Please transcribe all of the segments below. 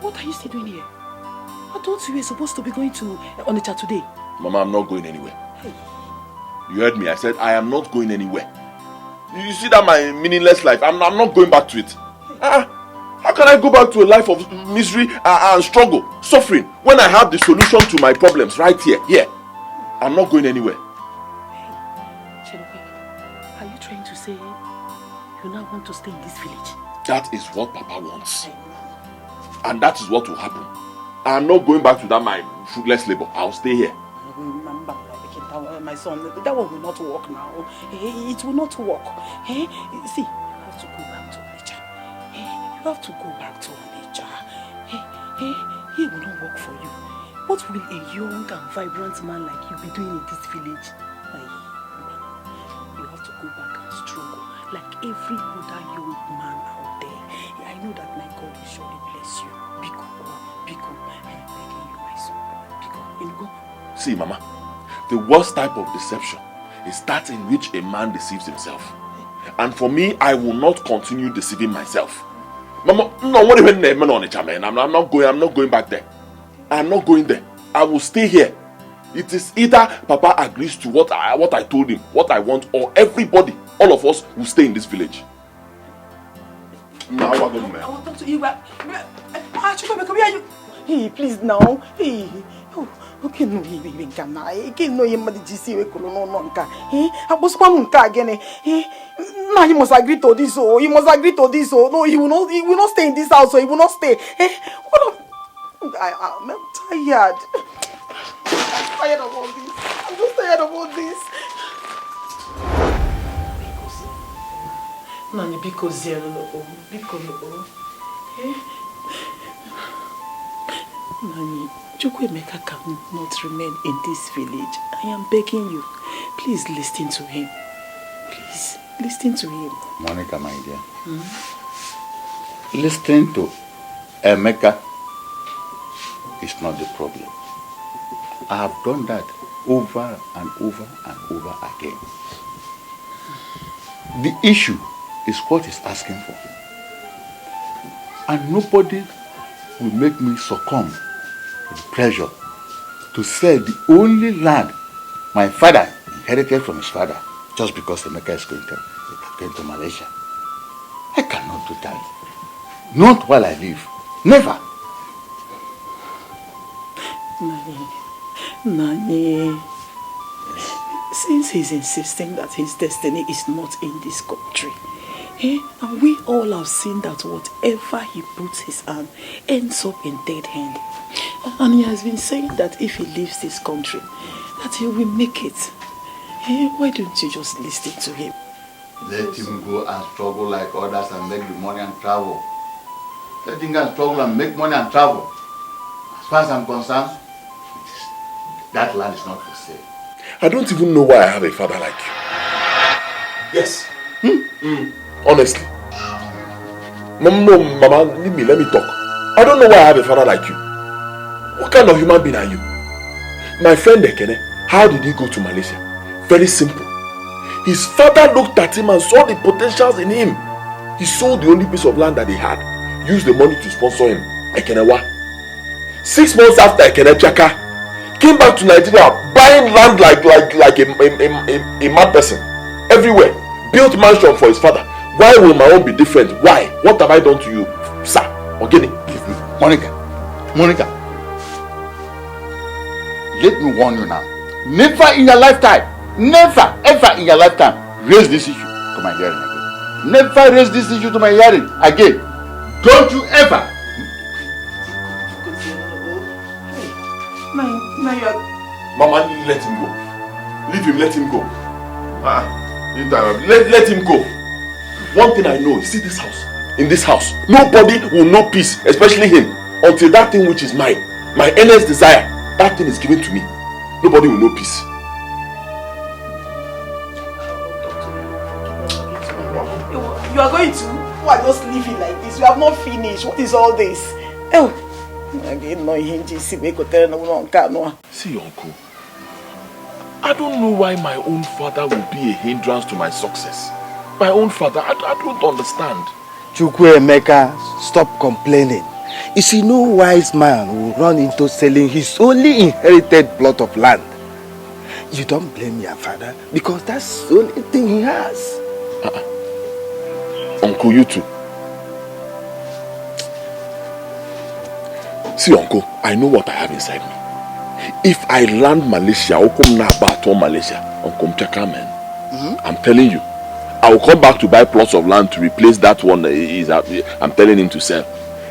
What are you still doing here? I thought you were supposed to be going to Onitsha today. Mama, I'm not going anywhere. Hey. You heard me. I said I am not going anywhere. You see that my meaningless life? I'm not going back to it. Hey. How can I go back to a life of misery and struggle, suffering, when I have the solution to my problems right here? Here. I'm not going anywhere. Hey, Chelope, are you trying to say you now want to stay in this village? That is what Papa wants. And that is what will happen. I'm not going back to that my fruitless labor. I'll stay here. My son, that one will not work now. It will not work. See, you have to go back to Onitsha. You have to go back to Onitsha. It will not work for you. What will a young and vibrant man like you be doing in this village? You have to go back and struggle like every other young man out there. I know that my God will surely bless you. Biko, I'm begging you, my son. Biko, see, Mama, the worst type of deception is that in which a man deceives himself. And for me, I will not continue deceiving myself. Mama, no, what even name on it, man? I'm not going back there. I'm not going there. I will stay here. It is either Papa agrees to what I told him, what I want, or everybody, all of us, will stay in this village. Now I want to talk to you. Hey, please now. Hey. Okay, no, he can. I can't know him. Did you see we no nonka? I was one nonka again. Now he must agree to this. Oh, he must agree to this. Oh, no, he will not stay in this house. So he will not stay. I'm tired. I'm tired of all this. I'm just tired of all this. Nani, because Nani, Chukwemeka cannot remain in this village. I am begging you. Please listen to him. Please, listen to him. Monica, my dear. Listening to Emeka is not the problem. I have done that over and over and over again. The issue is what he's asking for. And nobody will make me succumb to the pressure to sell the only land my father inherited from his father just because Emeka is going to Malaysia. I cannot do that. Not while I live. Never. Nani, since he's insisting that his destiny is not in this country, and we all have seen that whatever he puts his hand ends up in dead hand. And he has been saying that if he leaves this country, that he will make it. Why don't you just listen to him? Let him go and struggle like others and make the money and travel. Let him go and struggle and make money and travel. As far as I'm concerned, that land is not for sale. I don't even know why I have a father like you. Yes. Honestly. No, Mama, let me talk. I don't know why I have a father like you. What kind of human being are you? My friend Ekene, how did he go to Malaysia? Very simple. His father looked at him and saw the potentials in him. He sold the only piece of land that he had, used the money to sponsor him. Ekenewa. 6 months after Ekene Chaka came back to Nigeria, buying land like a mad person. Everywhere. Built mansion for his father. Why will my own be different? Why? What have I done to you, sir? Ogini? Monica. Let me warn you now. Never in your lifetime, never ever in your lifetime, raise this issue to my hearing again. Never raise this issue to my hearing again. Don't you ever. Mama, let him go. Leave him, let him go. Let him go. One thing I know, you see this house? In this house, nobody will know peace, especially him, until that thing which is mine, my earnest desire, that thing is given to me. Nobody will know peace. You are going to? You are just living like this. You have not finished. What is all this? See, uncle, I don't know why my own father will be a hindrance to my success. My own father, I don't understand. Chukwemeka, stop complaining. You see, no wise man will run into selling his only inherited plot of land. You don't blame your father because that's the only thing he has. Uncle, you too. See, Uncle, I know what I have inside me. If I land Malaysia, I'll come now back to Malaysia. Uncle Mchaka, man. I'm telling you. I will come back to buy plots of land to replace that one I'm telling him to sell.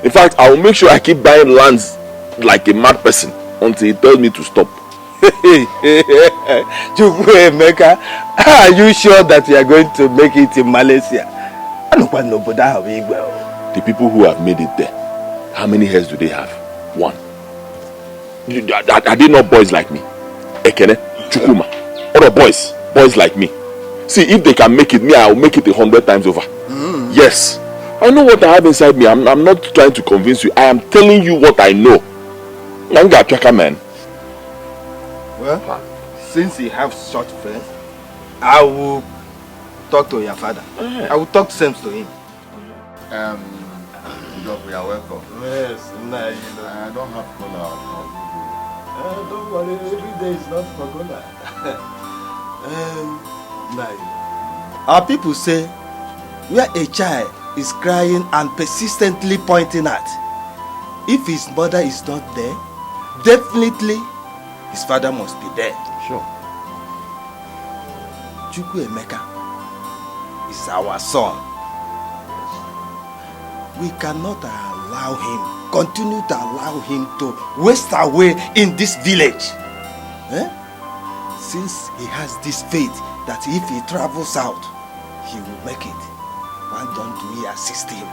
In fact, I will make sure I keep buying lands like a mad person until he tells me to stop. Chukwuemeka, are you sure that you are going to make it in Malaysia? The people who have made it there, how many heads do they have? One. Are they not boys like me? Ekene, Chukuma, other boys like me. See, if they can make it, me, I will make it 100 times over. Yes. I know what I have inside me. I'm not trying to convince you. I am telling you what I know. Nanga Chaka, man. Well, since you have such friends, I will talk to your father. I will talk sense to him. We are welcome. Yes, I don't have cola. don't worry, every day is not for cola. Our people say, where a child is crying and persistently pointing at, if his mother is not there, definitely his father must be there. Sure. Chukwuemeka is our son. We cannot continue to allow him to waste away in this village. Since he has this faith that if he travels out, he will make it. Why don't we assist him?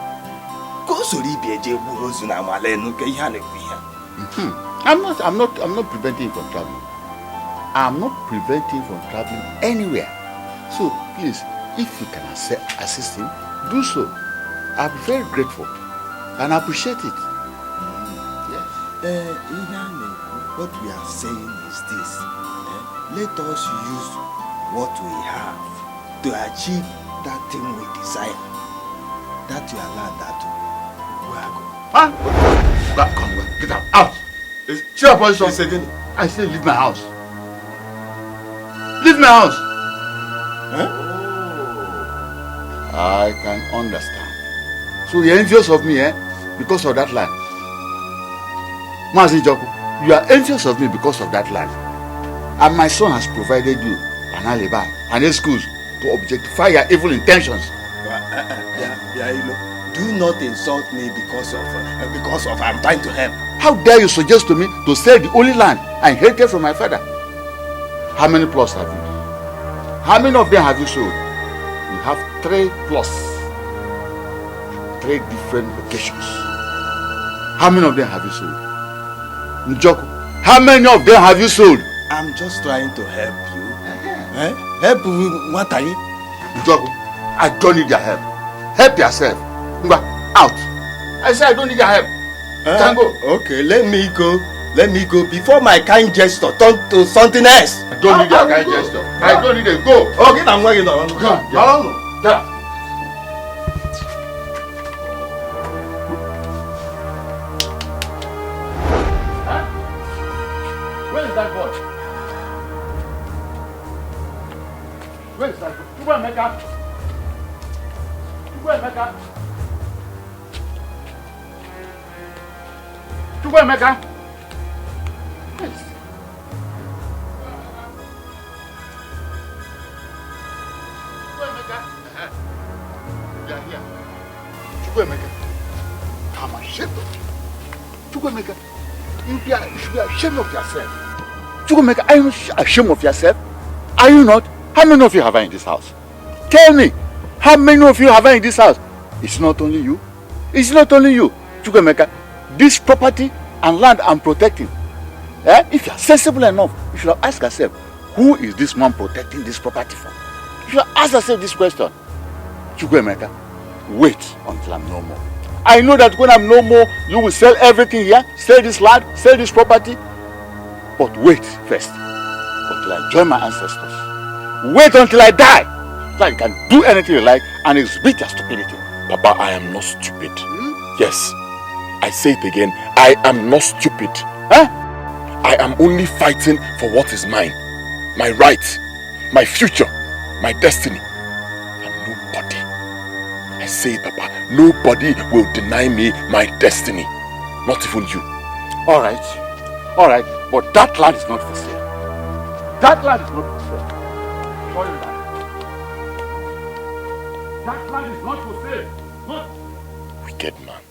I'm not preventing him from traveling. I'm not preventing him from traveling anywhere. So please, if you can assist him, do so. I'll be very grateful and appreciate it. Yes. What we are saying is this. Let us use what we have to achieve that thing we desire. That your land, that Come, get out. Out! Cheer up, son. I say leave my house. Leave my house. I can understand. So you're envious of me, because of that land. Mazi Joku, you are envious of me because of that land. And my son has provided you an alibi and excuse to objectify your evil intentions. Do not insult me because of I'm trying to help. How dare you suggest to me to sell the only land I inherited from my father? How many plots have you? How many of them have you sold? You have 3 plots. 3 different locations. How many of them have you sold? Njoku, how many of them have you sold? I'm just trying to help you. Help you, what are you? Njoku, I don't need your help. Help yourself. Out. I said I don't need your help. Can go. Okay, let me go. Let me go before my kind gesture turn to something else. I don't need your kind gesture. I don't need it. Go. Okay, I'm working on it. Come. Where is that boy? Where is that boy? Chukwuemeka. Chukwuemeka. Yes. Chukwuemeka. You are here. Chukwuemeka. I'm ashamed of you. Chukwuemeka. You should be ashamed of yourself. Chukwuemeka, are you not ashamed of yourself? Are you not? How many of you have I in this house? Tell me. How many of you have I in this house? It's not only you. It's not only you. Chukwuemeka, this property and land I'm protecting. If you are sensible enough, you should have asked yourself, who is this man protecting this property for? You should have asked yourself this question. Chukwuemeka, wait until I'm no more. I know that when I'm no more, you will sell everything here, sell this land, sell this property. But wait first, until I join my ancestors. Wait until I die, so I can do anything you like and exhibit your stupidity. Papa, I am not stupid. Yes. I say it again, I am not stupid. Huh? I am only fighting for what is mine. My rights, my future, my destiny. And nobody, I say it, Papa, nobody will deny me my destiny. Not even you. All right, but that land is not for sale. That land is not for sale. Tell you that. That land is not for sale. Not. Wicked man.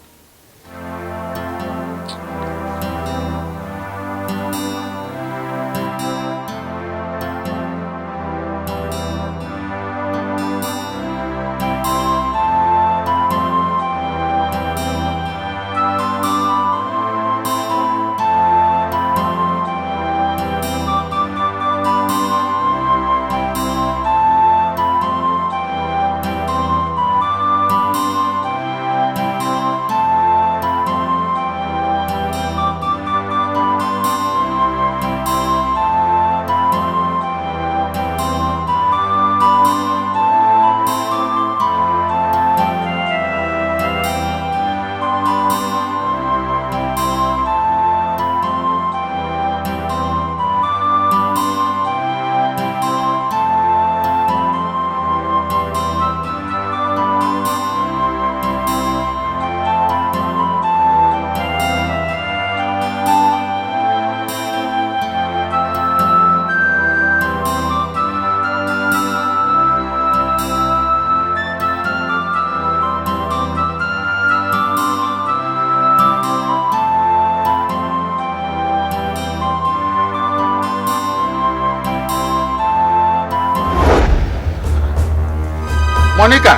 Monica!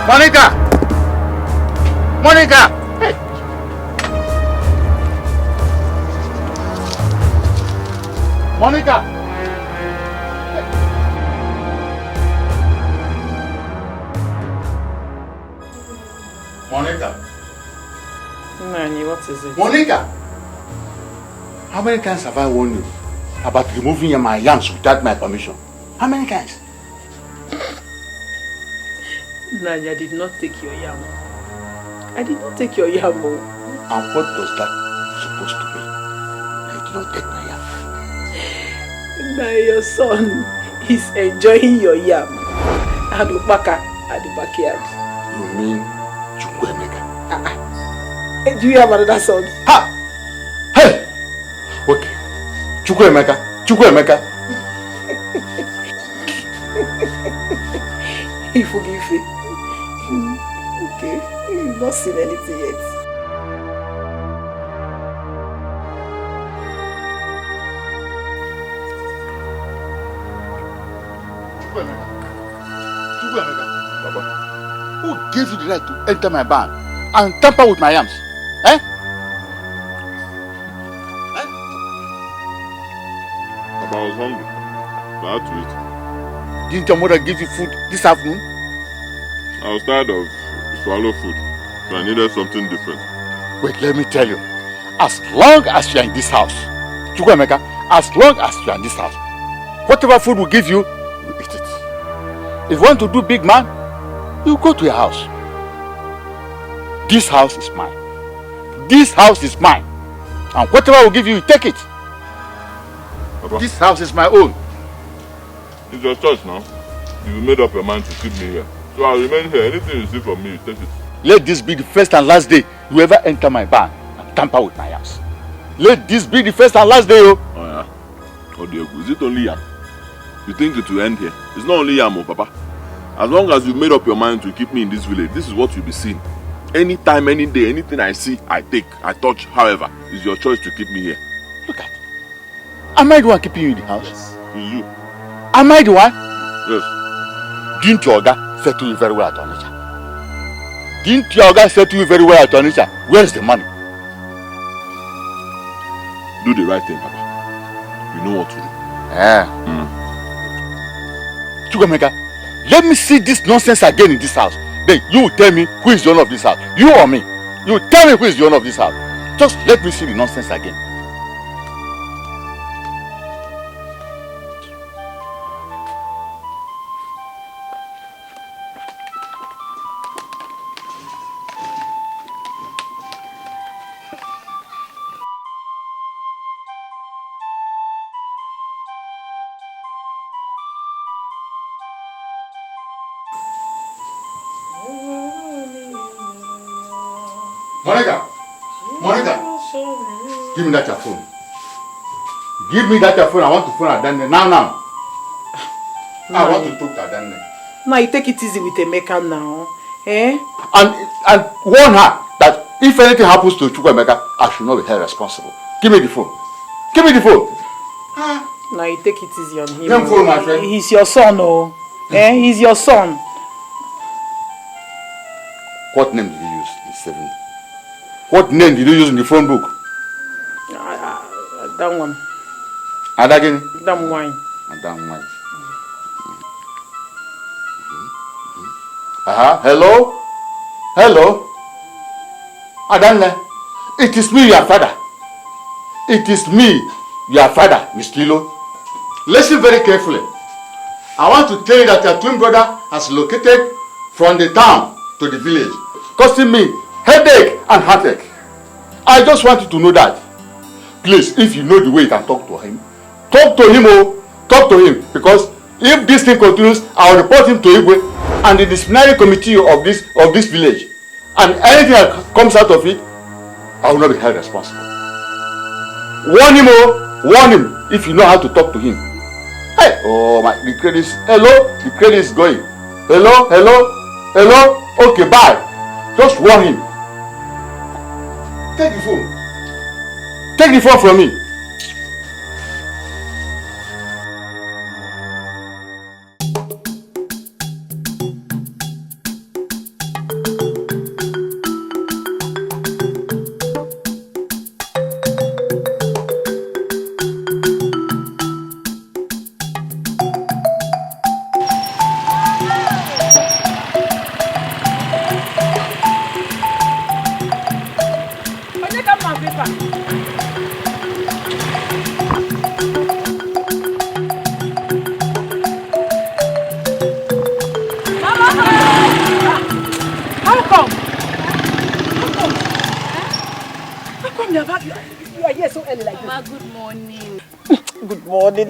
Monica! Monica! Hey! Monica! Hey. Monica! Nani, what is it? Monica! How many times have I warned you about removing my yams without my permission? How many times? Nani, I did not take your yam. I did not take your yam. And what does that supposed to mean? I did not take my yam. Now your son is enjoying your yam. And Upaka at the backyard. You mean Chukwemeka? Do you have another son? Ha! Hey! Okay. Chukwemeka! Chukwemeka! He forgive me. Okay. You've not seen anything yet. Baba, who gave you the right to enter my barn and tamper with my yams? Eh? Papa, I was hungry. So I had to eat. Didn't your mother give you food this afternoon? I was tired of swallow food, so I needed something different. Wait, let me tell you. As long as you are in this house, Chukwemeka, as long as you are in this house, whatever food we give you, you eat it. If you want to do big man, you go to your house. This house is mine. This house is mine. And whatever we give you, you take it. Papa, This house is my own. it's your choice now. You made up your mind to keep me here. So I'll remain here. Anything you see from me, you take it. Let this be the first and last day you ever enter my barn and tamper with my yams. Let this be the first and last day, oh. Oh yeah. Oh dear, is it only yam? You think it will end here? It's not only yam, oh Papa. As long as you've made up your mind to keep me in this village, this is what you'll be seeing. Anytime, any day, anything I see, I take, I touch, however, it's your choice to keep me here. Look at it. Am I the one keeping you in the house? Yes. It's you. Am I the one? Yes. Didn't your Oga settle you very well at Onitsha? Didn't your Oga settle you very well at Onitsha? Where is the money? Do the right thing, Papa. You know what to do. Chukwemeka, let me see this nonsense again in this house. Then you will tell me who is the owner of this house. You or me? You will tell me who is the owner of this house. Just let me see the nonsense again. Monica! Monica! Give me that your phone. Give me that your phone. I want to phone Adanne. Now. I want to talk to Adanne. Now you take it easy with Emeka now. Eh? And warn her that if anything happens to Chukwemeka, I should not be held responsible. Give me the phone. Give me the phone. Now you take it easy on him. Come phone, my friend. He's your son, oh. Eh? He's your son. What name did you use in 7? What name did you use in the phone book? That one. Adagin? That one. That one. Hello? Hello? Adanne, it is me, your father. It is me, your father, Miss Lilo. Listen very carefully. I want to tell you that your twin brother has located from the town to the village, costing me headache and heartache. I just want you to know that. Please, if you know the way you can talk to him, talk to him, talk to him, because if this thing continues, I will report him to Igwe and the disciplinary committee of this village, and anything that comes out of it, I will not be held responsible. Warn him, warn him if you know how to talk to him. Hey, oh my, the credit is, hello, the credit is going. Hello, okay, bye. Just warn him. Take the phone. Take the phone from me.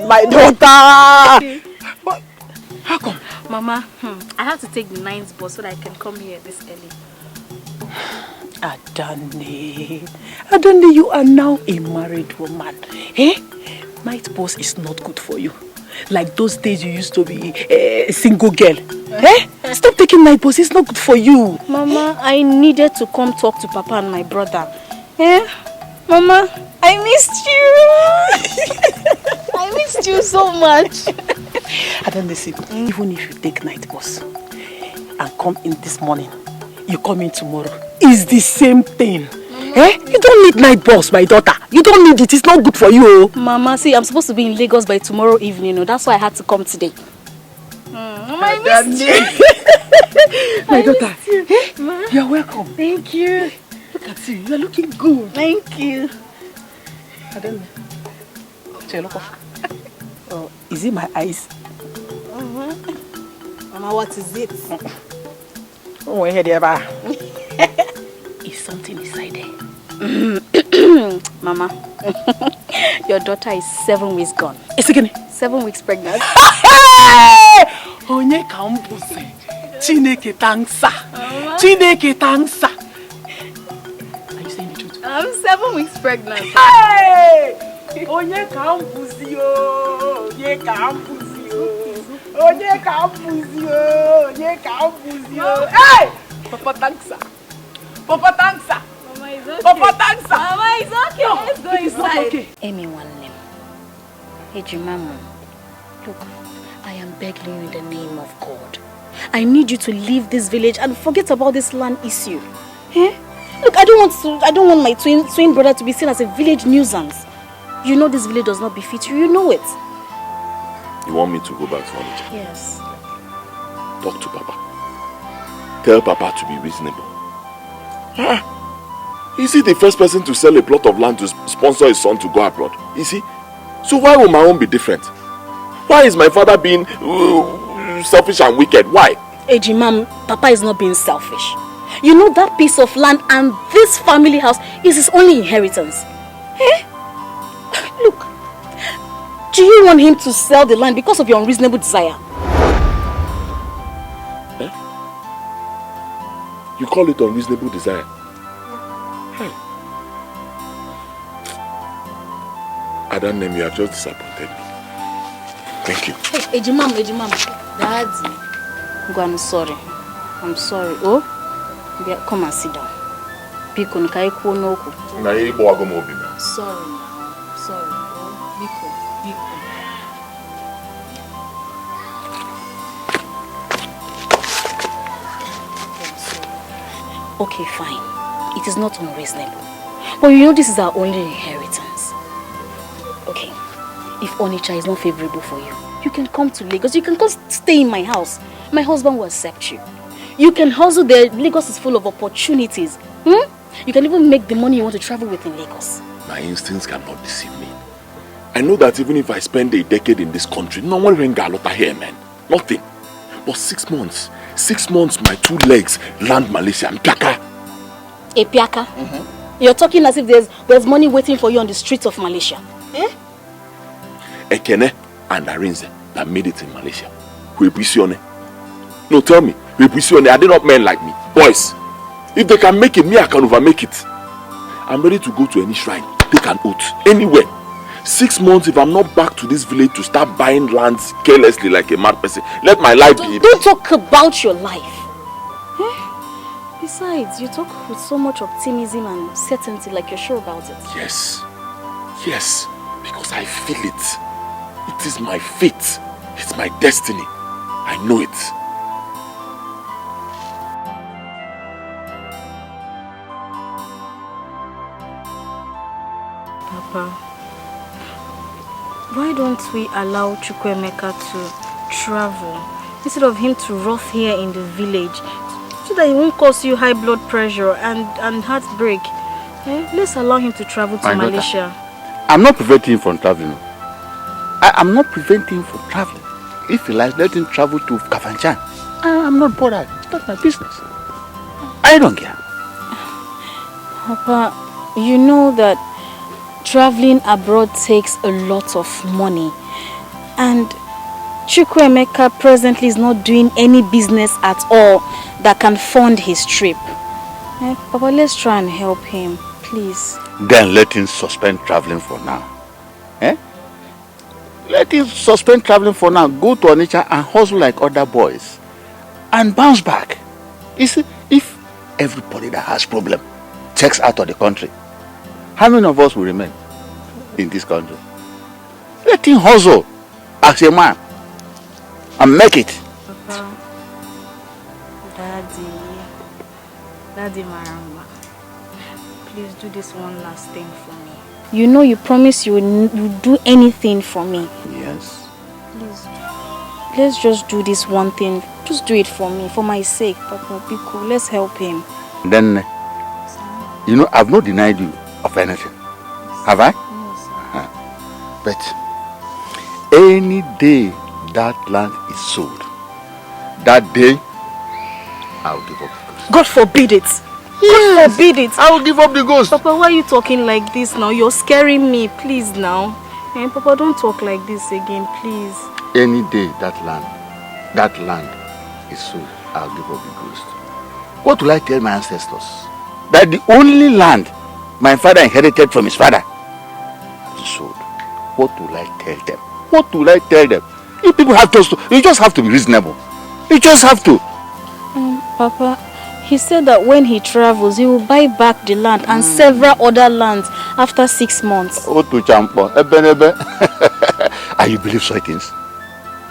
My daughter! What? How come? Mama, I have to take the 9th bus so that I can come here this early. Adanne, you are now a married woman. Eh? Night bus is not good for you. Like those days you used to be a single girl. Eh? Stop taking night bus, it's not good for you. Mama, I needed to come talk to Papa and my brother. Eh? Mama, I missed you. I missed you so much. Adanne, listen, even if you take night bus and come in this morning, you come in tomorrow, it's the same thing. Eh? You don't need night bus, my daughter. You don't need it, it's not good for you. Mama, see, I'm supposed to be in Lagos by tomorrow evening, that's why I had to come today. Mama, I missed you. My daughter, you're welcome. Thank you. Look at you, you're looking good. Thank you. Adanne, oh, is it my eyes? Mama, what is it? Oh, I heard ever. Is something inside there? Mama, your daughter is 7 weeks gone. It's again 7 weeks pregnant. Onye kambuzi. Chineke thanksa. Chineke thanksa. Are you saying the truth? I'm 7 weeks pregnant. Hey! Onye kambuzi yo. Onye kambuzi yo. Onye kambuzi yo. Onye kambuzi yo. Hey! Papa thanksa. Papa thanksa. Mama, it's okay. Papa thanksa. Mama, it's okay. No, let's go inside. Okay. Amy Wanlem. Hey, Jimamu. Look, I am begging you in the name of God. I need you to leave this village and forget about this land issue. Eh? Look, I don't want my twin brother to be seen as a village nuisance. You know this village does not befit you. You know it. You want me to go back to Onitsha? Yes. Talk to Papa. Tell Papa to be reasonable. Is he the first person to sell a plot of land to sponsor his son to go abroad? Is he? So why will my own be different? Why is my father being selfish and wicked? Why? Ejimam, Papa is not being selfish. You know that piece of land and this family house is his only inheritance. Eh? Look, do you want him to sell the land because of your unreasonable desire? Eh? You call it unreasonable desire? At that name, you have just disappointed me. Thank you. Hey, Ejimam. Daddy. I'm sorry. I'm sorry. Oh, come and sit down. Biko, nikaikuo n'okwu. Na igbo agomo obi na. Sorry now. Sorry. Oh, Biko. Okay, fine. It is not unreasonable. But you know this is our only inheritance. Okay. If Onitsha is not favorable for you, you can come to Lagos. You can come stay in my house. My husband will accept you. You can hustle there. Lagos is full of opportunities. You can even make the money you want to travel with in Lagos. My instincts cannot deceive me. I know that even if I spend a decade in this country, no one will get a lot here, man. Nothing. But 6 months, my 2 legs land Malaysia. Mpiaka. Epiaka? You're talking as if there's money waiting for you on the streets of Malaysia. Ekene and Arinze that made it in Malaysia. No, tell me. Are they not men like me? Boys, if they can make it, me I can overmake it. I'm ready to go to any shrine, take an oath, anywhere. 6 months if I'm not back to this village to start buying lands carelessly like a mad person. Let my life be... Don't talk about your life. Besides, you talk with so much optimism and certainty like you're sure about it. Yes, because I feel it. It is my fate. It's my destiny. I know it. Papa, why don't we allow Chukwuemeka to travel instead of him to rough here in the village so that he won't cause you high blood pressure and heartbreak? Let's allow him to travel to Malaysia. I'm not preventing him from traveling. I'm not preventing him from traveling. If he likes, let him travel to Kafanchan. I'm not bothered. It's not my business. I don't care. Papa, you know that traveling abroad takes a lot of money. And Chukwuemeka presently is not doing any business at all that can fund his trip. Papa, let's try and help him, please. Then let him suspend traveling for now. Let him suspend traveling for now. Go to Onitsha and hustle like other boys. And bounce back. You see, if everybody that has problem checks out of the country, how many of us will remain in this country? Let him hustle as a man and make it. Papa, Daddy Maramba, please do this one last thing for me. You know you promised you would do anything for me. Yes. Please, let's just do this one thing. Just do it for me, for my sake, Papa. Be cool. Let's help him. Then, you know, I've not denied you of anything. Have I? No, sir. But any day that land is sold, that day I'll give up. God forbid it. God forbid it. I will give up the ghost. Papa, why are you talking like this now? You're scaring me. Please now. Papa, don't talk like this again, please. Any day that land is sold, I'll give up the ghost. What will I tell my ancestors? That the only land my father inherited from his father is sold. What will I tell them? What will I tell them? You people have you just have to be reasonable. You just have to. Papa, he said that when he travels, he will buy back the land and several other lands after 6 months. Oh, to champo. And you believe such things?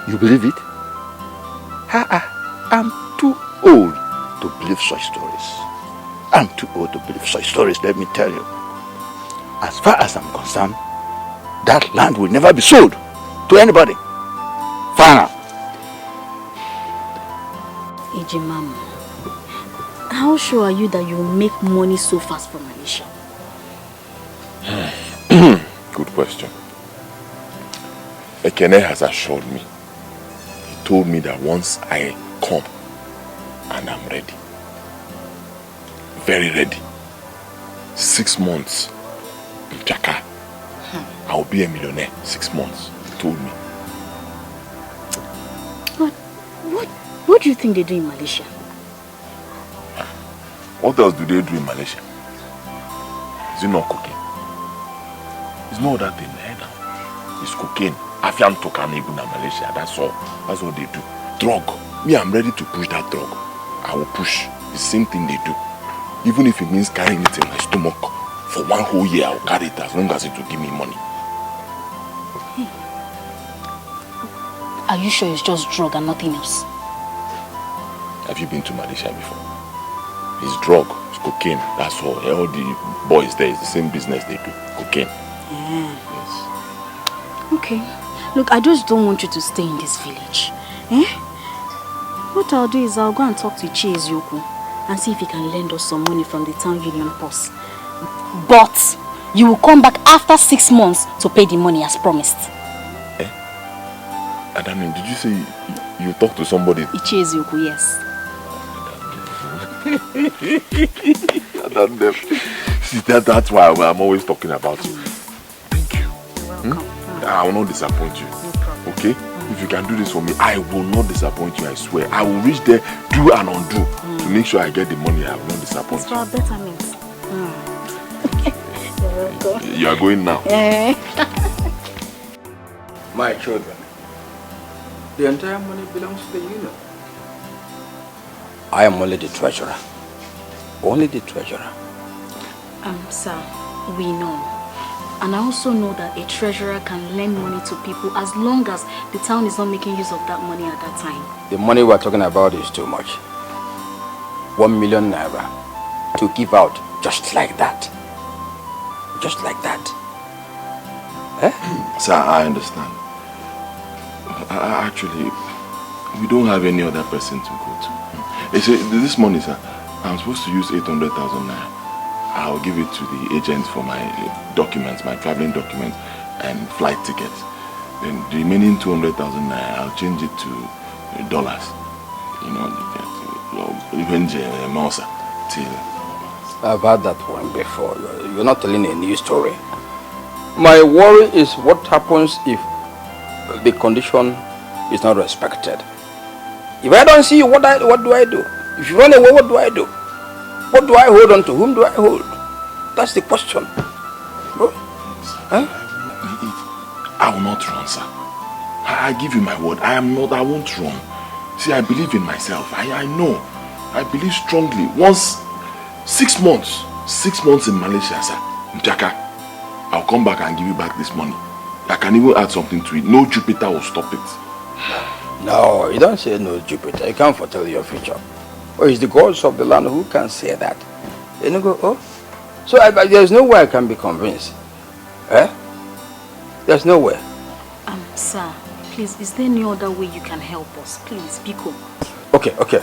You believe it? I'm too old to believe such stories. I'm too old to believe such stories, let me tell you. As far as I'm concerned, that land will never be sold to anybody. Final. Ejimam, how sure are you that you will make money so fast from Malaysia? Good question. Ekene has assured me. He told me that once I come and I'm ready, very ready, 6 months in Chaka, I'll be a millionaire. 6 months, he told me. What do you think they do in Malaysia? What else do they do in Malaysia? Is it not cooking? It's not that thing, now. is cocaine. Afiam to Kanebuna, Malaysia. That's all. That's what they do. Drug. Me, I'm ready to push that drug. I will push. The same thing they do. Even if it means carrying it in my stomach for 1 whole year, I'll carry it as long as it will give me money. Hey. Are you sure it's just drug and nothing else? Have you been to Malaysia before? It's drug, it's cocaine, that's all. All the boys there, it's the same business they do. Cocaine. Yeah. Yes. Okay. Look, I just don't want you to stay in this village. Eh? What I'll do is I'll go and talk to Chase Yoku and see if he can lend us some money from the town union purse. But you will come back after 6 months to pay the money as promised. Eh? Adami, did you say you talked to somebody? Chase Yoku, yes. See, that's why I'm always talking about you. Thank you. You're welcome. I will not disappoint you. No problem. Okay? If you can do this for me, I will not disappoint you, I swear. I will reach there, do and undo to make sure I get the money. I will not disappoint It's you. for our betterment. You're welcome. You are going now. My children, the entire money belongs to the union. I am only the treasurer. Only the treasurer. Sir, we know. And I also know that a treasurer can lend money to people as long as the town is not making use of that money at that time. The money we're talking about is too much. 1 million naira to give out just like that. Just like that. Eh? Sir, I understand. Actually, we don't have any other person to go to. You see, this money, sir, I'm supposed to use 800,000 naira. I'll give it to the agent for my documents, my traveling documents and flight tickets. Then the remaining 200,000 naira, I'll change it to dollars. You know, even Mausa till. I've heard that one before. You're not telling a new story. My worry is what happens if the condition is not respected. If I don't see you, what do I do? If you run away, what do I do? What do I hold on to? Whom do I hold? That's the question. Bro? Huh? I will not run, sir. I give you my word. I won't run. See, I believe in myself. I know. I believe strongly. Once, 6 months in Malaysia, sir, Mjaka, I'll come back and give you back this money. I can even add something to it. No Jupiter will stop it. No, you don't say no Jupiter. You can't foretell your future. Oh, it's the gods of the land who can say that. And you go, oh? So there's no way I can be convinced. Eh? There's no way. Sir, please, is there any other way you can help us? Please, Biko. Okay.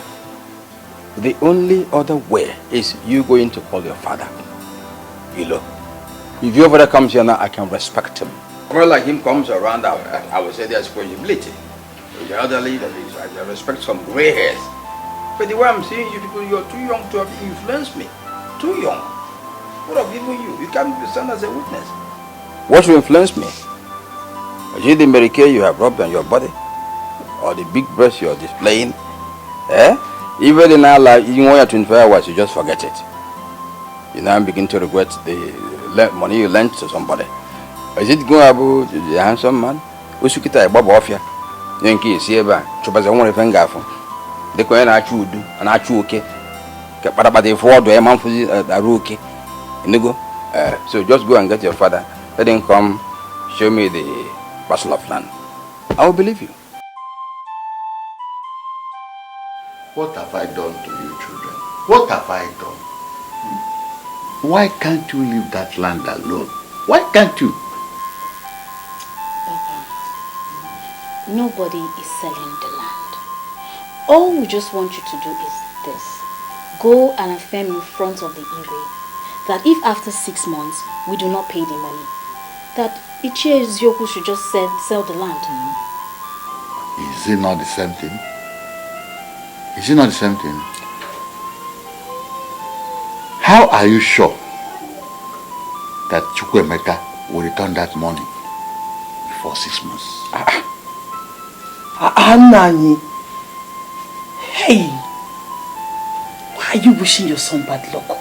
The only other way is you going to call your father. You know. If your father comes here now, I can respect him. Well, like him comes around, I would say there's credibility. The elderly, I respect some gray hairs. But the way I'm seeing you people, you're too young to have influenced me. Too young. What of even you? You can't stand as a witness. What will influence me? Is it the Medicaid you have rubbed on your body? Or the big breast you're displaying? Eh? Even in our life, even when you're 25 hours, you just forget it. You now begin to regret the money you lent to somebody. Is it going about the handsome man? Usukita Bob off ya. Yankee, see about Chubaza one finger from the coin I chew do, and I chew okay. But about the forward, a month for a rookie. So just go and get your father. Let him come show me the parcel of land. I will believe you. What have I done to you children? What have I done? Why can't you leave that land alone? Why can't you? Papa, nobody is selling the land. All we just want you to do is this. Go and affirm in front of the Igwe that if after 6 months we do not pay the money, that Ichie Ezioku should just sell the land. Is it not the same thing? Is it not the same thing? How are you sure that Chukwuemeka will return that money before 6 months? Nani. Hey, why are you wishing your son bad luck?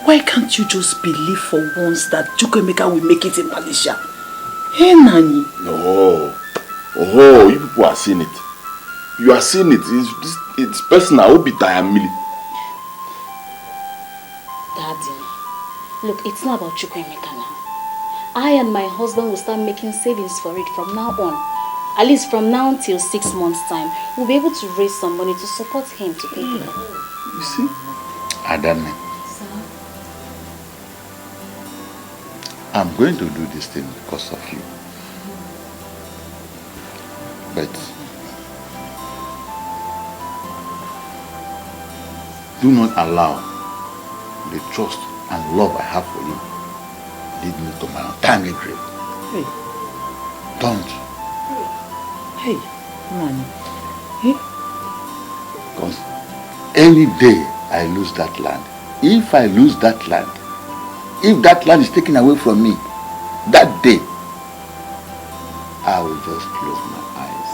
Why can't you just believe for once that Chukwuemeka will make it in Malaysia? Hey, Nani. No. Oh, you people are seeing it. You are seeing it. It's personal. Obi Tayamili. Daddy, look, it's not about Chukwemeka now. I and my husband will start making savings for it from now on. At least from now till 6 months' time, we'll be able to raise some money to support him to pay the bill. You see? Adame. Sir? I'm going to do this thing because of you. But do not allow the trust and love I have for you lead me to my untimely grave. Hey. Don't. Hey, Nani. Hey? Because any day I lose that land, if I lose that land, if that land is taken away from me, that day, I will just close my eyes.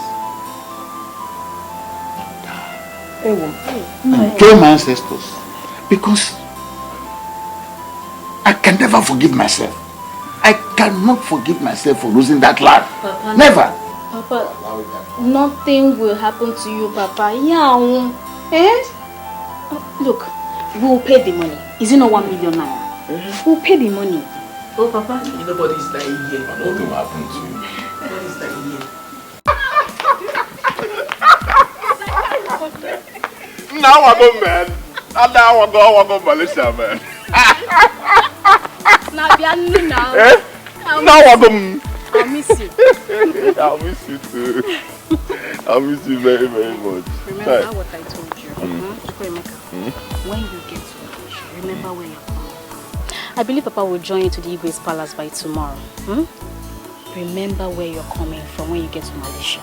And kill my ancestors. Because I can never forgive myself. I cannot forgive myself for losing that land. Papa, Never. Papa, nothing will happen to you, Papa. Yeah. Eh? Look, we'll pay the money. Is it not 1 million naira? We'll pay the money. Oh, Papa. Nobody's dying here. Nothing will happen to you. Nobody's dying here. Now I go, man. And now I go Malaysia, man. Now, now. Eh? Now I go. I'll miss you. I'll miss you too. I'll miss you very, very much. Remember what I told you. When you get to Malaysia, remember where you're from. I believe Papa will join you to the Igwe's palace by tomorrow. Remember where you're coming from when you get to Malaysia.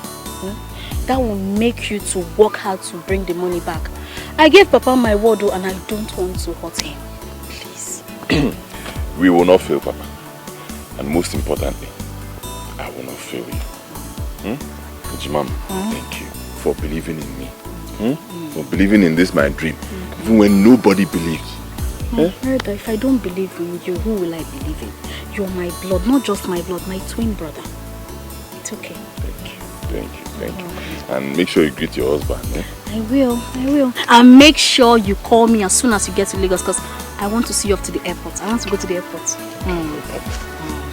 That will make you to work hard to bring the money back. I gave Papa my word and I don't want to hurt him. Please. We will not fail, Papa. And most importantly, I will not fail you. Jimam, thank you for believing in me. For believing in this, my dream. Even when nobody believes. Brother, if I don't believe in you, who will I believe in? You're my blood, not just my blood, my twin brother. It's okay. Thank you. And make sure you greet your husband. Eh? I will. And make sure you call me as soon as you get to Lagos because I want to see you off to the airport. I want to go to the airport.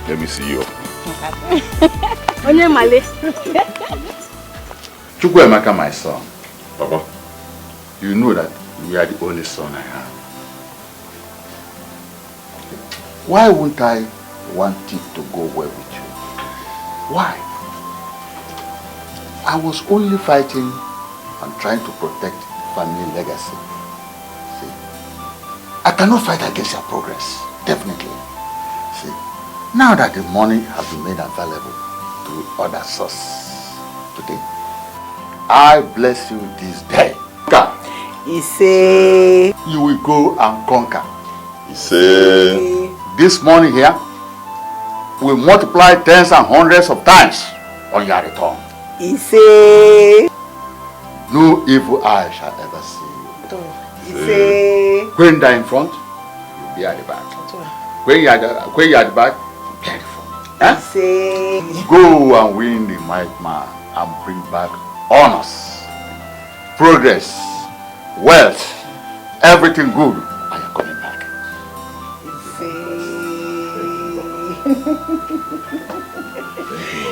Let me see you. Onye Male. Chukwemeka, my son. Papa. You know that you are the only son I have. Why wouldn't I want it to go well with you? Why? I was only fighting and trying to protect family legacy. See, I cannot fight against your progress, definitely. See, now that the money has been made available to other sources today, I bless you this day. He say You will go and conquer. He said, This money here will multiply tens and hundreds of times on your return. he say No evil eye shall ever see you. he say When they're in front, you'll be at the back. When you're at the back, you'll be at the front. he say Go and win the might man and bring back honors, progress, wealth, everything good, and you're coming back.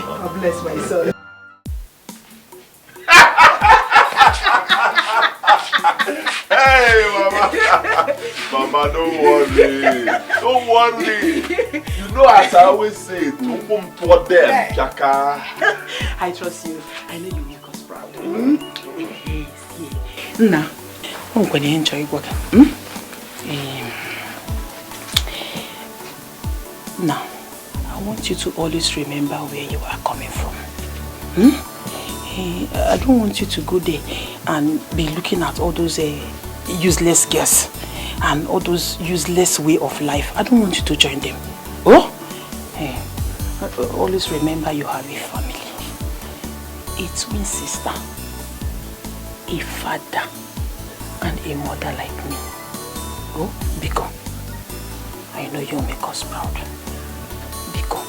God bless my son. hey, Mama. Mama, don't worry. Don't worry. You know, as I always say, don't come toward them, Jaka. I trust you. I know you make us proud. Yes. Now, I'm going to enjoy what. Now, I want you to always remember where you are coming from. I don't want you to go there and be looking at all those useless girls and all those useless way of life. I don't want you to join them. Oh? Always remember you have a family. A twin sister, a father, and a mother like me. Oh, Biko, I know you'll make us proud. Biko,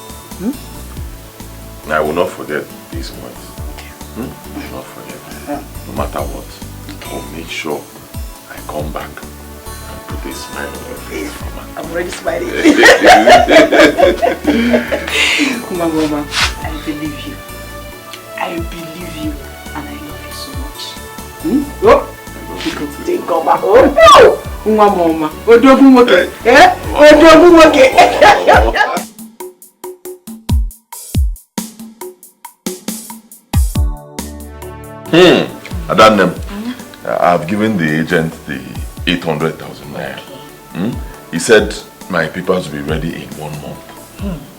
I will not forget these words. I will not forget. No matter what, I will make sure I come back and put a smile on your face, Mama. I'm already smiling. Mama, I believe you. I believe you. And I love you so much. Oh! Take over. Oh! Mama. Odogumoke. Eh? Odogumoke. Adannem, I've given the agent the 800,000 naira. He said my papers will be ready in 1 month.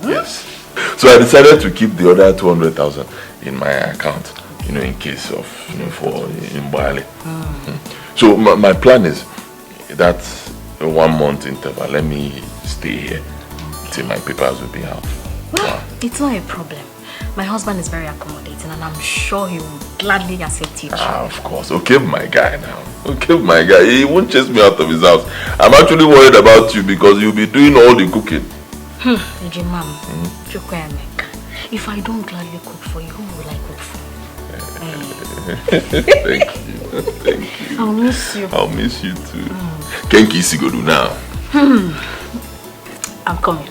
Yes. So I decided to keep the other 200,000 in my account, in case of, for Mbali. So my plan is that 1 month interval, let me stay here till my papers will be out. Well, it's not a problem. My husband is very accommodating and I'm sure he will gladly accept you. Of course. Okay, my guy now. Okay, my guy. He won't chase me out of his house. I'm actually worried about you because you'll be doing all the cooking. If I don't gladly cook for you, who will I cook for? Thank you. Thank you. I'll miss you. I'll miss you too. Kenki Sigodu now. I'm coming.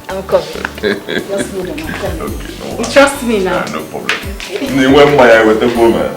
I'm coming. Just hold on, I'm coming. Okay, no You trust me now? No problem. When my eye with the woman.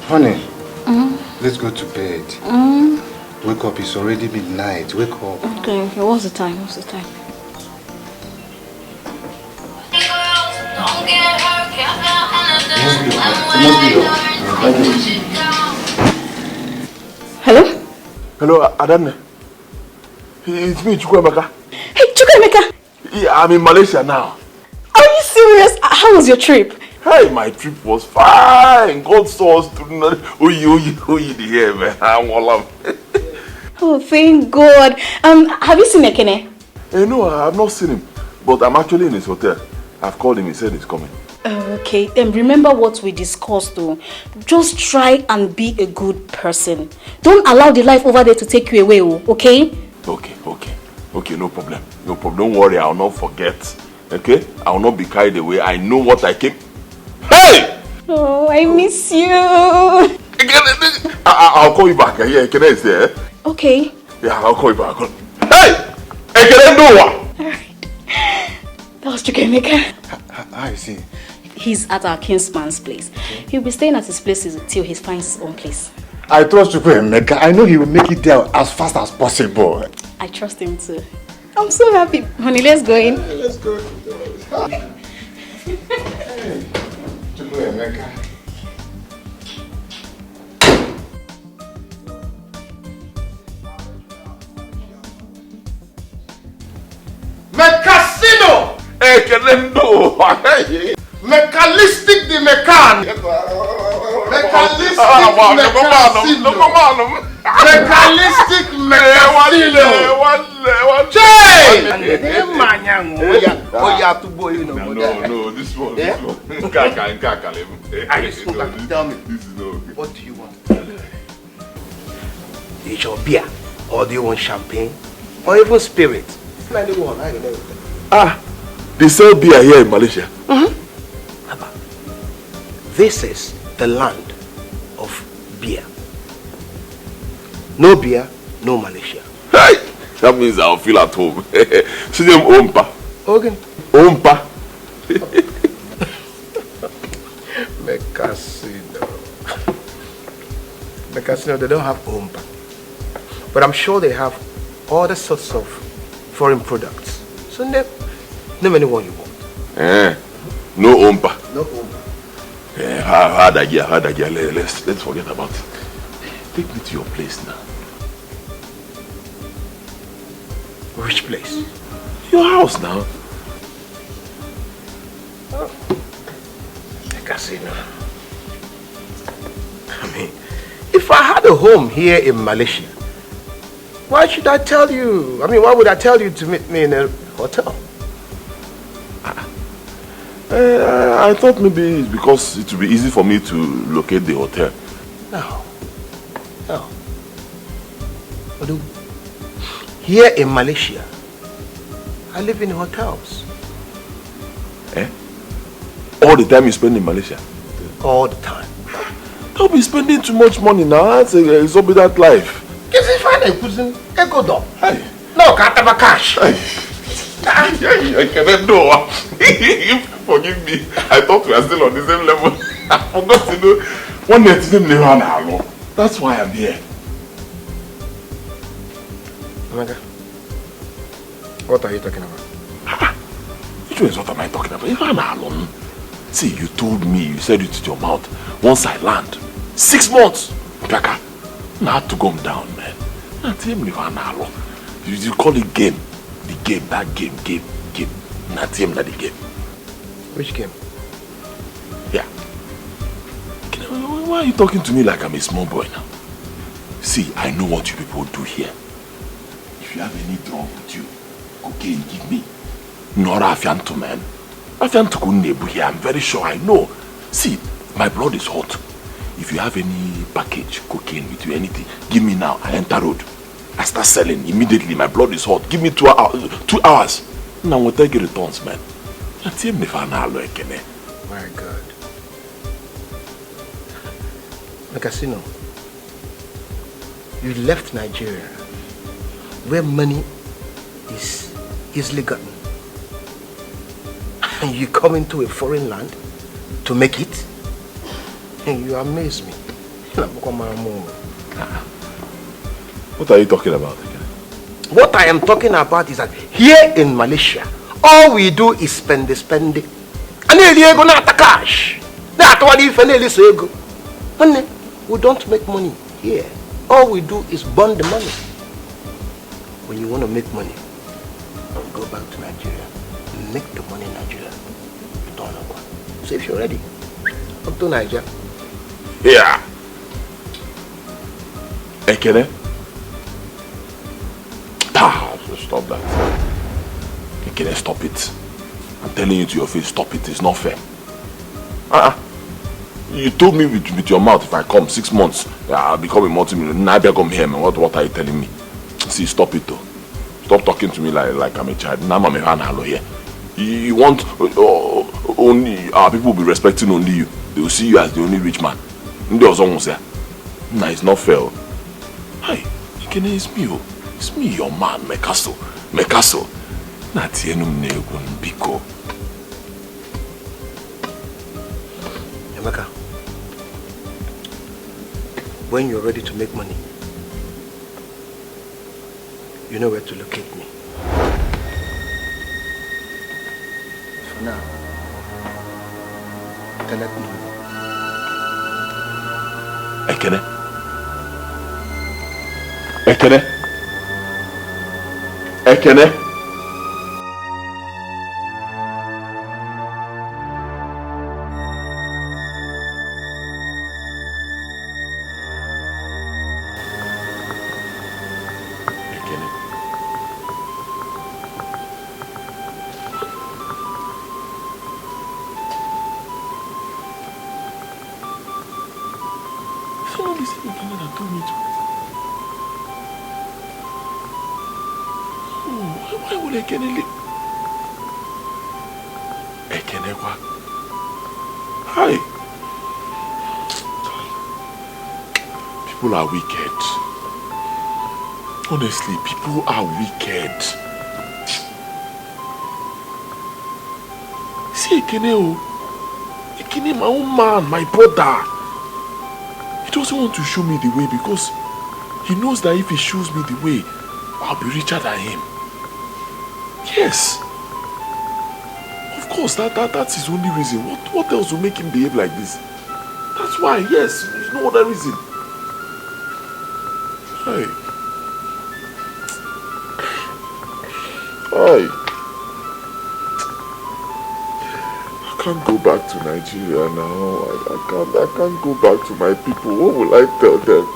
Honey, let's go to bed. Wake up, it's already midnight. Wake up. Okay, what's the time? What's the time? Hello? Hello, Adanne. It's me, Chukwemeka. Hey, Chukwemeka! Yeah, I'm in Malaysia now. Are you serious? How was your trip? Hey, my trip was fine. God saw us through. The hair, man. I'm all up. Oh, thank God. Have you seen Ekene? No, I have not seen him. But I'm actually in his hotel. I've called him. He said he's coming. Okay. Remember what we discussed, though. Just try and be a good person. Don't allow the life over there to take you away, okay? Okay, no problem. No problem. Don't worry, I'll not forget. Okay? I'll not be carried away. I know what I came. Hey! Oh, I miss you. I'll call you back. Yeah, Ekene is there. Okay. Yeah, I'll call you back. Hey! Ekene, do what? Alright. That was Chukwemeka. How is he? He's at our kinsman's place. He'll be staying at his place till he finds his own place. I trust Chukwemeka. I know he will make it there as fast as possible. I trust him too. I'm so happy. Honey, let's go in. Let's go. Chukwemeka. Mecasino! Ekene, do. Mecalistic the mecan! Mecalistic mecasino! Mecalistic mecasino! Change! No, this one. Tell me, what do you want? Is your beer? Or do you want champagne? Or even spirit? Anyone, I don't know. They sell beer here in Malaysia. This is the land of beer. No beer, no Malaysia. Hey, that means I'll feel at home. See them Ompa. Okay. Ompa. Mecasino, they don't have Ompa. But I'm sure they have all the sorts of foreign products. So name anyone you want. No ompa. No ompa. Hard idea. Let's forget about it. Take me to your place now. Which place? Your house now. Oh. The casino. I mean, if I had a home here in Malaysia, why should I tell you? I mean, why would I tell you to meet me in a hotel? I thought maybe it's because it would be easy for me to locate the hotel. No. Here in Malaysia, I live in hotels. All the time you spend in Malaysia? All the time. Don't be spending too much money now. That's an exorbitant life. Is it fine? Go no, can't have a cash. I cannot do. Forgive me. I thought we were still on the same level. I forgot to know. One day to them never know. That's why I'm here. Omega, what are you talking about? Which one is what am I talking about? If I'm alone. See, you told me, you said it with your mouth. Once I land, 6 months. Kaka, I had to come down, man. You call it game. The game, that game. Not him, not the game. Which game? Yeah. Why are you talking to me like I'm a small boy now? See, I know what you people do here. If you have any drug with you, cocaine, give me. Not Afianto, man. Afianto couldn't here, I'm very sure I know. See, my blood is hot. If you have any package, cocaine with you, anything, give me now. I enter road. I start selling immediately. My blood is hot. Give me 2 hours. 2 hours. Now we'll take returns, man. My God. The casino. You left Nigeria, where money is easily gotten, and you come into a foreign land to make it, and you amaze me. What are you talking about again? What I am talking about is that here in Malaysia, all we do is spend. And cash. We don't make money here. All we do is burn the money. When you want to make money, go back to Nigeria. Make the money in Nigeria. So if you're ready, up to Nigeria. Yeah. Ekene? Stop that. Ekene, stop it. I'm telling you to your face, stop it. It's not fair. You told me with your mouth if I come 6 months, I'll become a multi-millionaire. Now I come here, man. What are you telling me? See, stop it though. Stop talking to me like I'm a child. Now I'm a man here. You want only our people will be respecting only you. They will see you as the only rich man. Nah, it's not fair. Hi, it's me. It's me, your man, Mekaso. Biko. Emeka, when you're ready to make money, you know where to locate me. For now, let me know. Ekene? Why would Ekene leave? Ekene what? Hi. People are wicked. Honestly, people are wicked. See Ekene, Ekene, my own man, my brother. He doesn't want to show me the way because he knows that if he shows me the way, I'll be richer than him. Yes. Of course, that's his only reason. What else will make him behave like this? That's why, yes. There's no other reason. Hey. Hey. I can't go back to Nigeria now. I can't go back to my people. What will I tell them?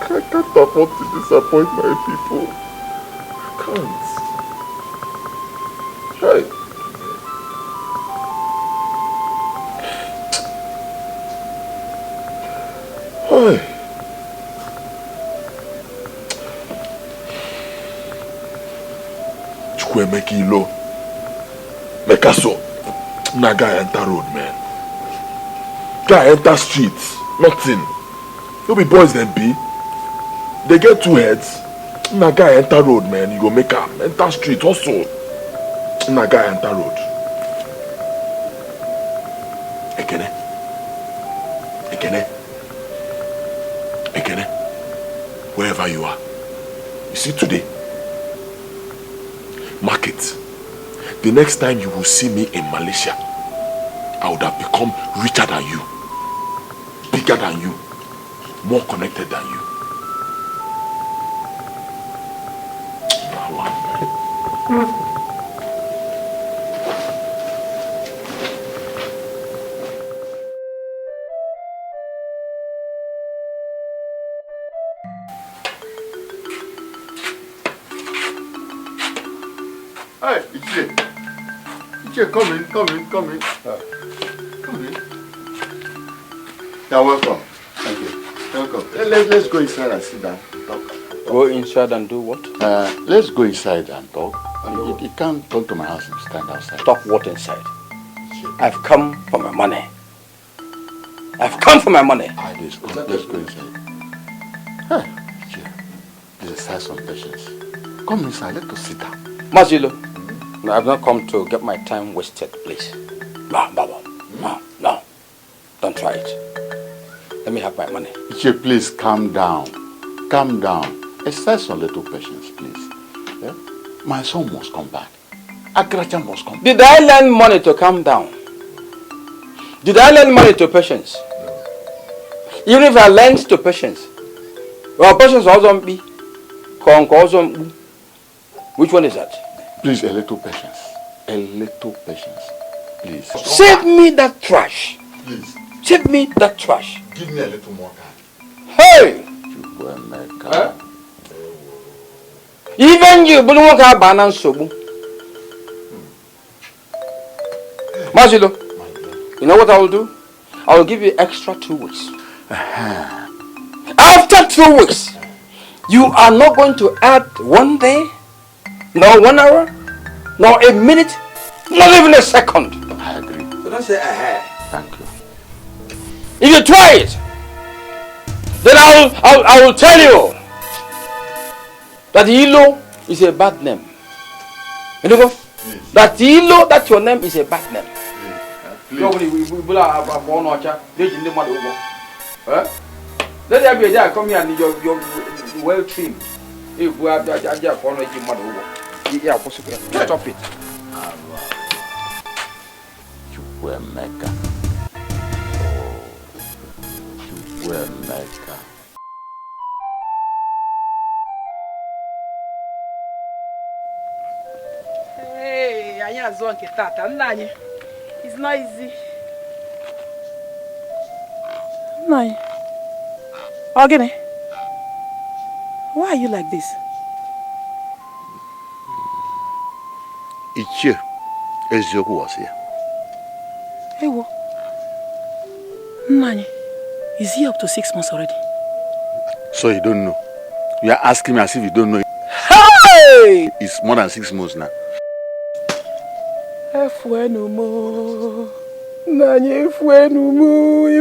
I can't afford to disappoint my people. I can't. Hey. Hey. Chukwemeke Ilo. Mekaso. Na guy enter road, man. Guy enter streets. Nothing. You be boys then be. They get two heads. Na guy enter road, man. You go make am. Enter street also. Na guy enter road. Ekene. Ekene. Ekene. Wherever you are. You see today. Market. The next time you will see me in Malaysia, I would have become richer than you, bigger than you, more connected than you. Hey, Ichie. Ichie, come in. Come in. You're welcome. Thank you. Welcome. Let's go inside and sit down. Talk. Go inside and do what? Let's go inside and talk. You can't come to my house and stand outside. Talk what inside? I've come for my money. I've come for my money. Let's go inside. Hey, Ichie. Exercise some patience. Come inside. Let us sit down. Mazilo, no, I've not come to get my time wasted, please. No, Baba. No. Don't try it. Let me have my money. Ichie, please calm down. Calm down. Exercise some little patience, please. Yeah? My son must come back. Agracha must come back. Did I lend money to calm down? Did I lend money to patience? Even if I lend to patience, well, patience also be. Which one is that? Please, a little patience. A little patience. Please. Save me that trash. Please. Save me that trash. Give me a little more time. Hey! Huh? Even you, but won't have banana sobu. Mazilo, you know what I will do? I will give you extra 2 weeks. After 2 weeks, you are not going to add 1 day, nor 1 hour, nor a minute, not even a second. I agree. So don't say Thank you. If you try it, then I will tell you that Ilo is a bad name. You know what? That Ilo, that your name is a bad name. Let there be a day come here and you're well trimmed. If we have that idea for your mother, yeah, possible. Stop it. Chukwemeka. Chukwemeka. Hey, I am zonke tata. Nani? It's not easy. Nani? Ogene. Why are you like this? Ichie, Ezioku was here. Hey, what? Nani? Is he up to 6 months already? So you don't know? You are asking me as if you don't know. Hey! It's more than 6 months now. Efuenumo. Nani, efuenumo.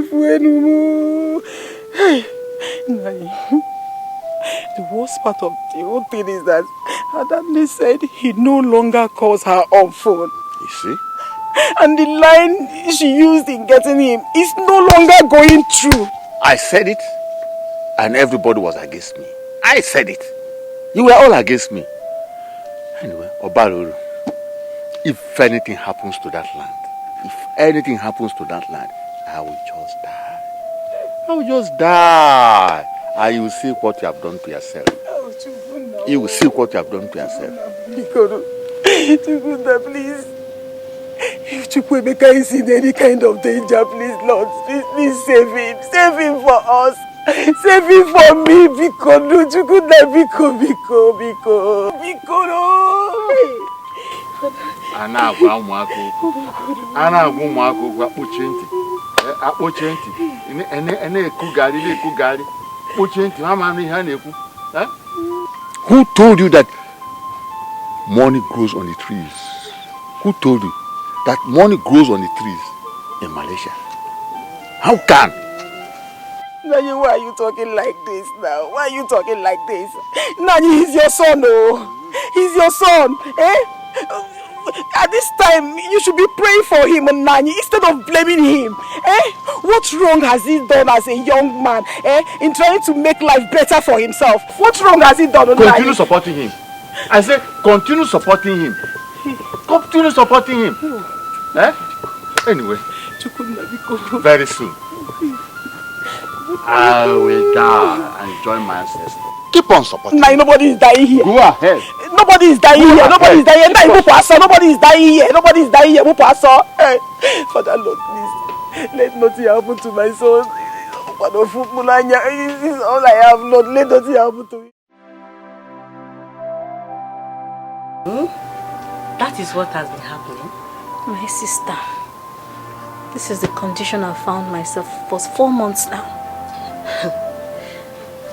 Hey! Nani. The worst part of the whole thing is that Adamne said he no longer calls her on phone. You see? And the line she used in getting him is no longer going through. I said it, and everybody was against me. I said it. You were all against me. Anyway, Obaluru, if anything happens to that land, I will just die. I will just die. And you will see what you have done to yourself. You will see what you have done to yourself. Chukunda, please. If Chukwemeka is in any kind of danger, please, Lord, please save him. Save him for us. Save him for me, Biko. No, Chukunda, Biko, no. Ana agwa akpochenti. Ene ekugari. Kpochenti, mama ni ha na-ekwu. Who told you that money grows on the trees? Who told you that money grows on the trees in Malaysia? How can? Nani, why are you talking like this now? Why are you talking like this? Nani, he's your son, oh. He's your son, eh? At this time, you should be praying for him, Nani, instead of blaming him. Eh? What wrong has he done as a young man, in trying to make life better for himself? What wrong has he done, Nani? Continue supporting him. I said, continue supporting him. Continue supporting him. Eh? Anyway, very soon, I will die and join my ancestors. Keep on supporting. Nah, nobody is dying here. Go ahead. Nobody is dying here. Nobody is dying here. Nobody is dying here. Nobody is dying here. Hey, Father Lord, please, let nothing happen to my son. This is all I have, Lord. Let nothing happen to me. That is what has been happening. My sister, this is the condition I found myself for 4 months now.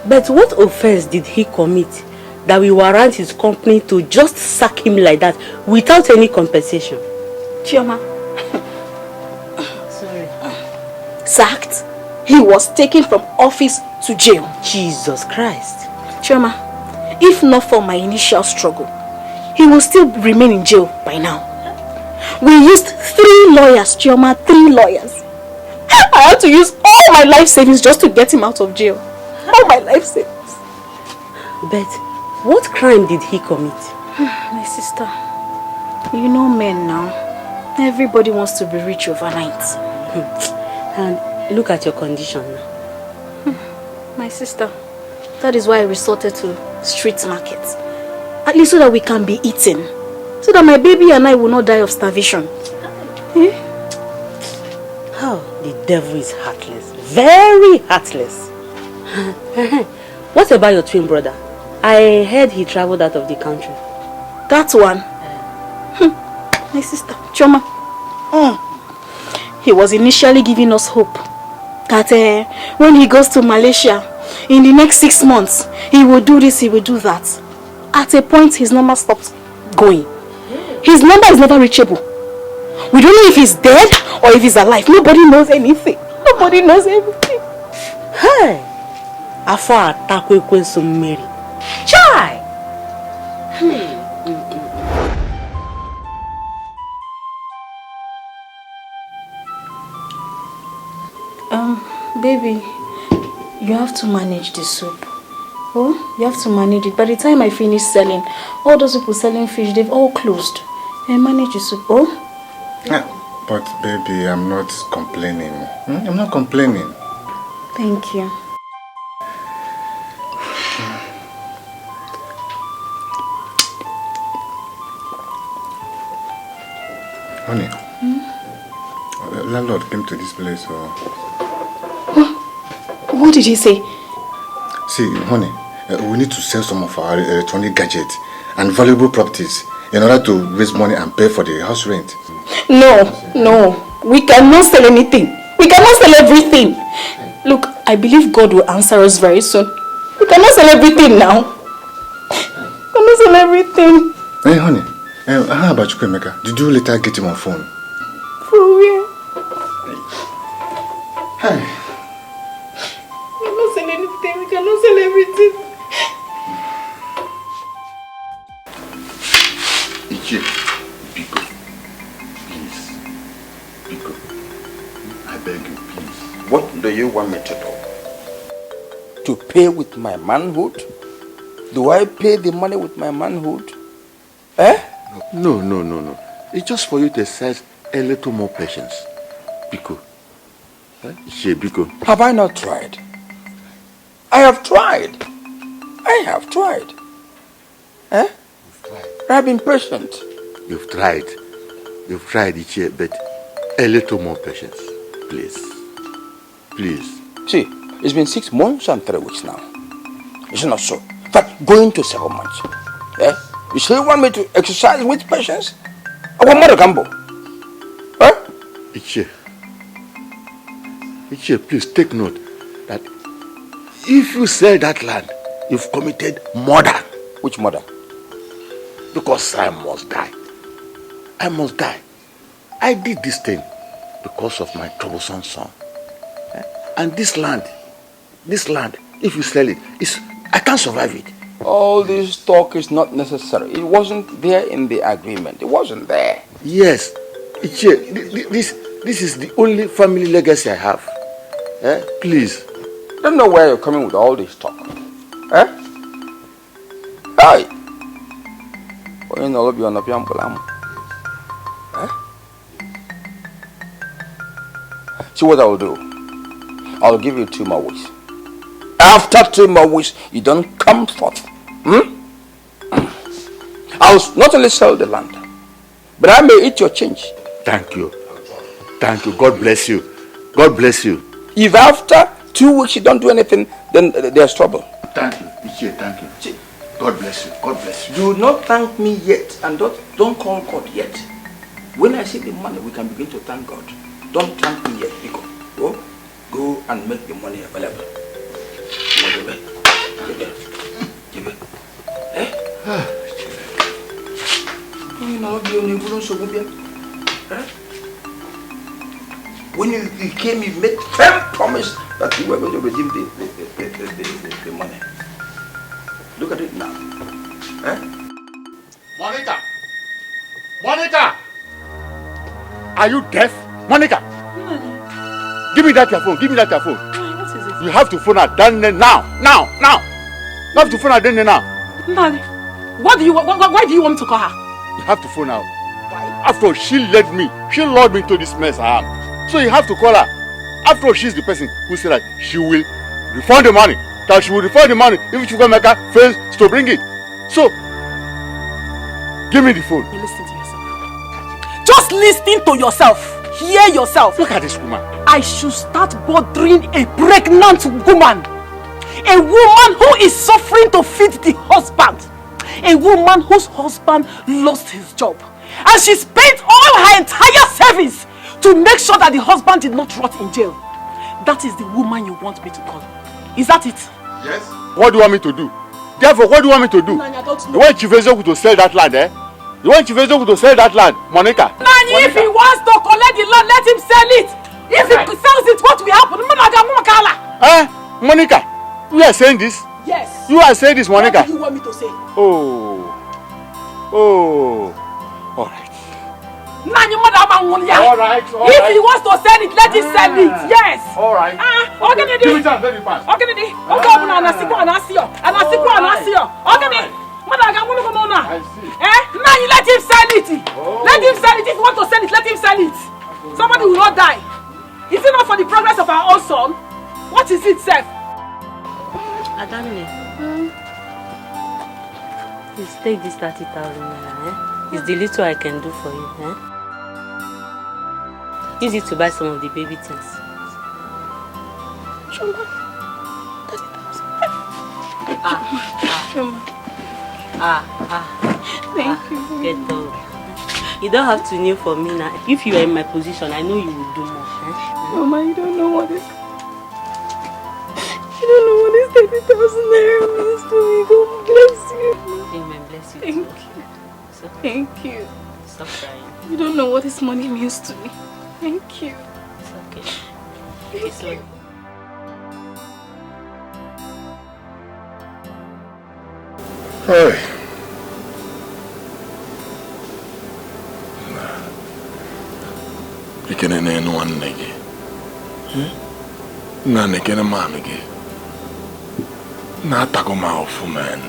But what offense did he commit that we warrant his company to just sack him like that without any compensation? Chioma. Sorry. Sacked? He was taken from office to jail. Jesus Christ. Chioma, if not for my initial struggle, he will still remain in jail by now. We used 3 lawyers, Chioma, 3 lawyers. I had to use all my life savings just to get him out of jail. All my life savings. But what crime did he commit? My sister, you know men now. Everybody wants to be rich overnight. And look at your condition now. My sister, that is why I resorted to street markets. At least so that we can be eaten. So that my baby and I will not die of starvation. How the devil is heartless. Very heartless. What about your twin brother? I heard he traveled out of the country. That one? My sister, Choma. He was initially giving us hope that when he goes to Malaysia, in the next 6 months, he will do this, he will do that. At a point, his number stopped going. His number is never reachable. We don't know if he's dead or if he's alive. Nobody knows anything. Nobody knows everything. Hey! Afa atakwe kwenso mmeri. Chai! Baby, you have to manage the soup. Oh, you have to manage it. By the time I finish selling, all those people selling fish, they've all closed. And manage the soup. Oh? But baby, I'm not complaining. I'm not complaining. Thank you. Honey, landlord came to this place. What did he say? See, honey, we need to sell some of our electronic gadgets and valuable properties in order to raise money and pay for the house rent. No. We cannot sell anything. We cannot sell everything. Look, I believe God will answer us very soon. We cannot sell everything now. We cannot sell everything. Hey, honey, how about Chukwemeka? Did you later get him on phone? For real? Hey. We cannot sell anything. We cannot sell everything. Ichie, Biko, please. Biko, I beg you, please. What do you want me to do? To pay with my manhood? Do I pay the money with my manhood? Eh? No. It's just for you to exercise a little more patience. Biko. Biko. Have I not tried? I have tried. Eh? You've tried. I've been patient. You've tried, Ichie, but a little more patience. Please. See, it's been 6 months and 3 weeks now. It's not so. In fact, going to 7 months. Eh? You still want me to exercise with patience? I want more gamble. Eh? Ichie, please take note that if you sell that land, you've committed murder. Which murder? Because I must die. I did this thing because of my troublesome son. And this land, if you sell it, I can't survive it. All this talk is not necessary. It wasn't there in the agreement. It wasn't there. Yes. Ichie, this is the only family legacy I have. Please. I don't know where you're coming with all this talk. Eh? Hey! See what I'll do? I'll give you 2 more weeks. After 2 more weeks, you don't come forth. I'll not only sell the land, but I may eat your change. Thank you. God bless you. If after 2 weeks you don't do anything, then there's trouble. Thank you, Ichie, thank you. God bless you. Do not thank me yet, and don't call God yet. When I see the money, we can begin to thank God. Don't thank me yet, because go and make the money available. Give it. Eh? When you came, you made firm promise that you were going to redeem the money. Look at it now. Eh? Monica! Are you deaf? Monica! Give me that your phone. What is it? You have to phone her down there now. You have to phone her down there now. Daddy, why do you want me to call her? You have to phone her. After all, she led me. She lured me into this mess I am. So you have to call her. After all, she's the person who said that she will refund the money. That she will refund the money if Chukwemeka fails to bring it. So, give me the phone. You listen to yourself. Just listen to yourself. Hear yourself. Look at this woman. I should start bothering a pregnant woman. A woman who is suffering to feed the husband. A woman whose husband lost his job. And she spent all her entire savings to make sure that the husband did not rot in jail. That is the woman you want me to call. Is that it? Yes. What do you want me to do? Therefore, what do you want me to do? Nanya, I don't know. You want Chivezoku to sell that land, eh? You want Chivezoku to sell that land, Monica? Nanya, if he wants to collect the land, let him sell it. If he sells it, what will happen? Monica, you are saying this? Yes. You are saying this, Monica? What do you want me to say? Oh. All right. All right. If he wants to sell it, let him sell it. Yes. All right. Okay. Give it to very fast. Okay. Okay. I see. Now you let him sell it. Let him sell it. If you want to sell it, let him sell it. Somebody will not die. Is it not for the progress of our own son? What is it, Seth? Adamine. Please take this 30,000 naira. It's the little I can do for you. Use it to buy some of the baby things. Shoma, 30,000. Thank you. Get up. You don't have to kneel for me now. If you are in my position, I know you will do more. Mama, you don't know what this 30,000 naira means to me. God bless you. Amen. Bless you. Thank you. So, thank you. Stop crying. You don't know what this money means to me. Thank you. It's okay. It's okay. Hey. Ikene na enu nwanne gị. Na nekene mami gị. Na atago ma ofu man.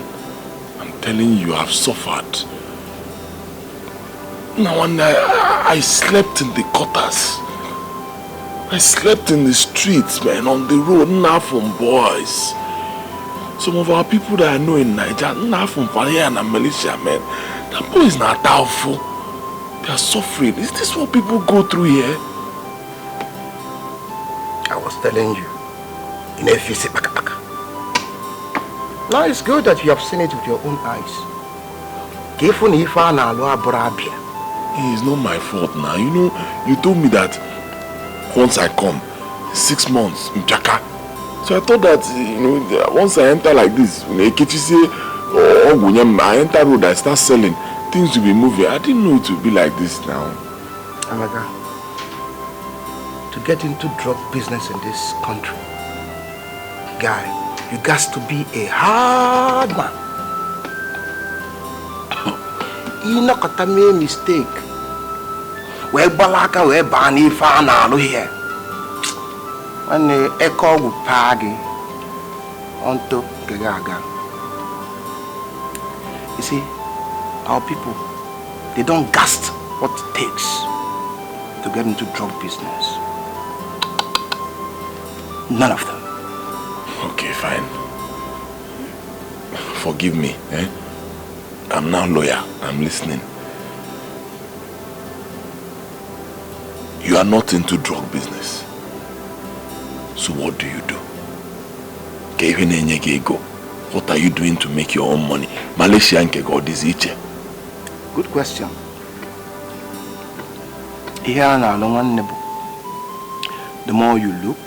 I'm telling you, I've suffered. Now, and I slept in the quarters. I slept in the streets, man, on the road, not from boys. Some of our people that I know in Nigeria, not from Faria and Malaysia, man, the boys not doubtful. They are suffering. Is this what people go through here? I was telling you, in a visit, now it's good that you have seen it with your own eyes. It's not my fault now. You know, you told me that once I come, 6 months in Jaka. So I thought that, you know, once I enter like this, when I enter road, I start selling, things will be moving. I didn't know it would be like this now. Amaga, to get into drug business in this country, guy, you got to be a hard man. You not got to make a mistake. Where Balaka, where Barney found out here. When the echo will pagi onto Gaga. You see, our people, they don't gasp what it takes to get into drug business. None of them. Okay, fine. Forgive me, eh? I'm now lawyer. I'm listening. You are not into drug business. So what do you do? What are you doing to make your own money? Malaysia and God is each. Good question. Here now, the more you look,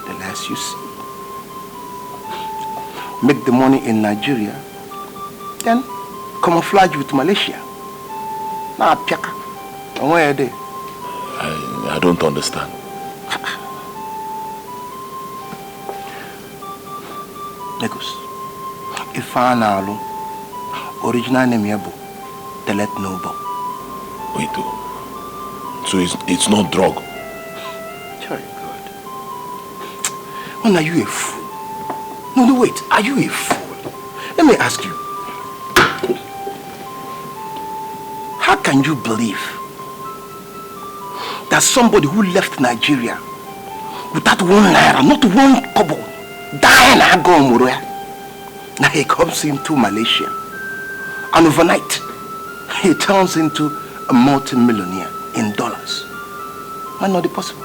the less you see. Make the money in Nigeria, then camouflage with Malaysia. Now, piaka. And where are they? I don't understand. Lagos. If I know, original name yabo, Telet Nobo. Wait, so it's not drug? Very good. When are you a fool? No, wait. Are you a fool? Let me ask you. How can you believe that somebody who left Nigeria without 1 naira, not 1 kobo, dying and go now he comes into Malaysia and overnight he turns into a multi-millionaire in dollars? Why not possible?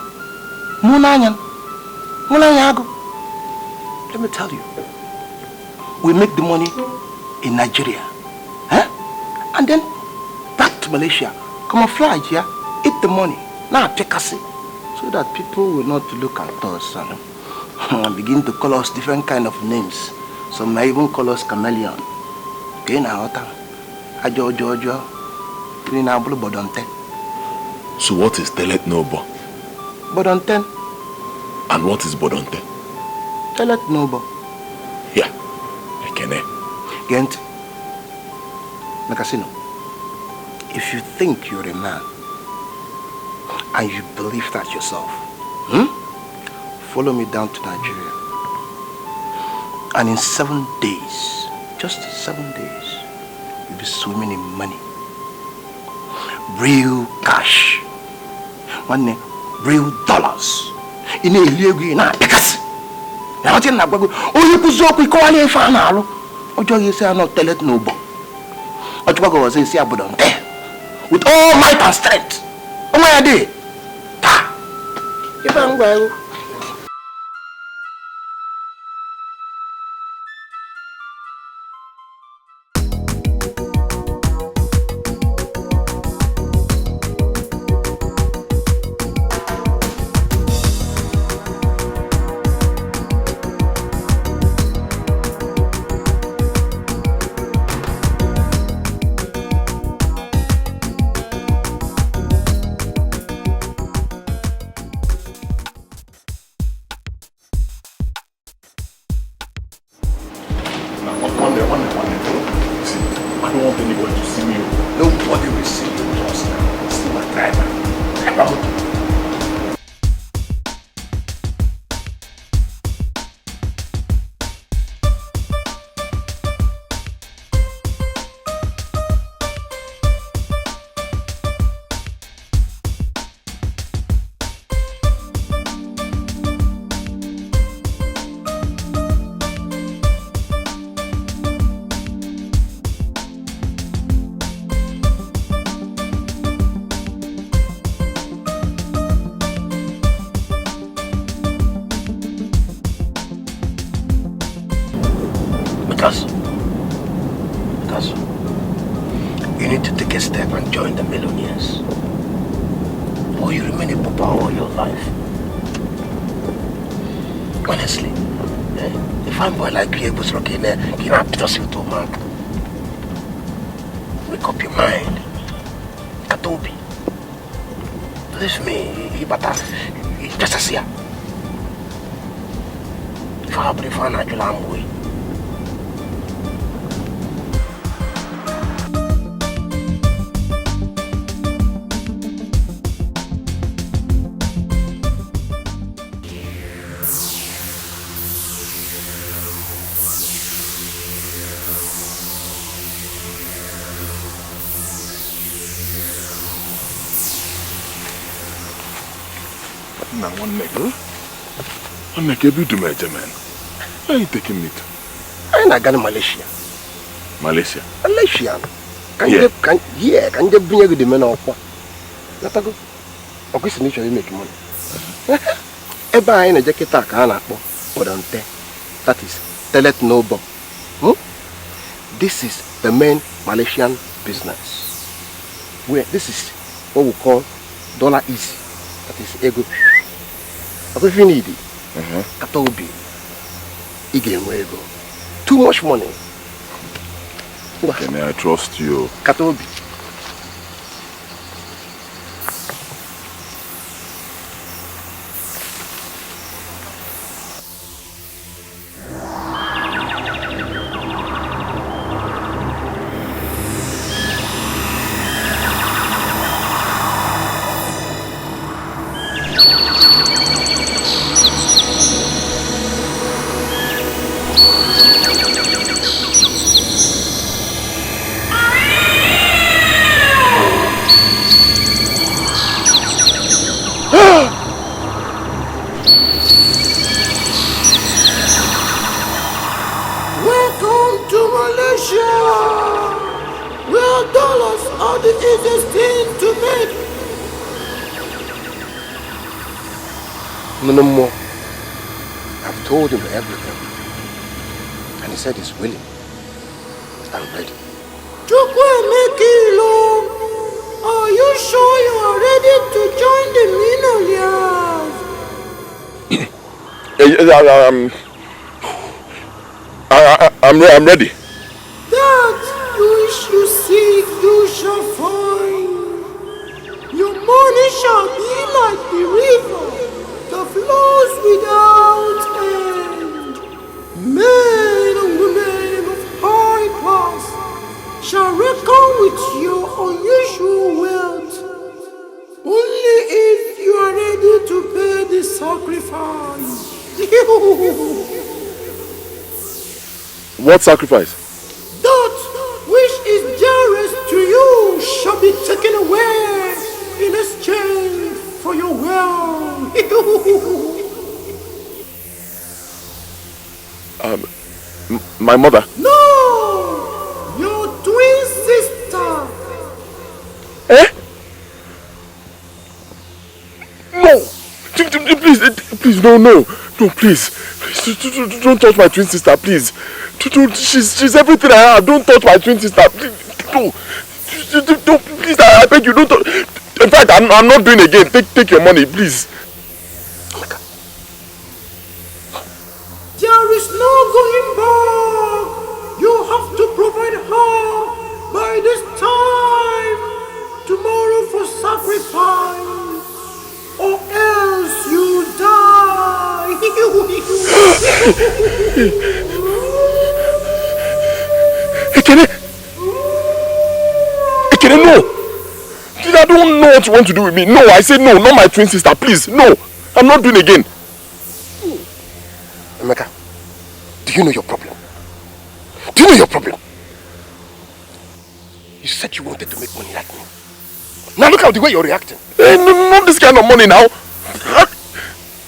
Let me tell you, we make the money in Nigeria, and then back to Malaysia, camouflage here, eat the money, now take us in, so that people will not look at us and begin to call us different kind of names. Some may even call us chameleon. Okay, now, Ajo, so what is Telet Nobo? Bodonten. And what is Bodonten? Telet Nobo. Yeah, I can. Gent, Nakasino, if you think you're a man and you believe that yourself, follow me down to Nigeria. And in 7 days, just 7 days, you'll be swimming in money. Real cash. Money, real dollars. In a league, in a Texas. Now, what's in that? Oh, you could so quick call if I know. Or do you say not tell it no more? Or to go say, I put on there with all might and strength. Oh, my day. Ta. If I'm well. Because you need to take a step and join the millionaires. Or you remain a pauper all your life. Honestly, a fine boy like you was rocking there, you have to see to Mark. Wake up your mind. Katobi. Believe me, you just a seer. If I have to find out your way. Now one neck, you do my man. Where are you taking me to? I'm not going to Malaysia. Malaysia? Malaysia. Can you bring you the men up? Let go. Okay, so you make money. Eba I na jacket can podonte. That is telet nobo. This is the main Malaysian business. Where this is what we call dollar easy. That is ego. If you need it, Katobi, Igewego. Too much money. Can I trust you? Katobi. No more. I've told him everything. And he said he's willing. I'm ready. Are you sure you are ready to join the millionaires? I'm ready. That which you seek, you shall find. Your money shall be like the river that flows without end. Men and women of high class shall reckon with your unusual wealth, only if you are ready to pay the sacrifice. What sacrifice? That which is dearest to you shall be taken away in exchange for your wealth. My mother? No! Your twin sister! No! Please, no, please. Don't touch my twin sister, please. She's everything I have. Don't touch my twin sister, please. No. Please, I beg you, don't touch. In fact, I'm not doing it again. Take your money, please. There is no going back. You have to provide her by this time tomorrow for sacrifice, or else you die. Ekene, no! I don't know what you want to do with me. No, I said no, not my twin sister, please. No, I'm not doing it again. Emeka, do you know your problem? Do you know your problem? You said you wanted to make money like me. Now look at the way you're reacting. Not this kind of money now.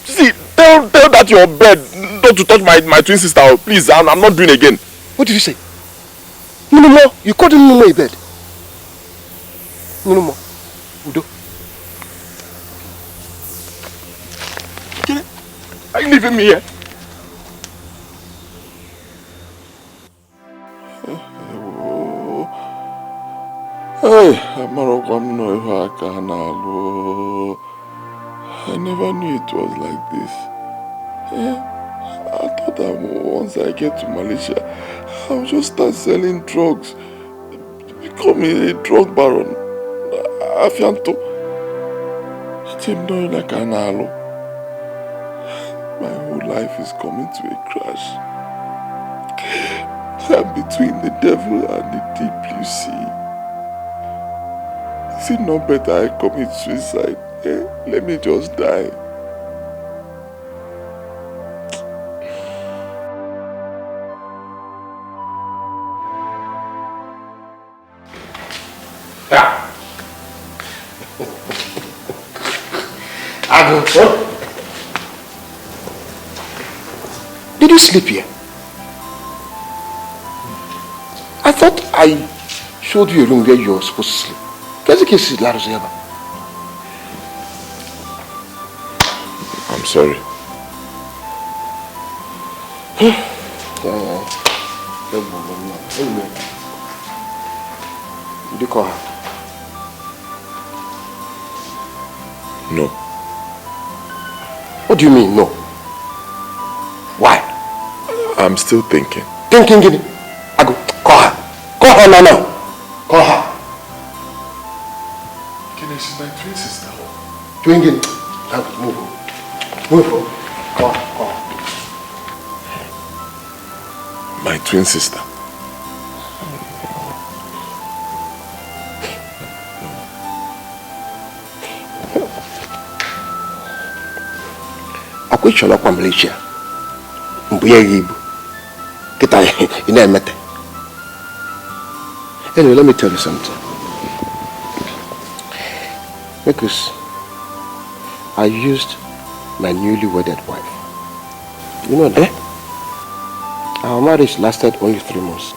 See, tell that your bed not to touch my twin sister, please. I'm not doing it again. What did you say? No more. You called him no more a bed. No more. Udo. Are you leaving me here? Hey, I never knew it was like this. I thought that once I get to Malaysia, I'll just start selling drugs. Become a drug baron. Afianto. Team knowing like an alo. My whole life is coming to a crash. I'm between the devil and the deep, you see. Is it not better I commit suicide? Let me just die. Did you sleep here? I thought I showed you a room where you were supposed to sleep. I'm sorry. Did you call her? No. What do you mean, no? Why? I'm still thinking. Thinking, Gini? I go, call her. Call her now. Call her. Gini, she's my twin sister. Twin Gini. Move. Move. Call her. My twin sister. Akwe chola kwa Malaysia. Mbuye yibu. Kita ina emete. Anyway, let me tell you something. Because I used my newly wedded wife. You know that? Our marriage lasted only 3 months.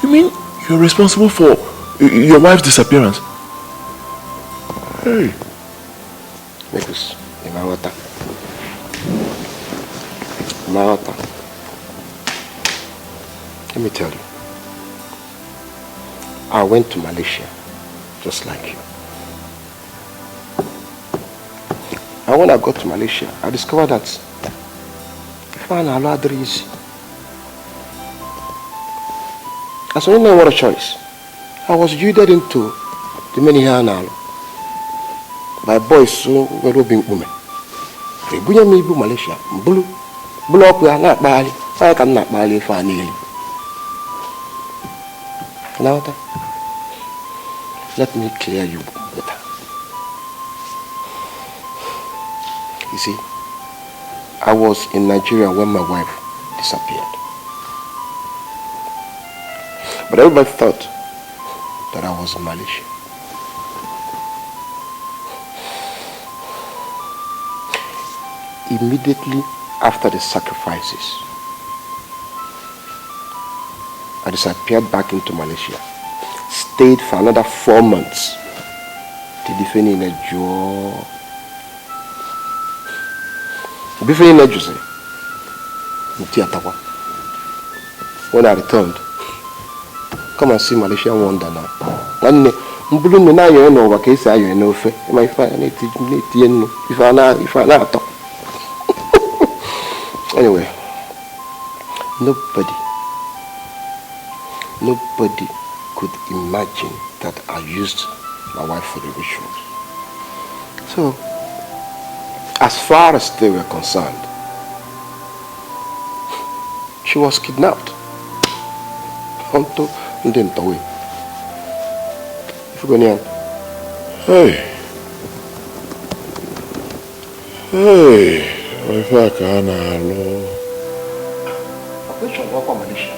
You mean you're responsible for your wife's disappearance? Hey. Because Imawata. Let me tell you. I went to Malaysia just like you. And when I got to Malaysia, I discovered that if I had allowed easy. As I didn't know what a choice. I was yielded into the many hanalo by boys so well being women. They bring me to Malaysia, blue up we are not Bali. I can not Bali for nearly. Now let me clear you better. You see, I was in Nigeria when my wife disappeared. But everybody thought that I was in Malaysia. Immediately after the sacrifices, I disappeared back into Malaysia. Stayed for another 4 months to defend in a jaw. Before in a Jose, when I returned, come and see Malaysian wonder now. One blue me now you know what case I know if I not anyway, nobody could imagine that I used my wife for the rituals. So, as far as they were concerned, she was kidnapped. Tonto didn't away. Hey, if I can, hello. Which one walk on Malaysia?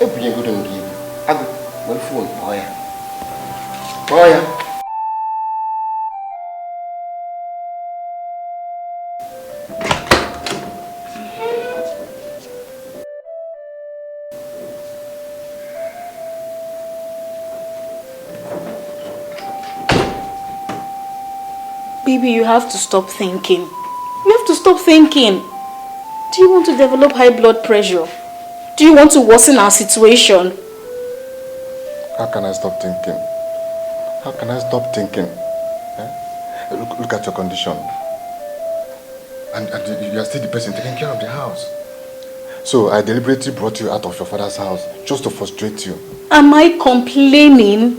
Every year, good and give. I go, one phone, boy. Baby, you have to stop thinking. You have to stop thinking. Do you want to develop high blood pressure? Do you want to worsen our situation? How can I stop thinking? How can I stop thinking? Look at your condition. And you are still the person taking care of the house. So I deliberately brought you out of your father's house just to frustrate you. Am I complaining?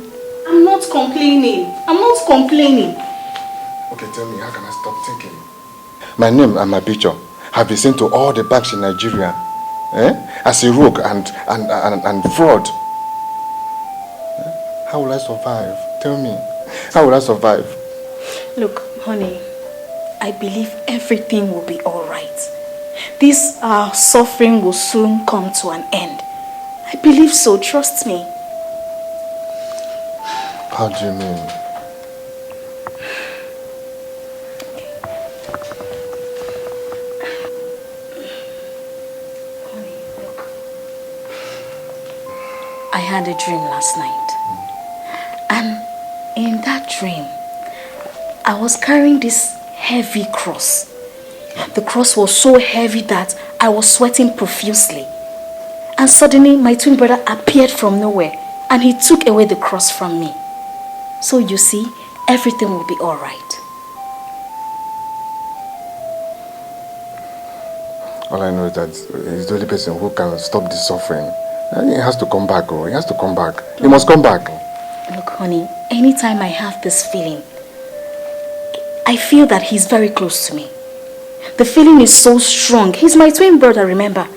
I'm not complaining. I'm not complaining. Okay, tell me, how can I stop thinking? My name and my picture have been sent to all the banks in Nigeria as a rogue and fraud. How will I survive? Tell me, how will I survive? Look, honey, I believe everything will be all right. This suffering will soon come to an end. I believe so, trust me. How do you mean? Honey, look. I had a dream last night. And in that dream, I was carrying this heavy cross. The cross was so heavy that I was sweating profusely. And suddenly my twin brother appeared from nowhere and he took away the cross from me. So you see, everything will be all right. All I know is that he's the only person who can stop this suffering. He has to come back, he has to come back. He must come back. Look, honey, anytime I have this feeling, I feel that he's very close to me. The feeling is so strong. He's my twin brother, remember?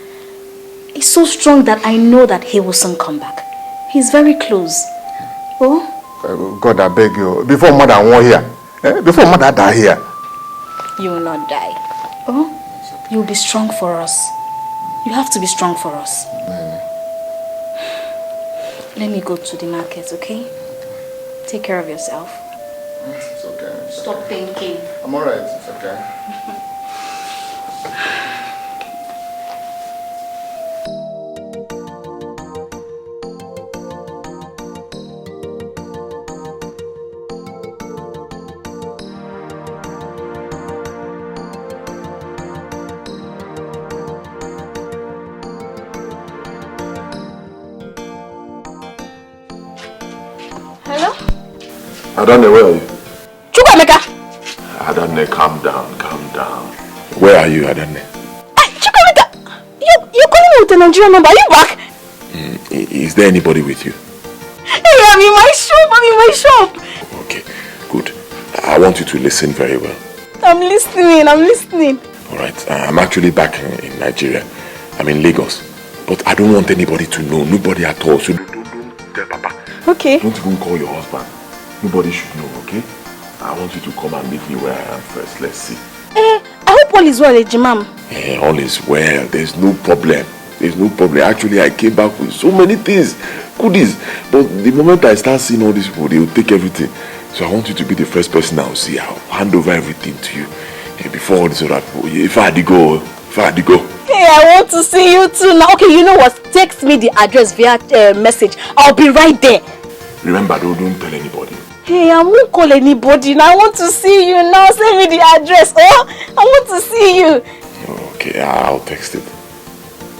It's so strong that I know that he will soon come back. He's very close. Oh? God, I beg you. Before mother won't here. Before mother die here. You will not die. Oh? You'll be strong for us. You have to be strong for us. Let me go to the market, okay? Take care of yourself. It's okay. Stop thinking. I'm alright. It's okay. Adanne, where are you? Chukwemeka! Adanne, calm down, calm down. Where are you, Adanne? Chukwemeka! You're calling me with a Nigerian number. Are you back? Is there anybody with you? Hey, I'm in my shop. Okay, good. I want you to listen very well. I'm listening. Alright, I'm actually back in Nigeria. I'm in Lagos. But I don't want anybody to know, nobody at all. So don't tell Papa. Okay. Don't even call your husband. Nobody should know, okay? I want you to come and meet me where I am first. Let's see. I hope all is well, Ejimam. All is well. There's no problem. Actually, I came back with so many things, goodies. But the moment I start seeing all these people, they will take everything. So I want you to be the first person I will see. I'll hand over everything to you. Before all these other people. If I had to go. Hey, I want to see you too now. Okay, you know what? Text me the address via message. I'll be right there. Remember, don't tell anybody. Hey, I won't call anybody. Now I want to see you now. Send me the address. Oh, I want to see you. Okay, I'll text it.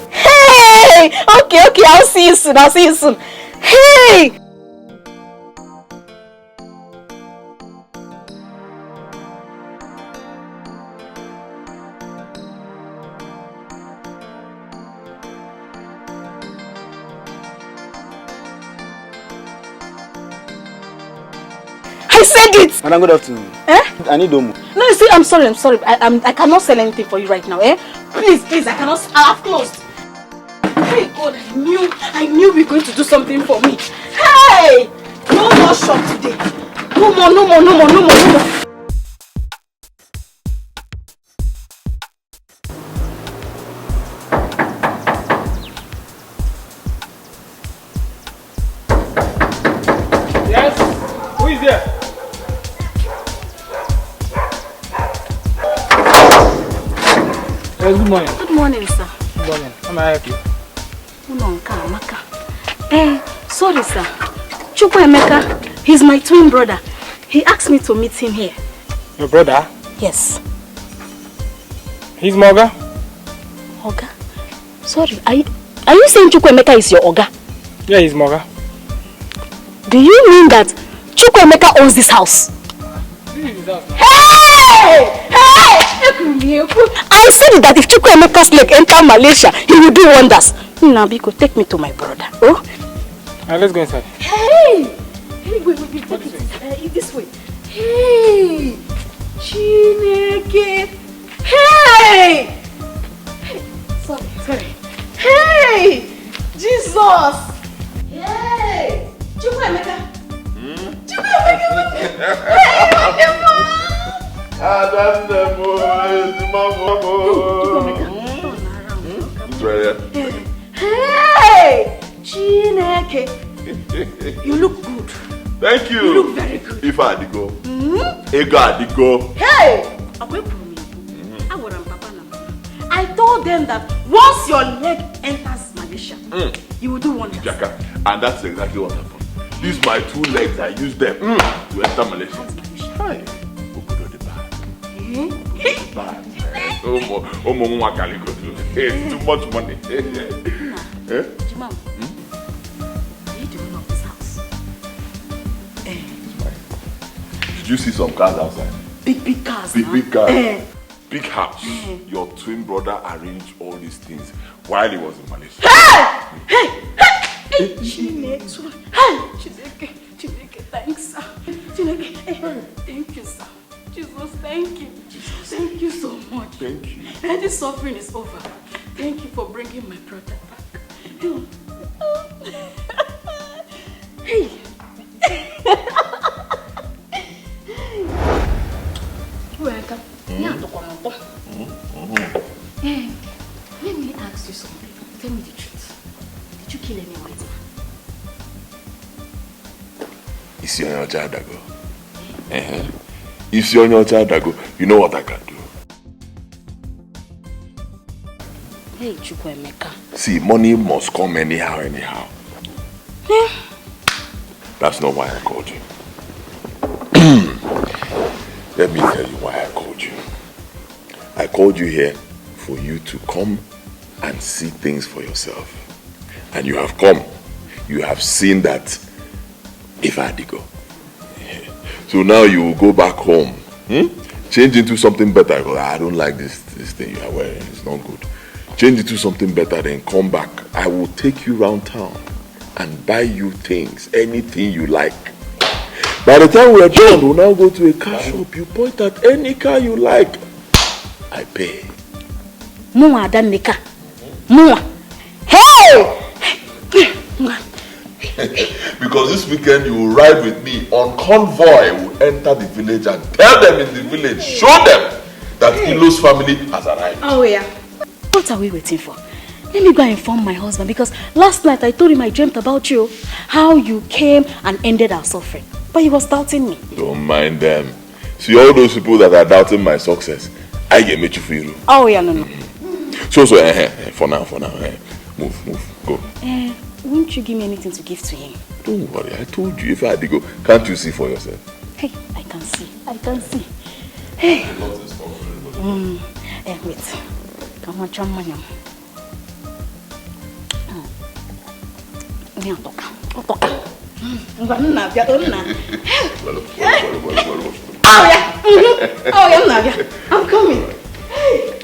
Hey! Okay, I'll see you soon. Hey! I said it! Madam, good afternoon. I need Omo. No, you see, I'm sorry. I cannot sell anything for you right now, Please, I cannot. I have closed. Hey, God, I knew you were going to do something for me. Hey! No more shop today. No more. Yes? Who is there? Yes, good morning. Good morning, sir. Good morning. How may I help you? Sorry, sir. Chukwemeka, he's my twin brother. He asked me to meet him here. Your brother? Yes. He's my Oga? Oga? Sorry, are you saying Chukwemeka is your Oga? Yeah, he's my Oga. Do you mean that Chukwuemeka owns this house. Hey! I said that if Chukwuemeka's leg enter Malaysia, he will do wonders. Now, Biko, take me to my brother. Oh? Let's go inside. Hey! Hey, wait, this way. Hey! Chineke! Hey! Hey! Sorry. Hey! Jesus! Hey! Chukwuemeka! Chukwuemeka! Hey! Chineke! You look good. Thank you. You look very good. If I had to go. Ego had to go. Hey! I told them that once your leg enters Malaysia, you will do wonders. Jaka, and that's exactly what happened. These my 2 legs, I use them to enter Malaysia. Hi. Bad. It's too much money. Jimam, are you the owner of this house? Did you see some cars outside? Big cars. Big cars. Big house. Your twin brother arranged all these things while he was in Malaysia. Hey! Chineke, thanks, sir. Chineke, thank you, sir. Jesus, thank you. Thank you so much. Thank you. This suffering is over. Thank you for bringing my brother back. Hey. Welcome. Let me ask you something. Tell me the truth. Did you kill any white man? If you're your child, Dago. If you're your child, Dago, you know what I can do. Hey, Chukwuemeka. See, money must come anyhow. That's not why I called you. Let me tell you why I called you. I called you here for you to come and see things for yourself. And you have come. You have seen that if I had to go. So now you will go back home. Change into something better. Because I don't like this thing you are wearing. It's not good. Change into something better, then come back. I will take you around town and buy you things, anything you like. By the time we are done, we'll now go to a car shop. You point at any car you like. I pay. Mua Danika. Mua. Hey! Because this weekend you will ride with me on convoy. We'll enter the village and tell them in the village, show them that Ilo's family has arrived. Oh yeah. What are we waiting for? Let me go and inform my husband, because last night I told him I dreamt about you. How you came and ended our suffering. But he was doubting me. Don't mind them. See all those people that are doubting my success. I get meet you for you. Oh yeah, no. So, for now, move, go. Won't you give me anything to give to him? Don't worry, I told you if I had to go. Can't you see for yourself? Hey, I can see. Hey. Wait. Come on, Chamanya. Oh yeah, I'm coming. Hey.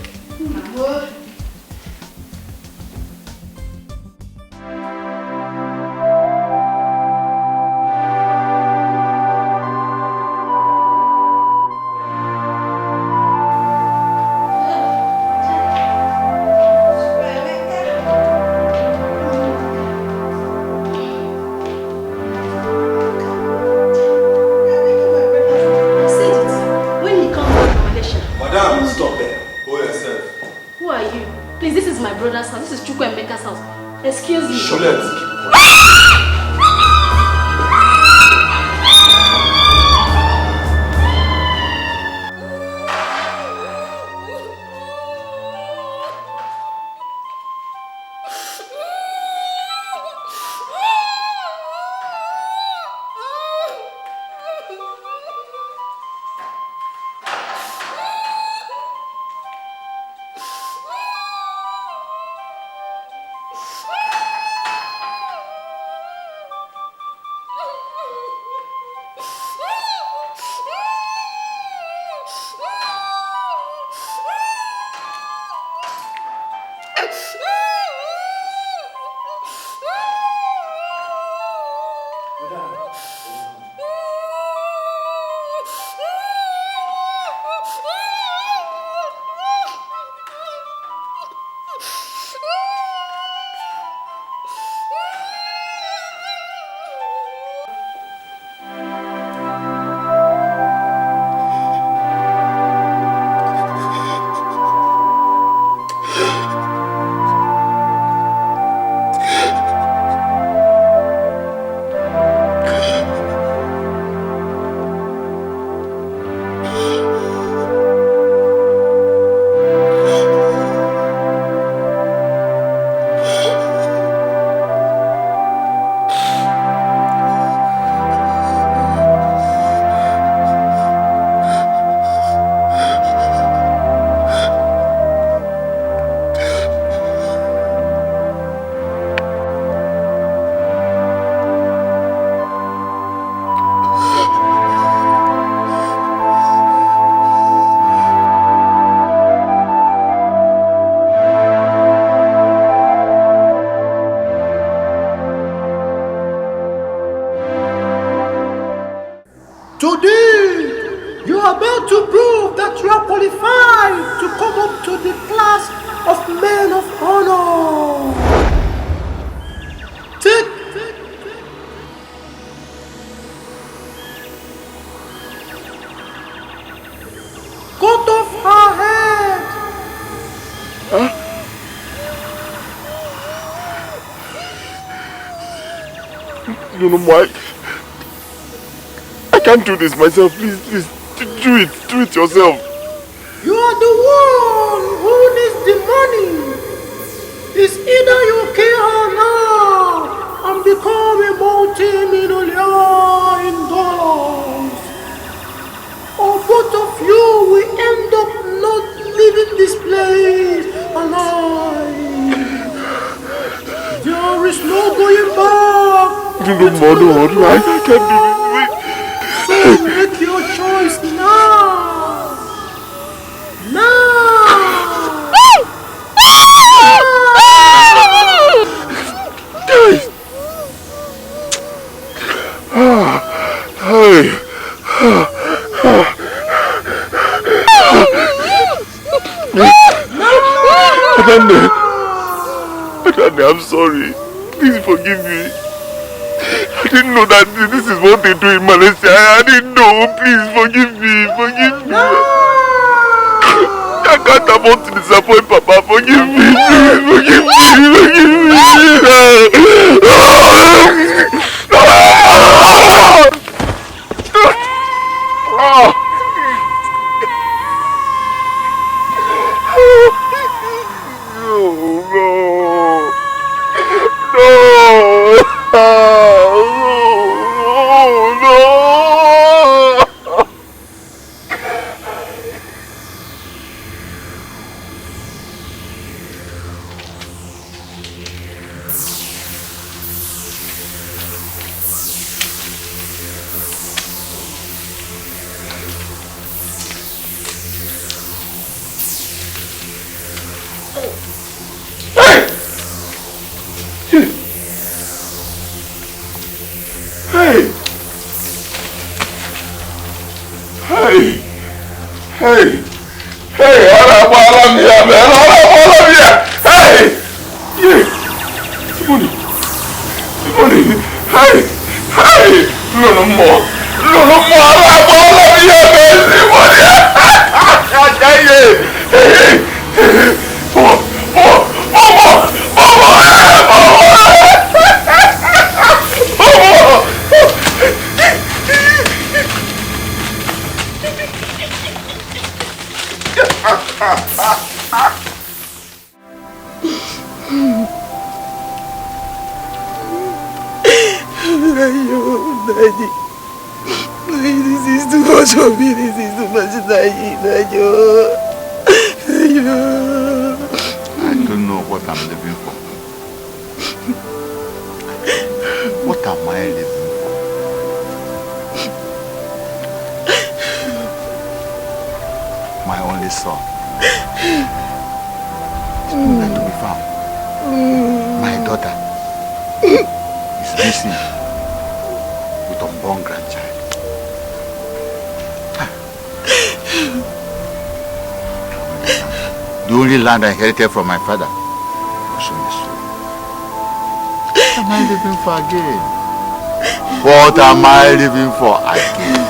Excuse me. Today, you are about to prove that you are qualified to come up to the class of men of honor. Take cut off her head. Huh? No, Mike. I can't do this myself. Please, do it yourself. You are the one who needs the money. It's either you kill her now and become a multi-millionaire in dollars, or both of you will end up not leaving this place alive. There is no going back. No, I can't do this. So make your choice now. Guys. Adane, I'm sorry. Please forgive me. I didn't know that this is what they do in Malaysia. I didn't know. Please forgive me. I can't afford to disappoint Papa. Forgive me. Please forgive me. My only son. He's nowhere to be found. My daughter is missing with unborn grandchild. The only land I inherited from my father was soon destroyed. What am I living for again? What am I living for again?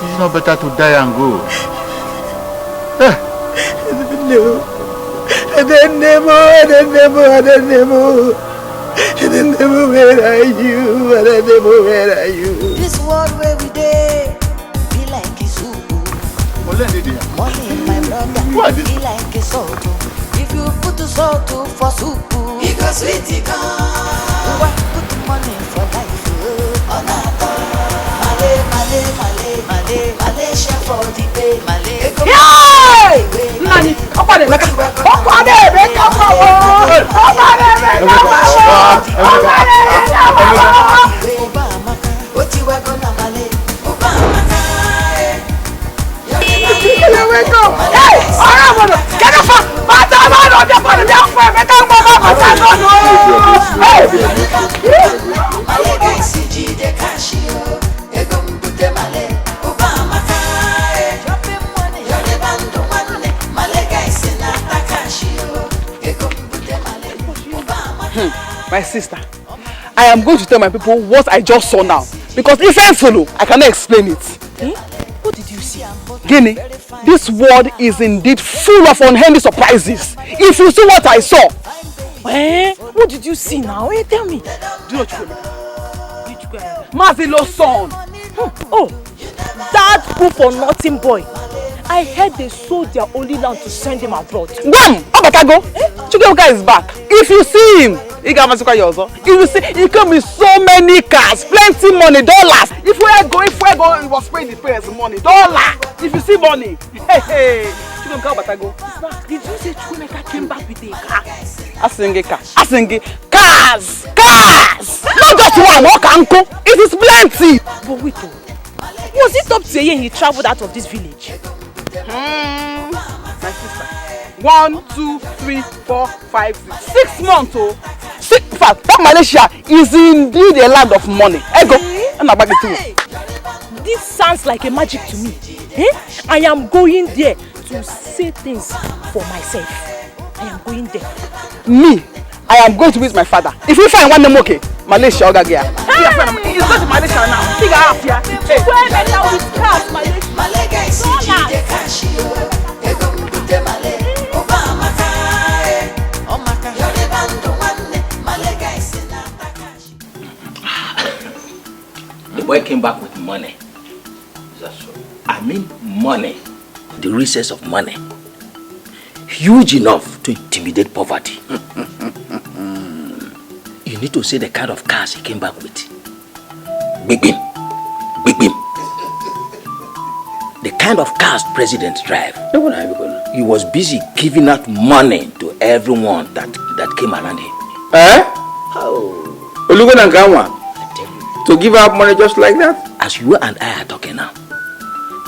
It's not better to die and go. No. I don't know. Where are you? Where are you? This world where we dey be like a soup. Money, my brother, be like a salt. If you put the salt for soup, it goes sweet, it goes. Why put the money for life? Malaysia for the pay, Malaysia. Yay! Nani, apa deh? Apa deh? Mereka my sister, I am going to tell my people what I just saw now. Because if I follow, I cannot explain it. What did you see? Guinea, this world is indeed full of unhealthy surprises. If you see what I saw. What did you see now? Tell me. Do not Mazilo's son. Oh, that poor for nothing boy. I heard they sold their only land to send him abroad. Wham! Obakago! Chukwuka is back. If you see him, if you see, he came with so many cars, plenty money, dollars. If we're going, he was paying the parents money, dollar. If you see money, hey, Chukwuka Obakago. Did you say Chukwuka came back with a car? Asinge cars. Not just one, uncle. It is plenty. But wait, was it up to a year he traveled out of this village? My sister. 1, 2, 3, 4, 5, 6. 6 months, oh. In fact, that Malaysia is indeed a land of money. This sounds like a magic to me. I am going there to say things for myself. I am going there. Me, I am going to visit my father. If you find one name, okay, Malaysia, Ogagia. He's going to Malaysia now. Big up here. Where the hell is cars, Malaysia? The boy came back with money. That's so. I mean money. The resource of money. Huge enough to intimidate poverty. You need to see the kind of cars he came back with. Big beam. The kind of cars presidents drive. He was busy giving out money to everyone that came around him. To give out money just like that? As you and I are talking now,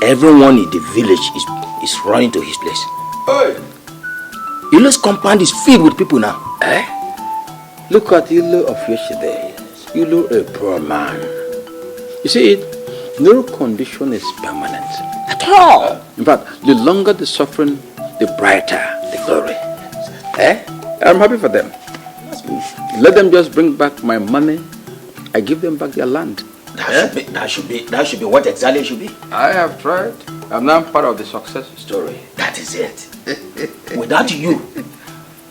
everyone in the village is running to his place. Ilo's compound is filled with people now. Look at Ilo of yesterday. Ilo a poor man. You see it? No condition is permanent at all. In fact, the longer the suffering, the brighter the glory. I'm happy for them. Let them just bring back my money. I give them back their land. That should be what exactly it should be. I have tried. I'm now part of the success story. That is it. Without you,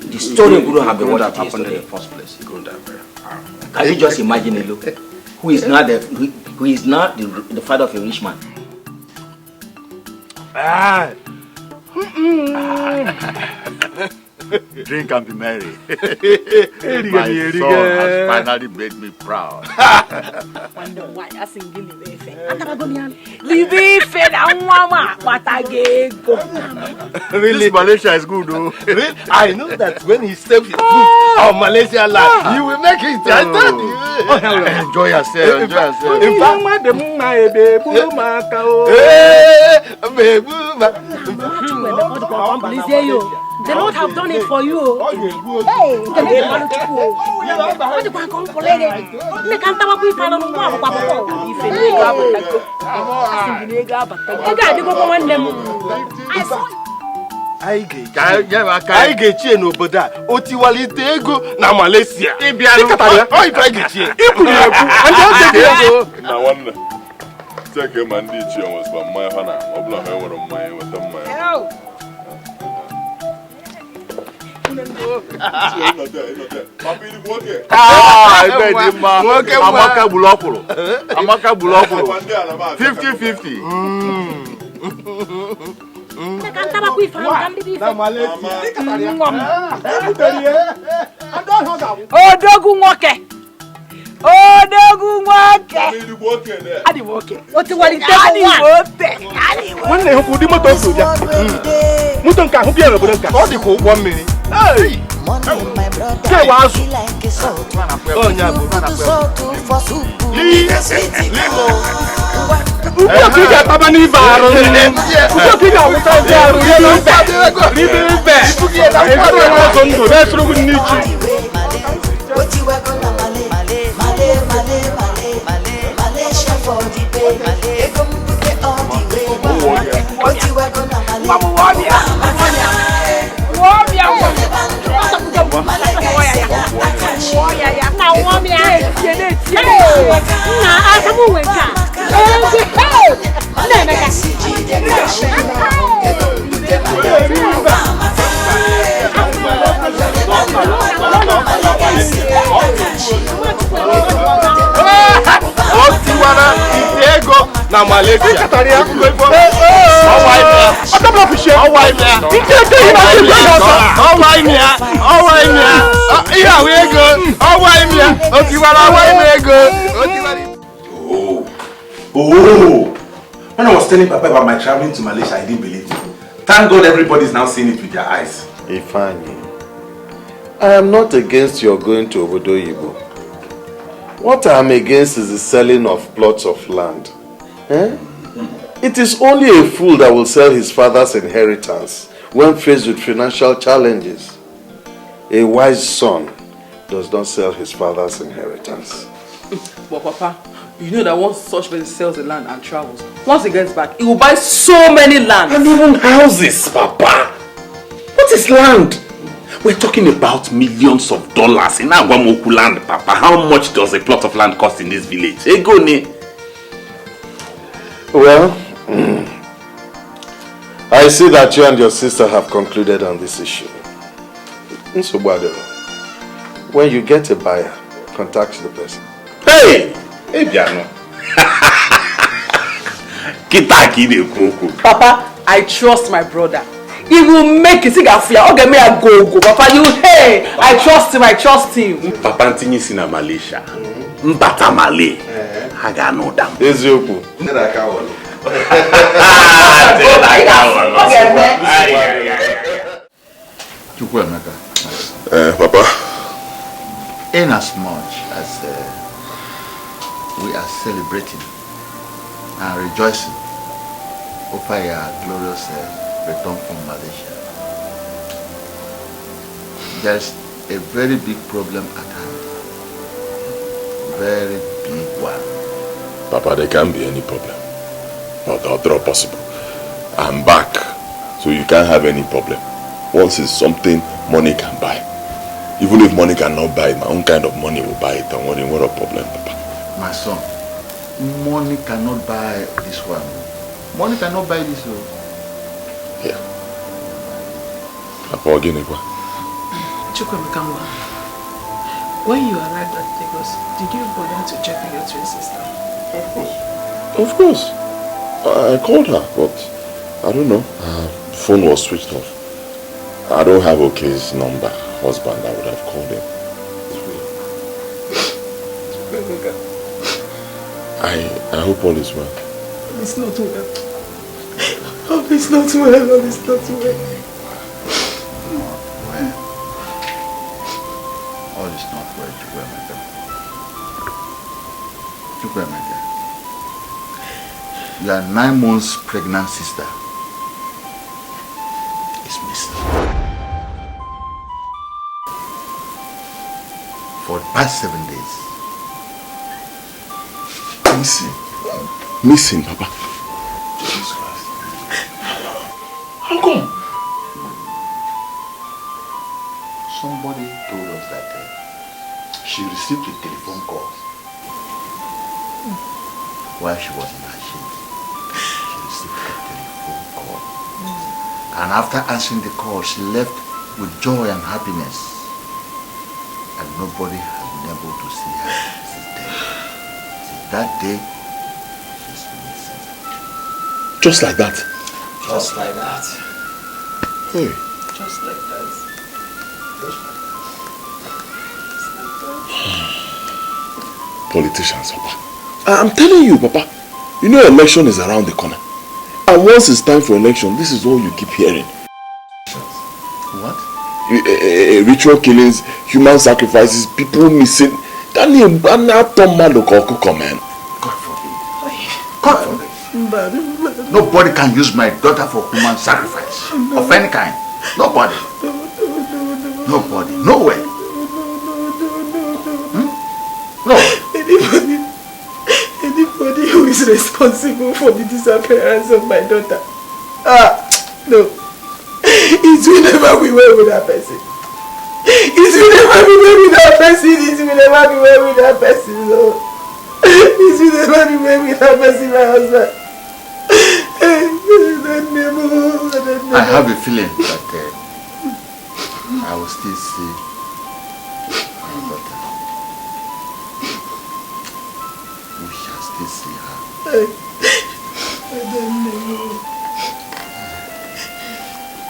the story wouldn't have been what happened in the first place. It couldn't have been. Can you just imagine a look? Who is not the father of a rich man? Drink and be merry. My son has finally made me proud. Wonder why I sing This Malaysia is good, though. I know that when he steps his foot on Malaysia land, you will make it. I told you. Enjoy yourself. In fact, The Lord have done it for you. Hey, I get you no but that. Otiwali ego na Malaysia. Now one. Take him and teach you was from my hana. Obla her one of my with them. Amaka Bulokolo. 50-50. Odogu nwoke. Adi woke. Oti wali tegu wote. Nwanne ho kudi moto so ja. Moto nka ho bia rebo nka. O di ko ugbo mmiri. Hey. Ke wazu. Oh nya go. Uko kija taba ni baro. Uko kija wuta baro. Libe. Uko na ko ndo na suru nichi. Malaysia for the pay. All the way. What you were gonna na Malaysia. Oh! When I was telling Papa about my traveling to Malaysia, I didn't believe you. Thank God everybody's now seeing it with their eyes. Ifani, I am not against your going to Obodo Yibo. What I am against is the selling of plots of land. It is only a fool that will sell his father's inheritance when faced with financial challenges. A wise son does not sell his father's inheritance. But Papa, you know that once such person sells the land and travels, once he gets back, he will buy so many lands. And even houses, Papa. What is land? We're talking about millions of dollars in Agwamoku land, Papa. How much does a plot of land cost in this village? Egoni. Well, I see that you and your sister have concluded on this issue. When you get a buyer, contact the person. Hey! Hey, Biano. Papa, I trust my brother. He will make it. Okay, me a go. Papa, hey, I trust him. Papa Antini in Malaysia. Mbata Malay. I got no damn. Ezioku. Papa. In as much as we are celebrating and rejoicing over your glorious return from Malaysia, there's a very big problem at hand. Very big one. Papa, there can't be any problem. Not at all possible. I'm back, so you can't have any problem. Once it's something money can buy. Even if money cannot buy it, my own kind of money will buy it. And what a problem, Papa. My son, money cannot buy this one. Money cannot buy this one. Yeah. Papa, again, when you arrived at Lagos, did you bother to check on your twin sister? Of course. I called her, but I don't know. Her phone was switched off. I don't have Okay's number. Husband, I would have called him. I hope all is well. It's not well. Oh, it's not well. Oh, it's not well. All is not well, Chukwemeka. You are 9 months pregnant, sister. is missing. For the past 7 days. Missing, Papa. Jesus Christ. How come? Somebody told us that she received a telephone call while she was in her shift. She received a telephone call. And after answering the call, she left with joy and happiness. And nobody has been able to see her since then. Since that day, she's missing. Just like that? Just like that. Hey. Just like that. Politicians, Papa. I'm telling you, Papa. You know election is around the corner. And once it's time for election, this is all you keep hearing. What? Ritual killings, human sacrifices, people missing. Man. God forbid. Nobody can use my daughter for human sacrifice of any kind. Nobody. Nobody. Nowhere. No. Anybody who is responsible for the disappearance of my daughter. No. It will never be well with that person. It will never be well with that person. It will never be well with that person. No. It will never be well with that person, my husband. I have a feeling that I will still see my daughter. We shall still see her.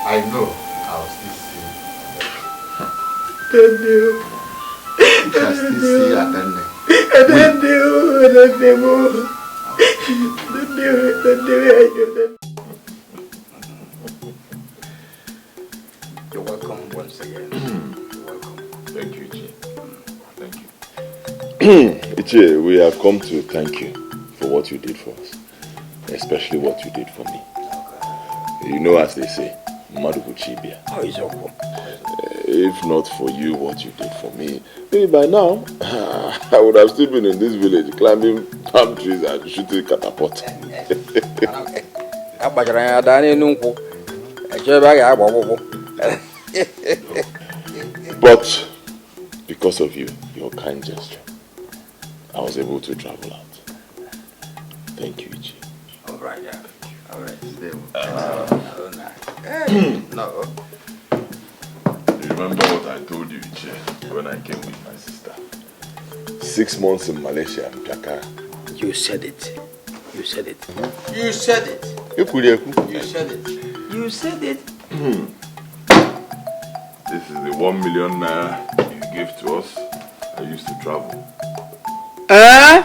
I know I will still see her. We shall still see her, You're welcome once again. You're welcome. Thank you, Ichi. Thank you. Ichi, we have come to thank you for what you did for us. Especially what you did for me. You know, as they say, Madubuchibia. Oh, it's okay. If not for you, what you did for me, maybe by now, I would have still been in this village climbing palm trees and shooting catapult. But because of you, your kind gesture, I was able to travel out. Thank you, Ichi. All right, yeah. All right. No. You remember what I told you, Ichi, when I came with my sister? 6 months in Malaysia and Jakarta. You said it. You said it. You said it. You said it. You said it. This is the 1 million naira you gave to us. I used to travel. Hey!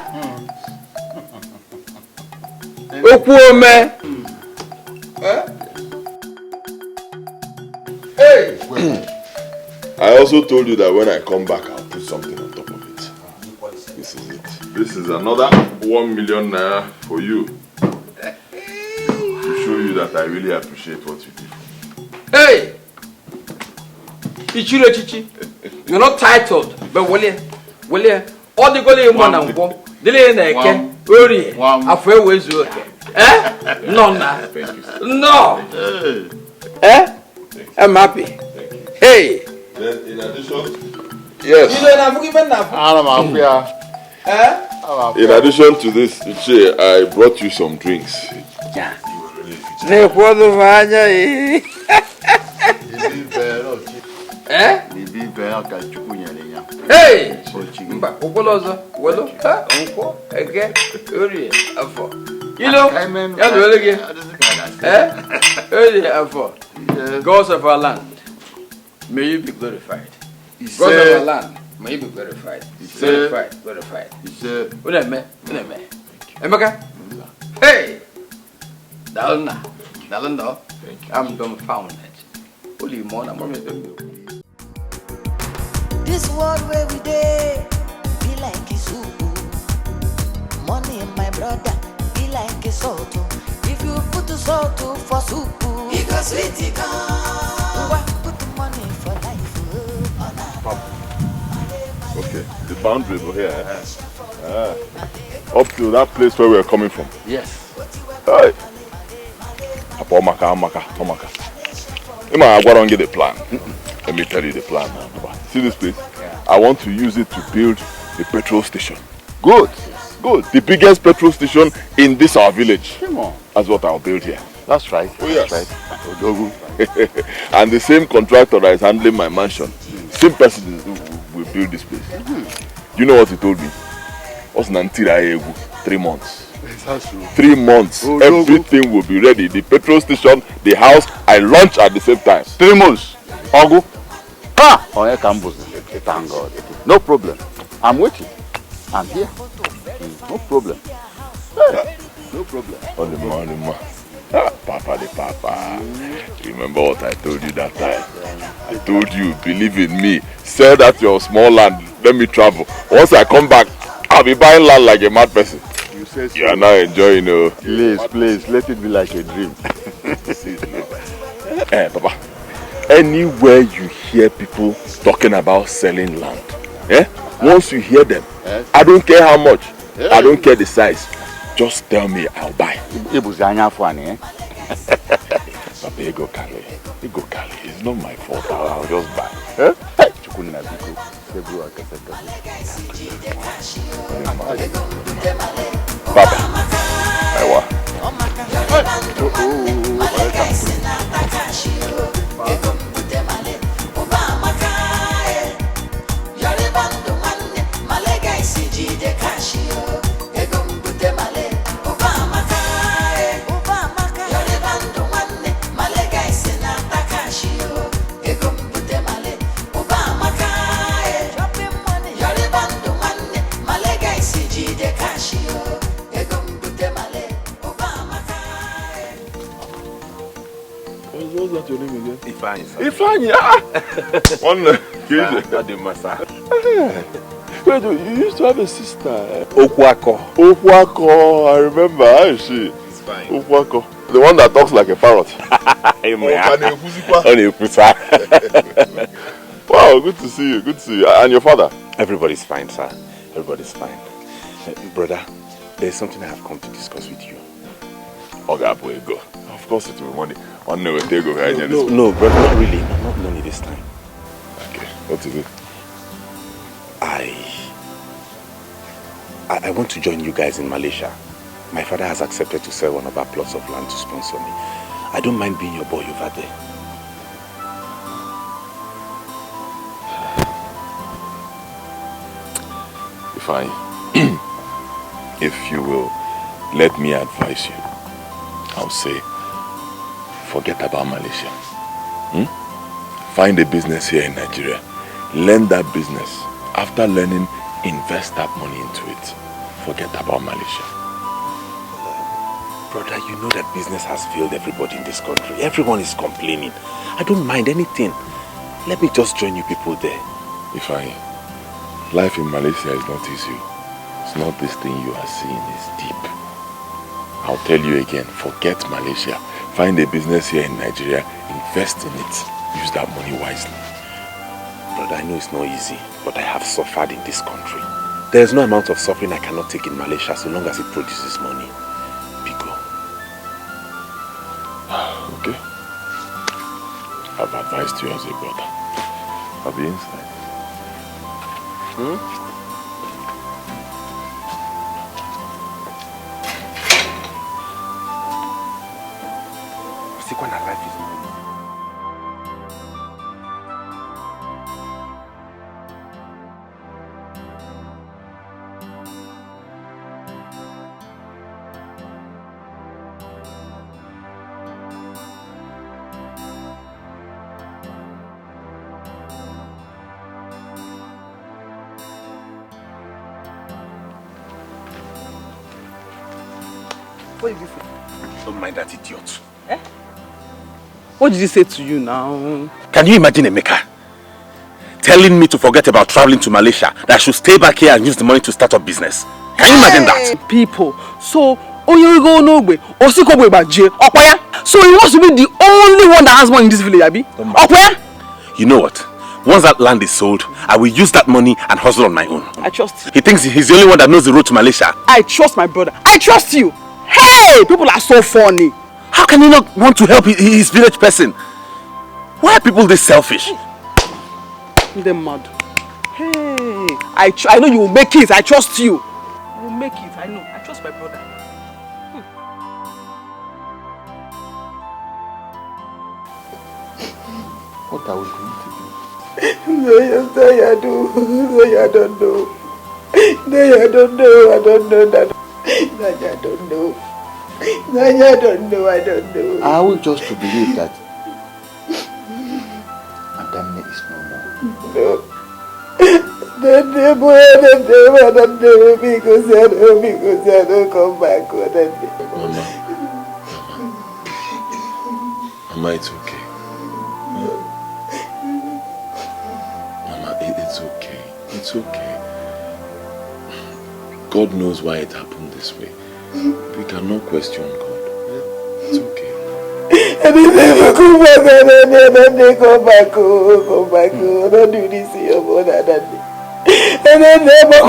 I also told you that when I come back, I'll put something on top of it. This is it. This is another 1 million naira for you. To show you that I really appreciate what you did for me. Hey! Ichiro Chichi, you're not titled, but Willie, all the goal in one and one, delay in the can, worry, afraid with you. No, no. I'm happy. Hey! Then, in addition, yes. In addition to this, Ichi, I brought you some drinks. Yeah. You were really Hey! Mba, ukolozo, welo, unko, ege, uri, afo. You know, uri, afo. Gods of our land, may you be glorified. Gods of our land, may you be glorified. Glorified. Uneme. Emeka? Hey! Dalna. I'm dumbfounded. Holy mon, I'm This world where we dey be like a soup. Money, my brother, be like a salt. If you put the salt for soup, it goes sweet, it goes. boundary over here. Up to that place where we are coming from. Yes. Hey. Omaka. I want to get the plan. Let me tell you the plan now. See this place? Yeah. I want to use it to build the petrol station. Good. The biggest petrol station in this our village. Come on. That's what I'll build here. That's right. Oh yes. That's right. And the same contractor that is handling my mansion, same person will build this place. You know what he told me? What's Nantira 3 months. 3 months. Everything will be ready. The petrol station, the house, I launch at the same time. 3 months. Ogu. Ah! Thank God. No problem. I'm waiting. I'm here. No problem. Hey, no problem. On the man. Papa. Remember what I told you that time? I told you, believe in me. Sell that your small land. Let me travel. Once I come back, I'll be buying land like a mad person. You say so. You are now enjoying it. Please, let it be like a dream. Papa, anywhere you hear people talking about selling land, once you hear them, I don't care how much, I don't care the size, just tell me, I'll buy. Papa, you go Kali. It's not my fault, I'll just buy. Papa, what's that your name again? Ifeanyi. One Wait, you used to have a sister. Okwako, I remember. How is she? It's fine. Okwako. The one that talks like a parrot. Wow, good to see you. And your father? Everybody's fine, sir. Everybody's fine. Brother, there's something I have come to discuss with you. Okay, boy, go. Of course it will be money. No, brother, not really. Not money this time. Okay, what is it? I want to join you guys in Malaysia. My father has accepted to sell one of our plots of land to sponsor me. I don't mind being your boy over there. If you will let me advise you, I'll say, forget about Malaysia. Find a business here in Nigeria. Learn that business. After learning, invest that money into it. Forget about Malaysia. Brother, you know that business has failed everybody in this country. Everyone is complaining. I don't mind anything. Let me just join you people there. Life in Malaysia is not easy. It's not this thing you are seeing, it's deep. I'll tell you again, forget Malaysia. Find a business here in Nigeria, invest in it. Use that money wisely. Brother, I know it's not easy, but I have suffered in this country. There is no amount of suffering I cannot take in Malaysia so long as it produces money. Pico. Okay. I've advised you as a brother. I'll be inside. Life is not. What did you say? Don't mind that idiot. Eh? What did he say to you now? Can you imagine Emeka telling me to forget about traveling to Malaysia, that I should stay back here and use the money to start up business? Can you imagine that? People, so so he wants to be the only one that has money in this village, Abi? You know what? Once that land is sold, I will use that money and hustle on my own. I trust you. He thinks he's the only one that knows the road to Malaysia. I trust my brother. I trust you. Hey, people are so funny. How can he not want to help his village person? Why are people this selfish? They're mad. Hey, I know you will make it. I trust you. You will make it. I know. I trust my brother. What are we going to do? No, I don't know. No, I don't know. I don't know that. No, I don't know. No, I don't know. I don't know. I will just to believe that Madame is no more. No. The because I don't come back. Mama, it's okay. Mama, it's okay. It's okay. God knows why it happened this way. We cannot question God. It's okay. And if never come back, and then come back, don't do this to your mother, and then never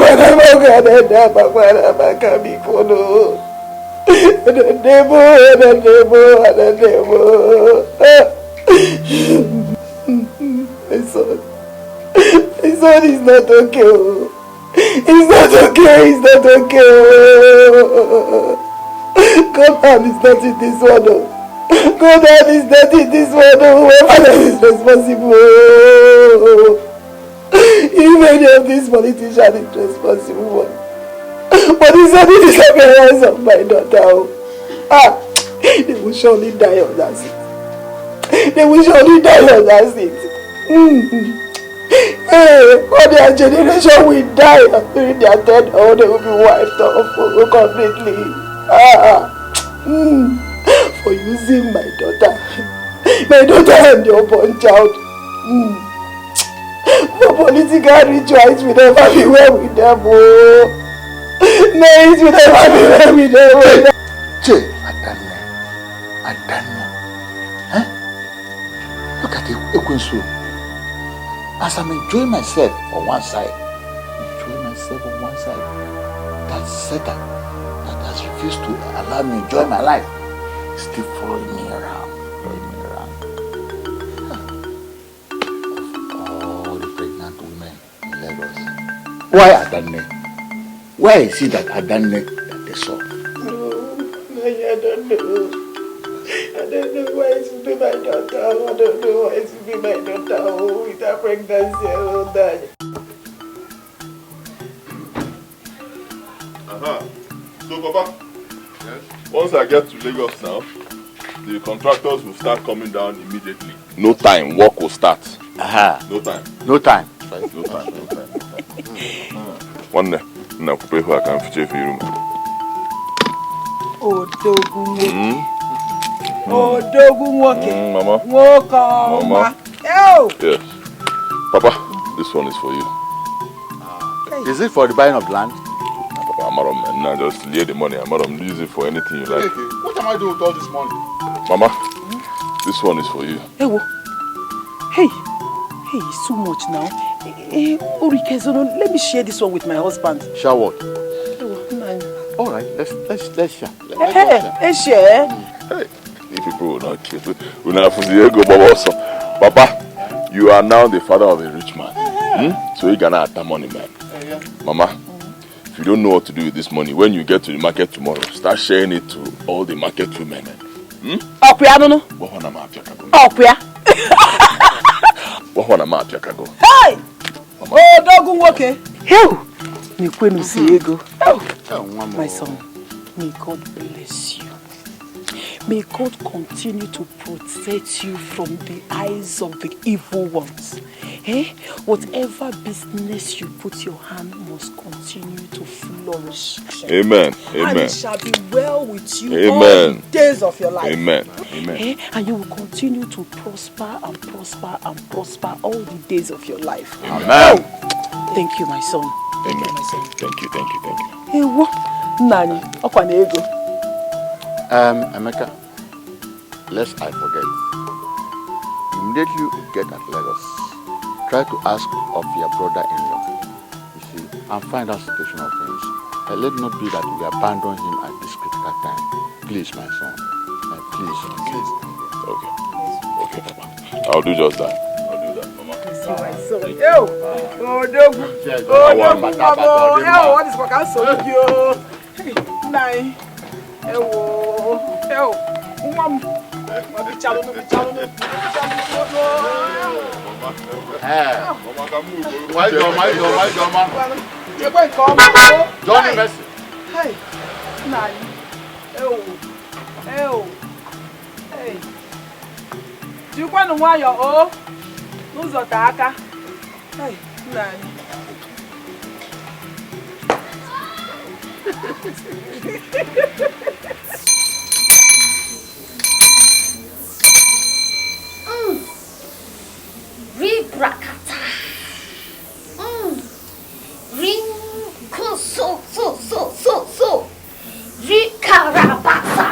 my son is not okay. It's not okay. It's not okay. God hand is not in this one. God hand is not in this one. Whoever is responsible. If any of these politicians is responsible. But it's not the disappearance of my daughter. They will surely die on that seat. They will surely die on that seat. Hey, all their generation will die during their death, or they will be wiped off completely. For using my daughter and the unborn child. For political rituals will never be well with them. No, it will never be well with them. Che, Adana. Look at it, as I'm enjoying myself on one side, that Satan that has refused to allow me to enjoy my life is still following me around. All the pregnant women in Lagos. Why Adane? Why is it that Adane that they saw? No, I don't know. I don't know why it will be my daughter. I don't know why it will be my daughter with her pregnancy and all that. So, Papa, yes? Once I get to Lagos now, the contractors will start coming down immediately. No time, work will start. No time. No time. No time. One day, I can pay who I can feature for you. Mama. Mama. Yes. Papa, this one is for you. Is it for the buying of land? Papa, I'm not just lay the money. I'm not use it for anything you like. What am I doing with all this money? Mama, this one is for you. Hey, it's too much now. Orikezono, let me share this one with my husband. Share what? All right, let's share. Let's share. Hey, if people will not kill you, will not have to go, Papa, you are now the father of a rich man. So you gonna have that money, man. Mama, if you don't know what to do with this money, when you get to the market tomorrow, start sharing it to all the market women. Okuya no no. Okuya. What one map Chicago? Hey! Oh, dogu woke. Hell, me kwenu si ego. My son, may God bless you. May God continue to protect you from the eyes of the evil ones. Whatever business you put your hand must continue to flourish. Amen. And it shall be well with you all Amen. the days of your life. Amen. Amen. And you will continue to prosper and prosper and prosper all the days of your life. Amen. Thank you, my son. Amen. Thank you, my son. Thank you. Hey, what? Nani, okwane ego. Emeka, lest I forget. Immediately you get at Lagos, try to ask of your brother-in-law, you see, and find out situation of things. Let it not be that we abandon him at this critical time. Please, my son. Please. Okay, Papa. I'll do just that. My son. Yo! Oh, dog. Oh, what is my cousin? Yo! Nine. Yo! Mom. Johnny Mercy. Hey, nine. Hey. Do you want to wear your own? Who's your taka? Hey, nine. Rebrakata. Ring so. Rikarabasa.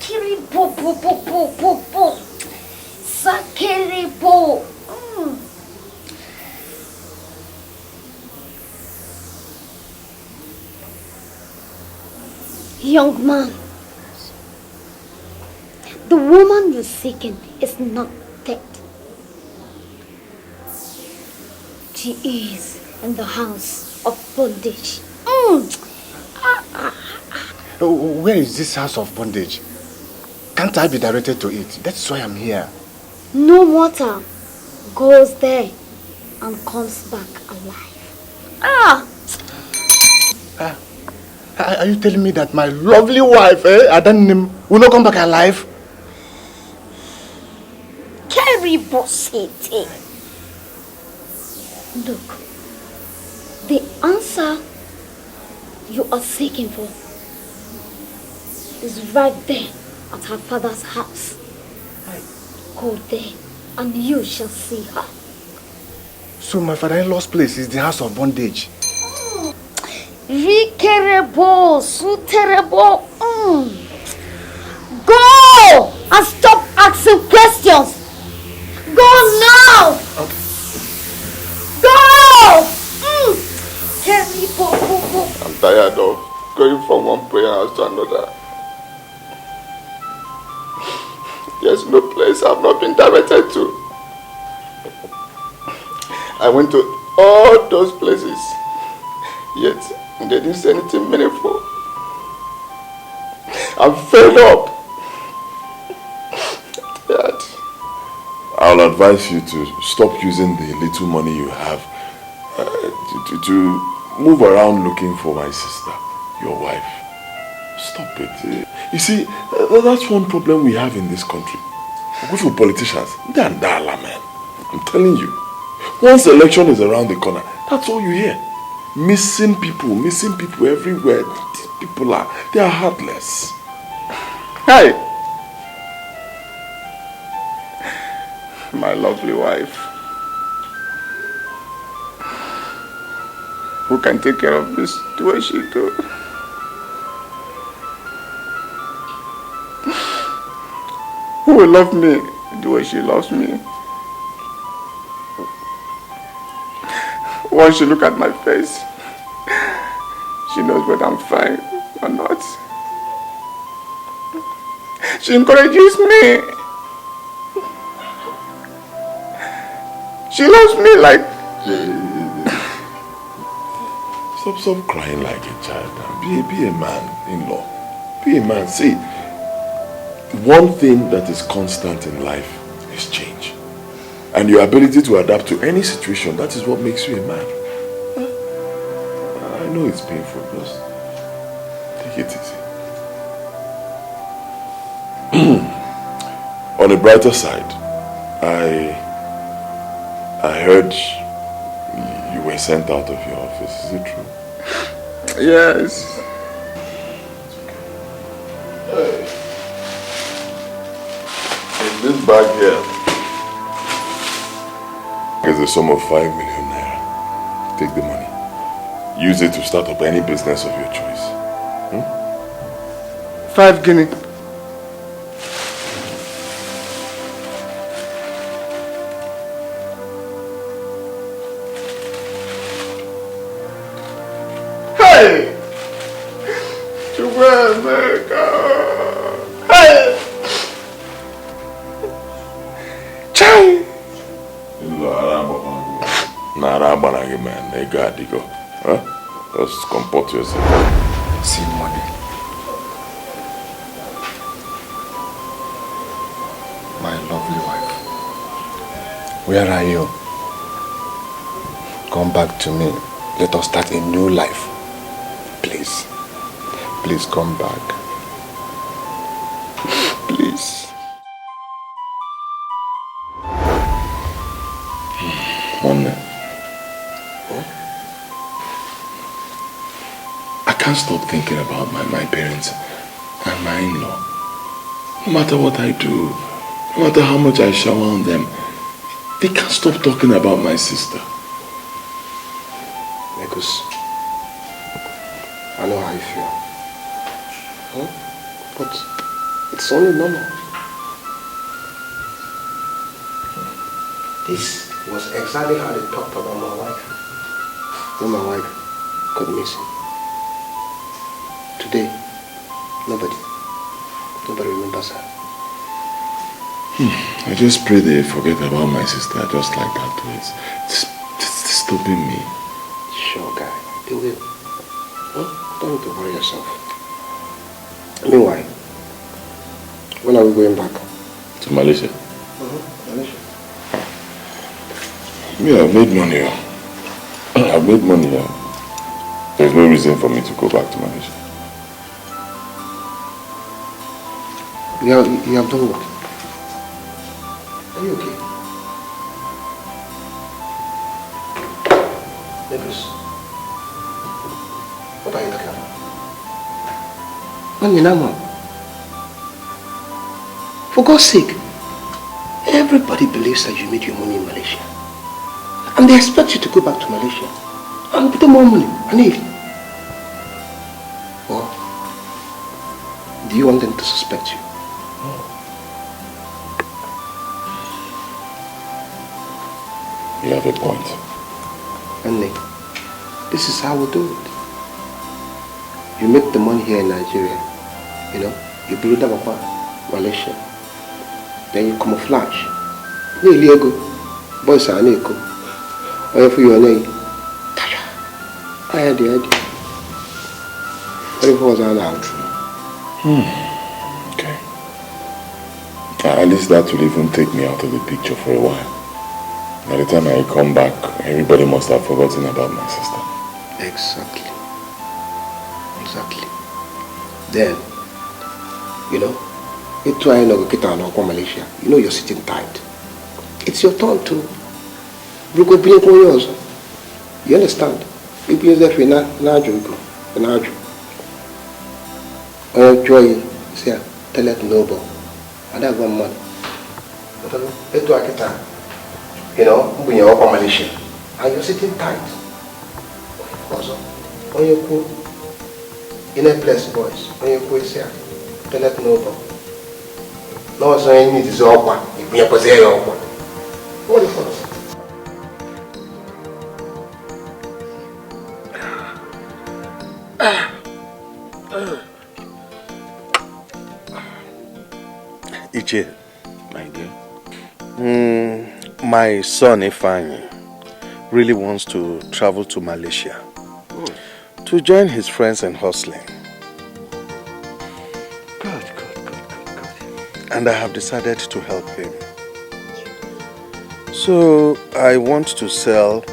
Makiribo. Sakiribo. Young man, the woman you're seeking is not dead. She is in the house of bondage. Where is this house of bondage? Can't I be directed to it? That's why I'm here. No mortal goes there and comes back alive. Are you telling me that my lovely wife, Adanim, will not come back alive? Terrible city. Look, the answer you are seeking for is right there at her father's house. Go there and you shall see her. So my father-in-law's place is the house of bondage. Rikerebo, suterebo. Go and stop asking questions. Go now. Okay. Go. I'm tired of going from one prayer house to another. There's no place I've not been directed to. I went to all those places, yet they didn't say anything meaningful. I'm fed up. Dad. I'll advise you to stop using the little money you have to move around looking for my sister, your wife. Stop it. You see, that's one problem we have in this country. Good for politicians. They're ndala, man. I'm telling you. Once the election is around the corner, that's all you hear. Missing people everywhere. These people they are heartless. Hi. My lovely wife. Who can take care of this the way she do? Who will love me the way she loves me? Once she look at my face, she knows whether I'm fine or not. She encourages me. She loves me like... Stop crying like a child now. Be a man-in-law. Be a man. See, one thing that is constant in life is change. And your ability to adapt to any situation, that is what makes you a man. I know it's painful, just take it easy. On a brighter side, I heard you were sent out of your office. Is it true? Yes. In this this bag here is a sum of 5 million naira. Take the money. Use it to start up any business of your choice. 5 guinea. Hey! America! Hey! Chai! Nara man, they got to go. Huh? Just comport yourself. See money. My lovely wife. Where are you? Come back to me. Let us start a new life. Please. Please come back. Please. One minute. I can't stop thinking about my parents and my in-law. No matter what I do, no matter how much I shower on them, they can't stop talking about my sister. Because I know how you feel. Huh? But it's only normal. This was exactly how they talked about my wife when my wife got missing. Today, nobody remembers her. I just pray they forget about my sister just like that, please. It's disturbing me. Sure, guy, they will. Huh? Don't need to worry yourself. Meanwhile, when are we going back? To Malaysia? Malaysia. Yeah, I've made money. I've made money. There's no reason for me to go back to Malaysia. You have done what? Are you okay? Nicholas, what are you looking at? For God's sake, everybody believes that you made your money in Malaysia. And they expect you to go back to Malaysia and put them more money. Or do you want them to suspect you? You have a point. Andy, this is how we do it. You make the money here in Nigeria, you build up Malaysia, then you camouflage. Boys are Neko. Or if you are Nay, I had the idea. What if it was an out? Okay. At least that will even take me out of the picture for a while. By the time I come back, everybody must have forgotten about my sister. Exactly. Then, you try to get out of Malaysia. You're sitting tight. It's your turn to yours. You understand? You be there for an joy, say, tell it noble. And I want money. But I get time. When you're up Malaysia, and you're sitting tight. Also, when you go in a place, boys, when you go here, tell it noble. No, so you need to open. If you're possessed, open. What the fuck? Iche, my dear. My son Ifeanyi really wants to travel to Malaysia to join his friends in hustling. Good. And I have decided to help him. So I want to sell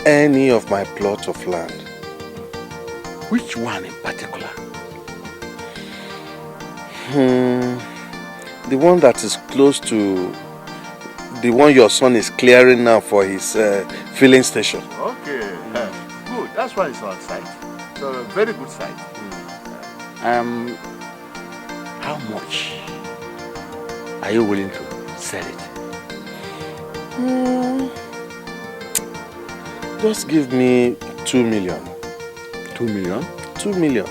any of my plot of land. Which one in particular? The one that is close to the one your son is clearing now for his filling station. Okay, good. That's why it's on site. So a very good site. How much are you willing to sell it. Just give me 2 million. 2 million? 2 million.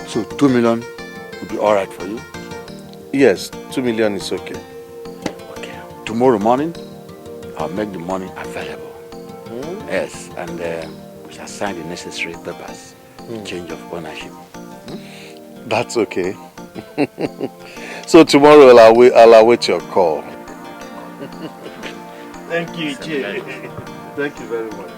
So 2 million would be all right for you? Yes, 2 million is okay. Okay. Tomorrow morning, I'll make the money available. Yes, and we shall sign the necessary papers. Change of ownership. That's okay. So tomorrow I'll await your call. Thank you, Jay. Thank you very much.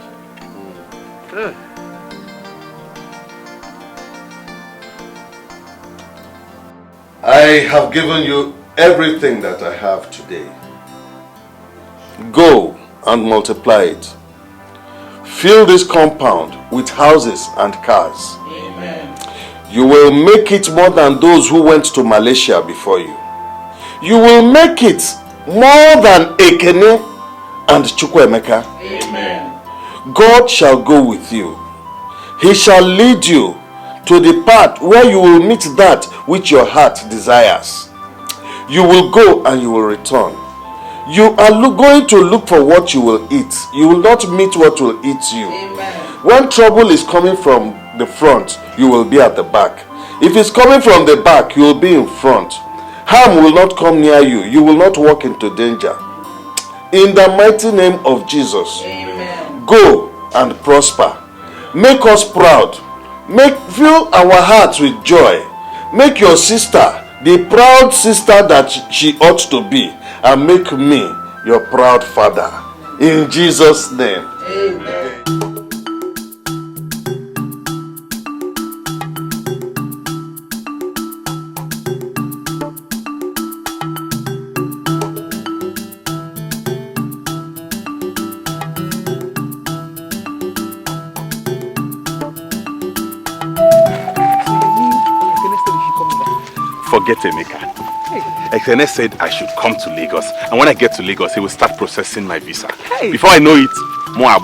I have given you everything that I have today. Go and multiply it. Fill this compound with houses and cars. Amen. You will make it more than those who went to Malaysia before you. You will make it more than Ekene and Chukwuemeka. Amen. God shall go with you. He shall lead you to the path where you will meet that which your heart desires. You will go and you will return. You are going to look for what you will eat. You will not meet what will eat you. Amen. When trouble is coming from the front, you will be at the back. If it's coming from the back, you will be in front. Harm will not come near you. You will not walk into danger. In the mighty name of Jesus, Amen. Go and prosper. Make us proud. Fill our hearts with joy. Make your sister the proud sister that she ought to be, and make me your proud father. In Jesus' name. Amen. Forget Emeka. Ekene said I should come to Lagos, and when I get to Lagos, he will start processing my visa. Hey. Before I know it, I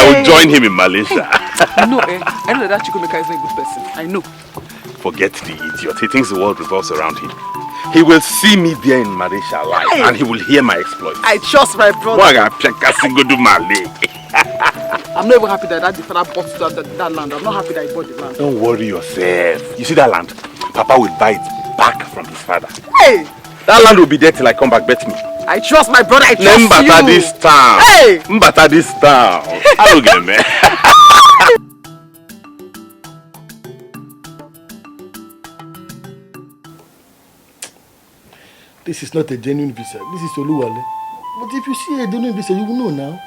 will join him in Malaysia. I know that Chukwuemeka is a good person. I know. Forget the idiot. He thinks the world revolves around him. He will see me there in Malaysia live, and he will hear my exploits. I trust my brother. I'm not even happy that the father bought that land. I'm not happy that he bought the land. Don't worry yourself. You see that land? Papa will buy it back from his father. Hey! That land will be there till I come back. Bet me. I trust my brother. I trust Mbata you. This town. Hey! Mbata this town. I don't get man. This is not a genuine visa. This is Oluwale. But if you see a genuine visa, you will know now.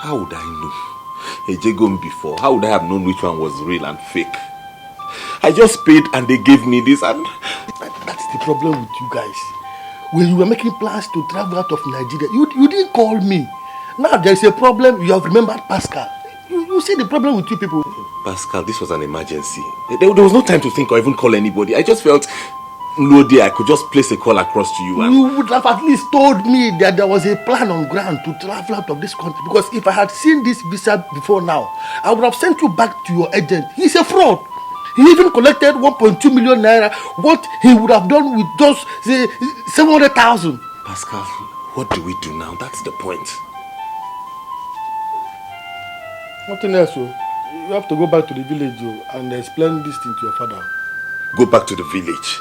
How would I know? Ejegom before. How would I have known which one was real and fake? I just paid and they gave me this, and that's the problem with you guys. When you were making plans to travel out of Nigeria, you didn't call me. Now there is a problem. You have remembered Pascal. You see the problem with you people. Pascal, this was an emergency. There was no time to think or even call anybody. I just felt no day I could just place a call across to you. You would have at least told me that there was a plan on ground to travel out of this country. Because if I had seen this visa before now, I would have sent you back to your agent. He's a fraud. He even collected 1.2 million naira. What he would have done with those 700,000. Pascal, what do we do now? That's the point. Nothing else. You have to go back to the village and explain this thing to your father. Go back to the village?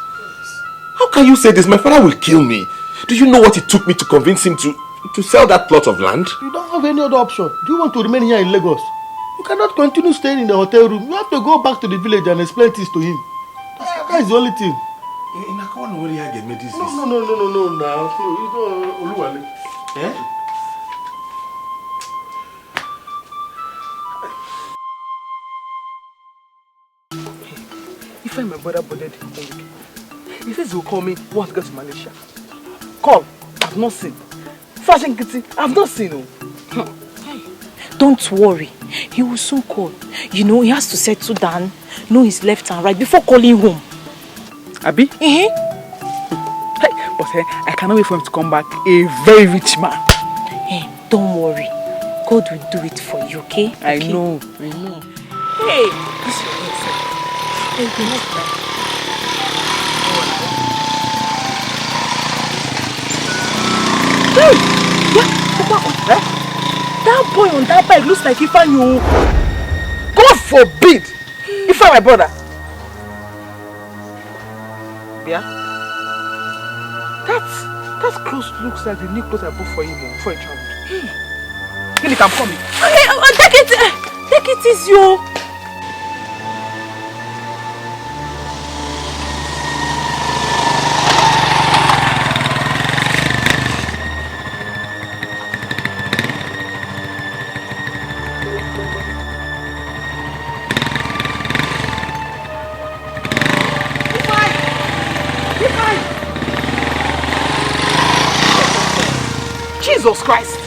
How can you say this? My father will kill me. Do you know what it took me to convince him to sell that plot of land? You don't have any other option. Do you want to remain here in Lagos? You cannot continue staying in the hotel room. You have to go back to the village and explain this to him. That is the only thing. No. Now, Oluwale. If I'm my brother bothered him, he says he'll call me once I get to Malaysia. Call. I've not seen. Fashion Kitty, I've not seen. Don't worry. He will soon call. You know, he has to settle down, know his left and right before calling home. Abi? Hey, but I cannot wait for him to come back a very rich man. Hey, don't worry. God will do it for you, okay? I know. Hey, this is your headset. Hey, you're not right. That boy on that bike looks like Ifeanyi. God forbid! Ifeanyi, my brother. Yeah? That clothes looks like the new clothes I bought for him before he traveled. Philip, I'm coming. Take it easy, yo. Jesus Christ!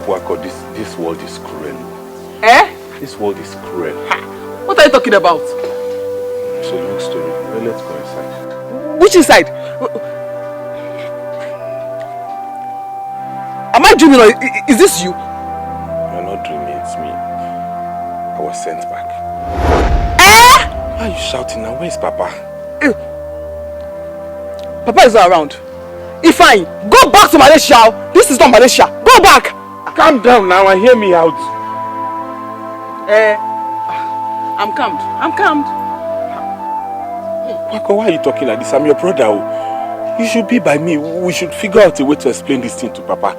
Wako, this world is cruel. Eh? This world is cruel. What are you talking about? It's a long story. Well, let's go inside. Which inside? Am I dreaming or is this you? You're not dreaming, it's me. I was sent back. Eh? Why are you shouting now? Where's Papa? Papa is not around. Ifeanyi, go back to Malaysia. This is not Malaysia. Go back. Calm down now and hear me out. I'm calmed. I'm calmed. Wako, why are you talking like this? I'm your brother. You should be by me. We should figure out a way to explain this thing to Papa.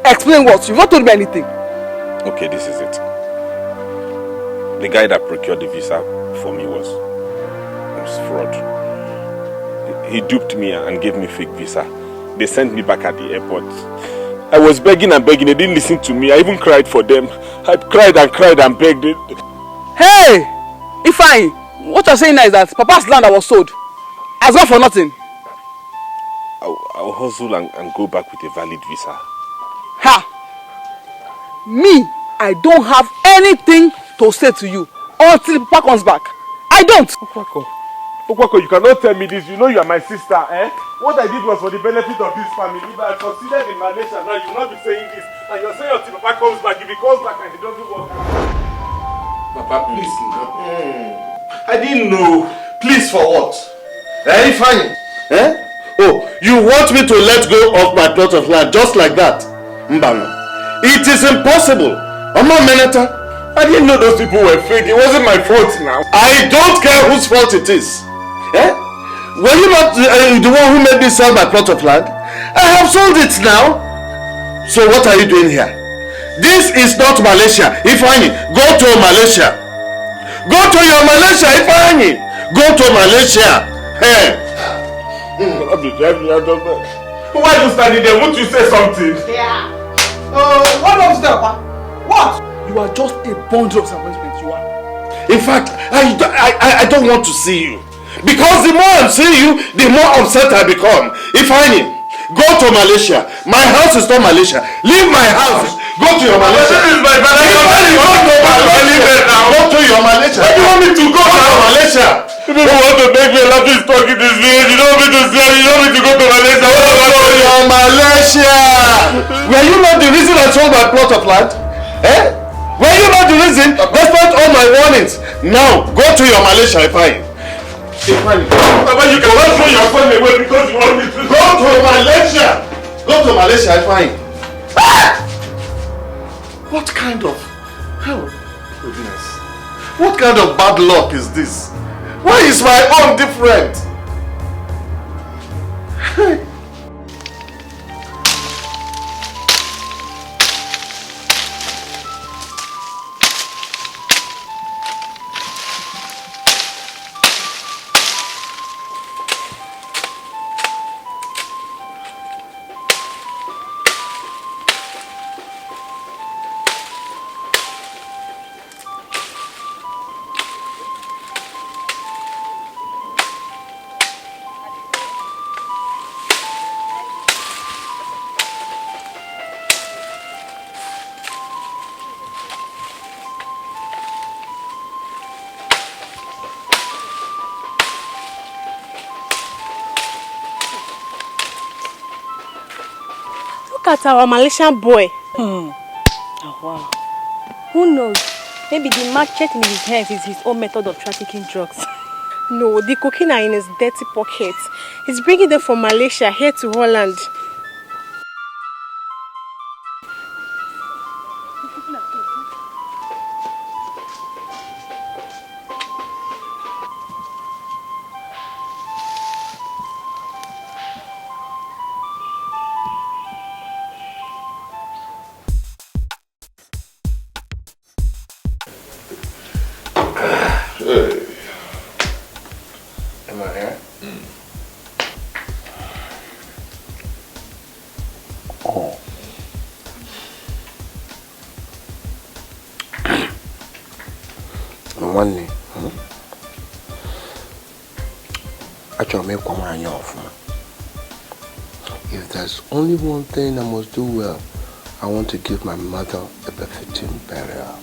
Explain what? You've not told me anything. Okay, this is it. The guy that procured the visa for me was fraud. He duped me and gave me fake visa. They sent me back at the airport. I was begging and begging. They didn't listen to me. I even cried for them. I cried and begged. Hey! Ifeanyi, what you're saying now is that Papa's land that was sold has gone for nothing. I'll hustle and go back with a valid visa. Ha! Me, I don't have anything to say to you until Papa comes back. I don't! Okwako, you cannot tell me this. You know you are my sister, eh? What I did was for the benefit of this family. If I considered in Malaysia now, you will not be saying this. And you're saying until Papa comes back. If he comes back and he doesn't work. Papa, please. I didn't know. Please for what? Ifeanyi? Oh, you want me to let go of my plot of land just like that? Mbano. It is impossible. Oma Meneta. I didn't know those people were fake. It wasn't my fault now. I don't care whose fault it is. Were you not the one who made me sell my plot of land? I have sold it now. So what are you doing here? This is not Malaysia. Ifeanyi, go to Malaysia. Go to your Malaysia, Ifeanyi. Go to Malaysia. Why are you standing there? Won't you say something? Yeah. What was that? What? You are just a bundle of disappointment. You are. In fact, I don't want to see you. Because the more I'm seeing you, the more upset I become. Ifeanyi, go to Malaysia. My house is not Malaysia. Leave my house. Go to your Malaysia. This is my brother. Go to your Malaysia. Where do you want me to go to Malaysia? People want to make me laugh this talk in this village. You don't want me to say, you don't want me to go to Malaysia. Go to your Malaysia. Were you not the reason I sold my plot of land? Were you not the reason? Despite all my warnings. Now, go to your Malaysia, Ifeanyi. Papa, you cannot throw your phone away because you want me to. Go to Malaysia. Go to Malaysia, Ifeanyi. What kind of goodness? What kind of bad luck is this? Why is my own different? Look at our Malaysian boy. Wow. Who knows? Maybe the machete in his hands is his own method of trafficking drugs. No, the cocaine are in his dirty pockets. He's bringing them from Malaysia here to Holland. Am I here? Oh. One day, actually, make one man off. If there's only one thing I must do well, I want to give my mother a befitting burial.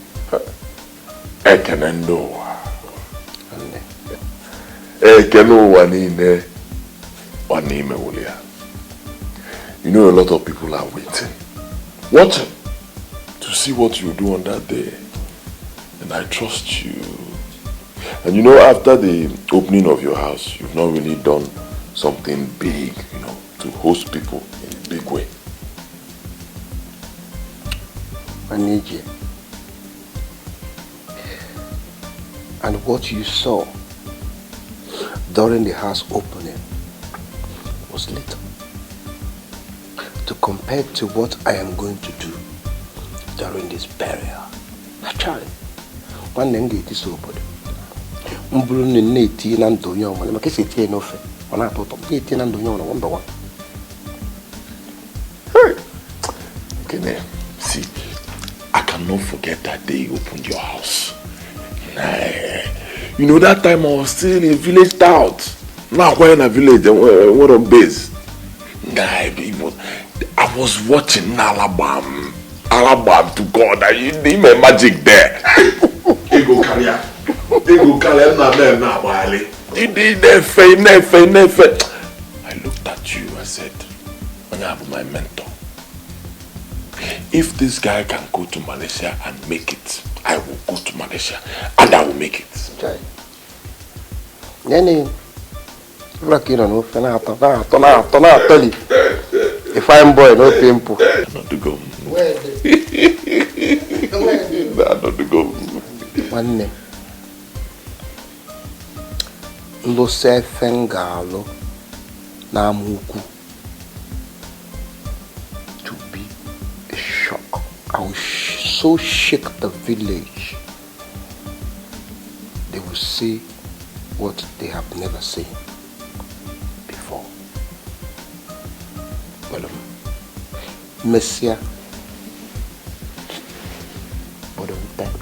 You know, a lot of people are waiting, watching to see what you do on that day. And I trust you. And you know, after the opening of your house, you've not really done something big, you know, to host people in a big way. I need you. And what you saw during the house opening was little to compare to what I am going to do during this burial. Actually, one thing it is so good. Okay, see, I cannot forget that day you opened your house. You know, that time I was still in village tout. Now we're in a village, what a base. I was watching Alabama to God. I did my magic there. Ego carrier. I looked at you, I said, I have my mentor. If this guy can go to Malaysia and make it, I will go to Malaysia and I will make it. A fine boy, no pimple. Not to go. Not to go. One name. Lose Fengalo Namuku. To be a shock. I will so shake the village. They will see what they have never seen before. Well, Messiah, but of that.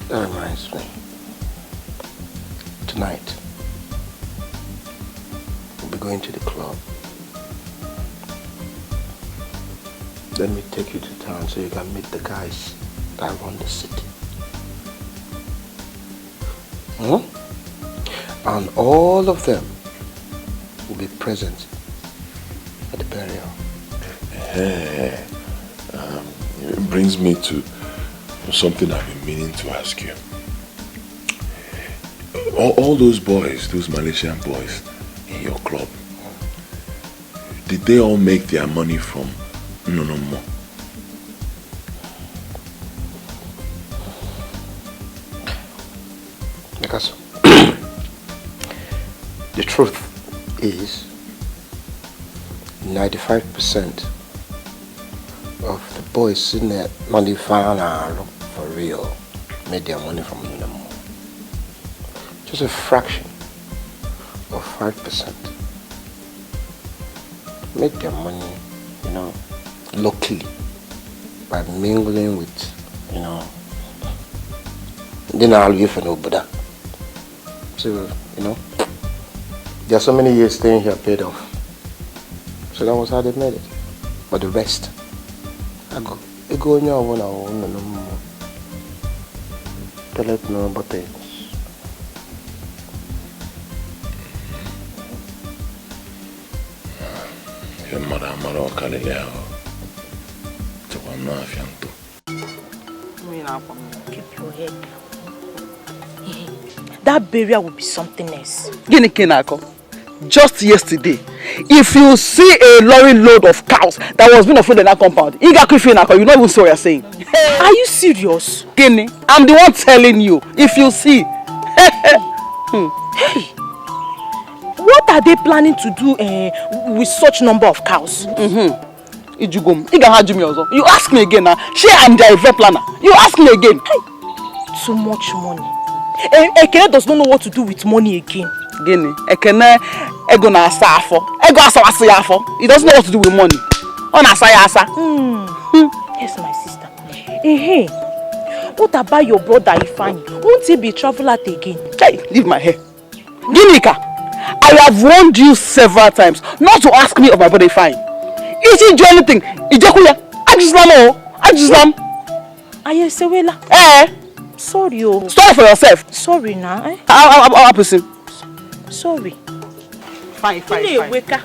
That reminds me. Tonight, we'll be going to the club. Let me take you to town so you can meet the guys that run the city. And all of them will be present at the burial. It brings me to something I've been meaning to ask you. All those boys, those Malaysian boys in your club, did they all make their money from No More? Because the truth is 95% of the boys in there money for real made their money from No More. Just a fraction of 5% made their money, you know, locally by mingling with, you know, so, you know, there are so many years staying here paid off. So that was how they made it. But the rest, I go in your one no more. Tell it no about it. Your mother, Kalileo. To one no afianto. Keep your head down. That burial will be something else. Gini Kenako. Just yesterday, if you see a lorry load of cows that was being offloaded in that compound, you not even see what you're saying. Are you serious? Gini, I'm the one telling you. If you see. Hey, what are they planning to do with such number of cows? You ask me again now. I'm the event planner. You ask me again. Hey, too much money. Ekene does not know what to do with money again. Gini, Ekene ego na asa afọ. Ego asawasi ya afọ. He doesn't know what to do with money. On asa ya asa. Yes, my sister. Hey, what about your brother Ifani? Won't he be travel out again? Hey, leave my hair. Ginika, I have warned you several times not to ask me of my brother Ifani. If he do anything, Ijakuya, Ajislam. Ayesewela. Sorry, oh. Sorry for yourself. Sorry now. I'll listen. Sorry. Fine. Wake up.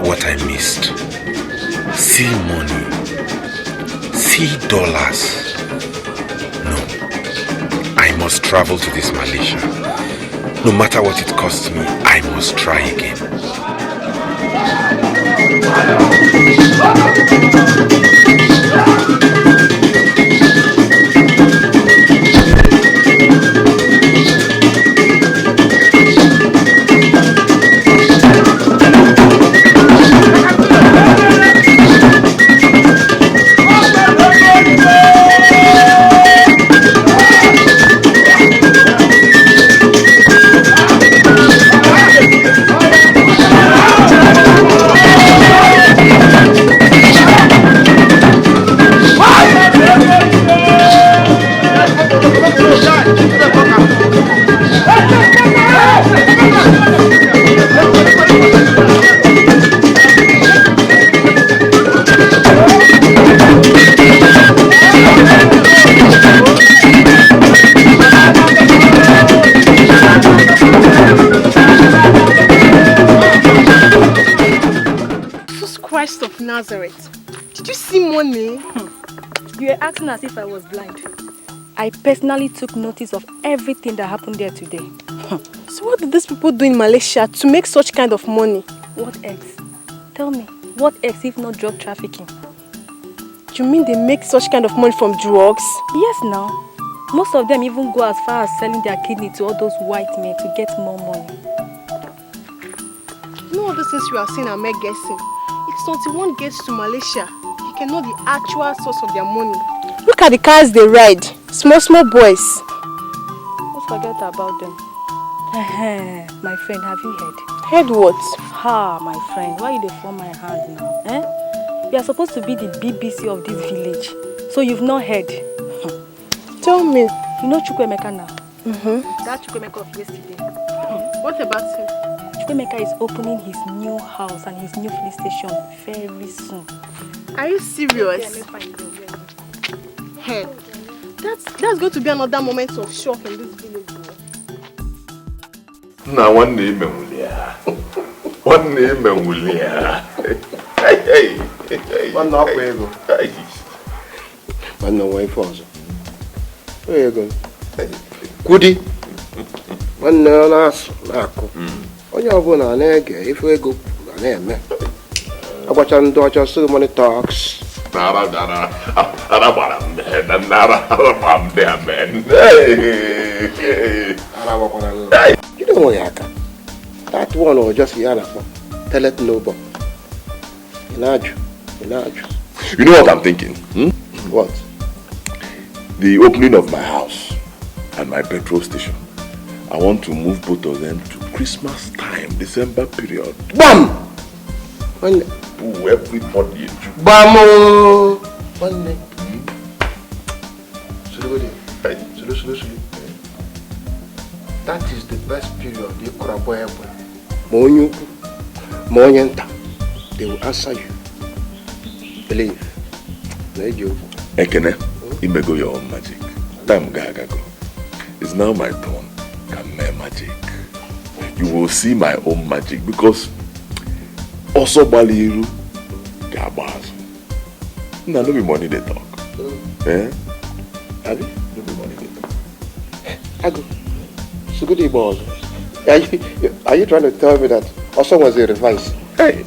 what I missed. See money. See dollars. No. I must travel to this Malaysia. No matter what it costs me, I must try again. Of Nazareth. Did you see money? You were acting as if I was blind. I personally took notice of everything that happened there today. So what did these people do in Malaysia to make such kind of money? What else? Tell me, what else if not drug trafficking? You mean they make such kind of money from drugs? Yes, now. Most of them even go as far as selling their kidney to all those white men to get more money. No, all those things you are saying are mere guessing. It's until one gets to Malaysia, you can know the actual source of their money. Look at the cars they ride. Small boys. Don't forget about them. My friend, have you heard? Heard what? My friend, why you dey form my hand now? You are supposed to be the BBC of this village. So you've not heard. Tell me. You know Chukwemeka now? That Chukwemeka of yesterday. What about him? Chukwemeka is opening his new house and his new police station very soon. Are you serious? Hey, that's going to be another moment of shock in this village. Now one name Willia. One name Willia. Hey. One knock where you go. One no way for us. Where you go? Goody. One no last. Onye ọbụla na-ege ife ego na-eme agbacha ndị ọcha ceremony talks nara gbara m you don't worry aka that one was just yana telet nobo inaju. You know what I'm thinking? What? The opening of my house and my petrol station. I want to move both of them to Christmas time, December period. Bam! To everybody. Bam! One day. That is the best period. They will answer you. Believe. Ekene, you may go your own magic. Time gaga go. It's now my turn. Magic. You will see my own magic because also Baliru Gabas. No be money they talk. Have you? No be money they talk. I go. So good boss. Are you trying to tell me that also was a revise? Hey.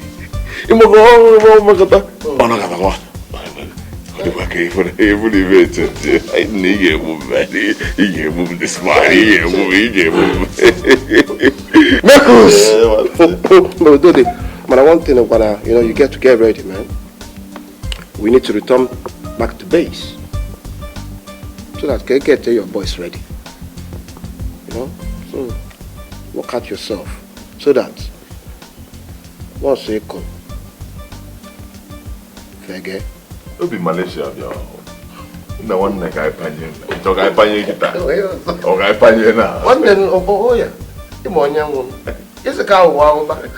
But one thing, you get to get ready, man. We need to return back to base so that you can get your boys ready. So work out yourself so that once you come, forget. It'll be Malaysia, yo. No one like I panye. Talk I panye kita. Okay, I panye na. One then yeah. The morning one. Yes, a cow wow back.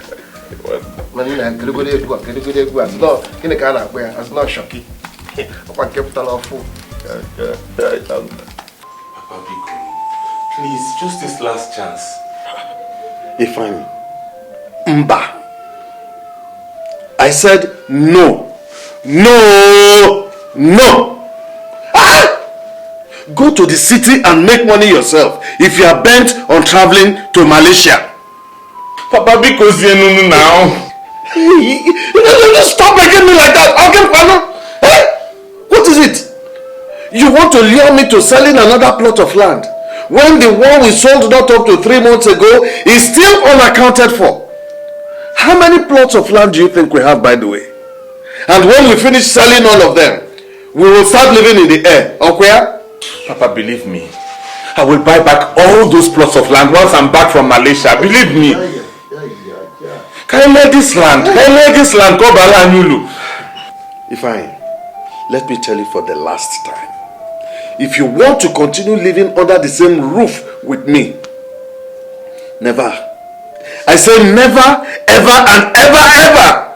Man, can you go? No, in the car where it's not shocking. Upon capital of food. Please, just this last chance. If I'm Mba. I said no. No! No! Ah! Go to the city and make money yourself if you are bent on traveling to Malaysia. Papa, because you know now. Stop making me like that. What is it? You want to lure me to selling another plot of land when the one we sold not up to 3 months ago is still unaccounted for? How many plots of land do you think we have, by the way? And when we finish selling all of them, we will start living in the air. Okay? Papa, believe me. I will buy back all those plots of land once I'm back from Malaysia. Believe me. Can I let this land? Can I let this land go Bala Nyulu? Ifeanyi, let me tell you for the last time. If you want to continue living under the same roof with me, never. I say never, ever, and ever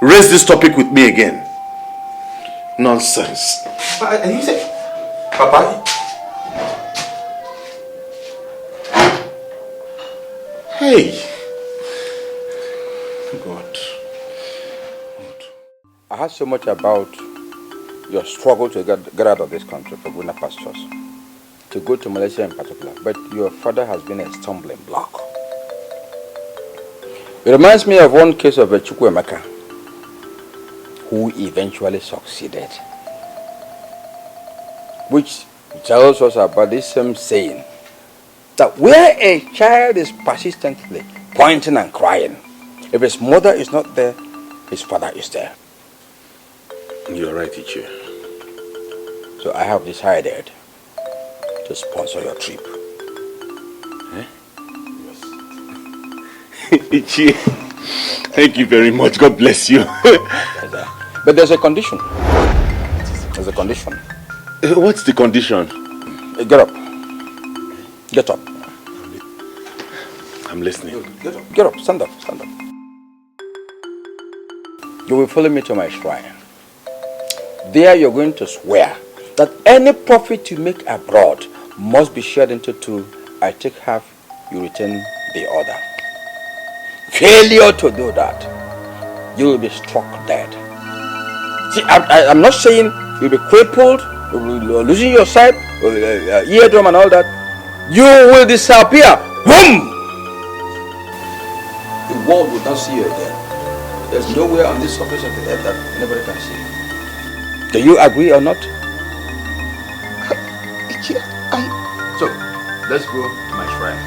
raise this topic with me again. Nonsense. You say, Papa. Hey. God. I heard so much about your struggle to get out of this country for greener pastures, to go to Malaysia in particular, but your father has been a stumbling block. It reminds me of one case of a Chukwuemeka who eventually succeeded, which tells us about this same saying that where a child is persistently pointing and crying, if his mother is not there, his father is there. You're right, Ichie. So I have decided to sponsor your trip. Ichie, thank you very much. God bless you. But there's a condition. There's a condition. What's the condition? Get up. Get up. I'm listening. Get up. Get up. Stand up. Stand up. You will follow me to my shrine. There you're going to swear that any profit you make abroad must be shared into two. I take half, you retain the other. Failure to do that, you will be struck dead. See, I'm not saying you'll be crippled, losing your sight, eardrum and all that. You will disappear. Boom! The world will not see you again. There's nowhere on this surface of the earth that anybody can see you. Do you agree or not? So, let's go to my shrine.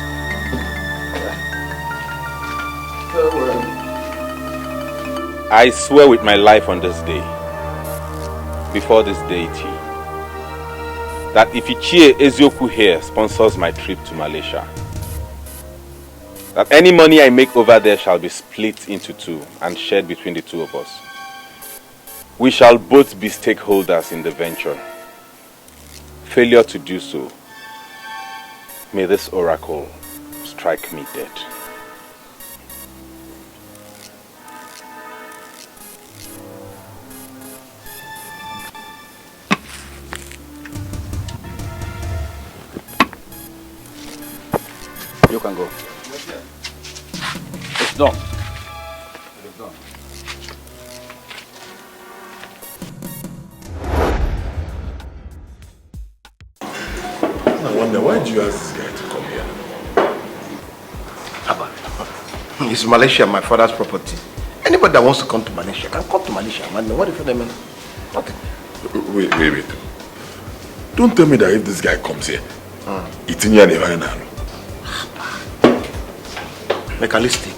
I swear with my life on this day, before this deity, that if Ichie Ezioku here sponsors my trip to Malaysia, that any money I make over there shall be split into two and shared between the two of us. We shall both be stakeholders in the venture. Failure to do so, may this oracle strike me dead. You can go. It's done. It's done. I wonder, why did you ask this guy to come here? Abba, it's Malaysia, my father's property. Anybody that wants to come to Malaysia can come to Malaysia, man. What if they mean? Okay. Wait. Don't tell me that if this guy comes here, it's in your name. Mechanistic.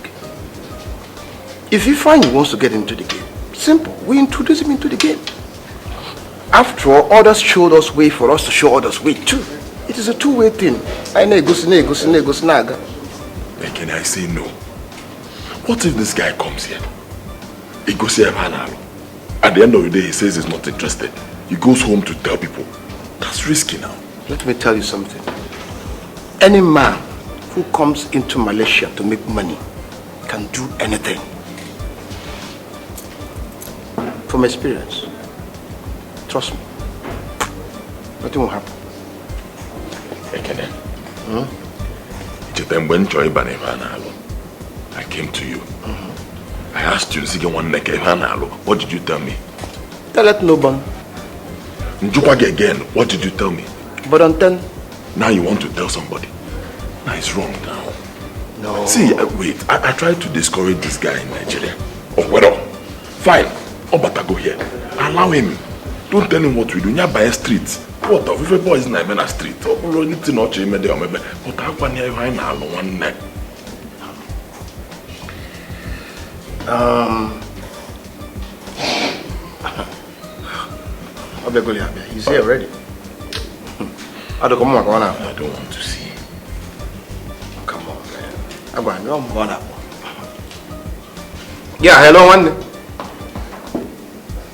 If Ifeanyi wants to get into the game, simple. We introduce him into the game. After all, others showed us way for us to show others way too. It is a two-way thing. Then can I say no? What if this guy comes here? He goes here, at the end of the day, he says he's not interested. He goes home to tell people. That's risky now. Let me tell you something. Any man who comes into Malaysia to make money can do anything. From experience. Trust me. Nothing will happen. Ekene. I came to you. I asked you, what did you tell me? Tell it no bang. Again, what did you tell me? But on 10. Now you want to tell somebody. Now it's wrong now. No. See, wait, I tried to discourage this guy in Nigeria. Oh, well, fine. Oh, but I go here. Allow him. Don't tell him what we do. You're by a street. What if a boy is not in a street? Oh, anything not change, but I want to find one neck. He's here already. I don't want to see. Come on, man. I'm going to Yeah, hello, one.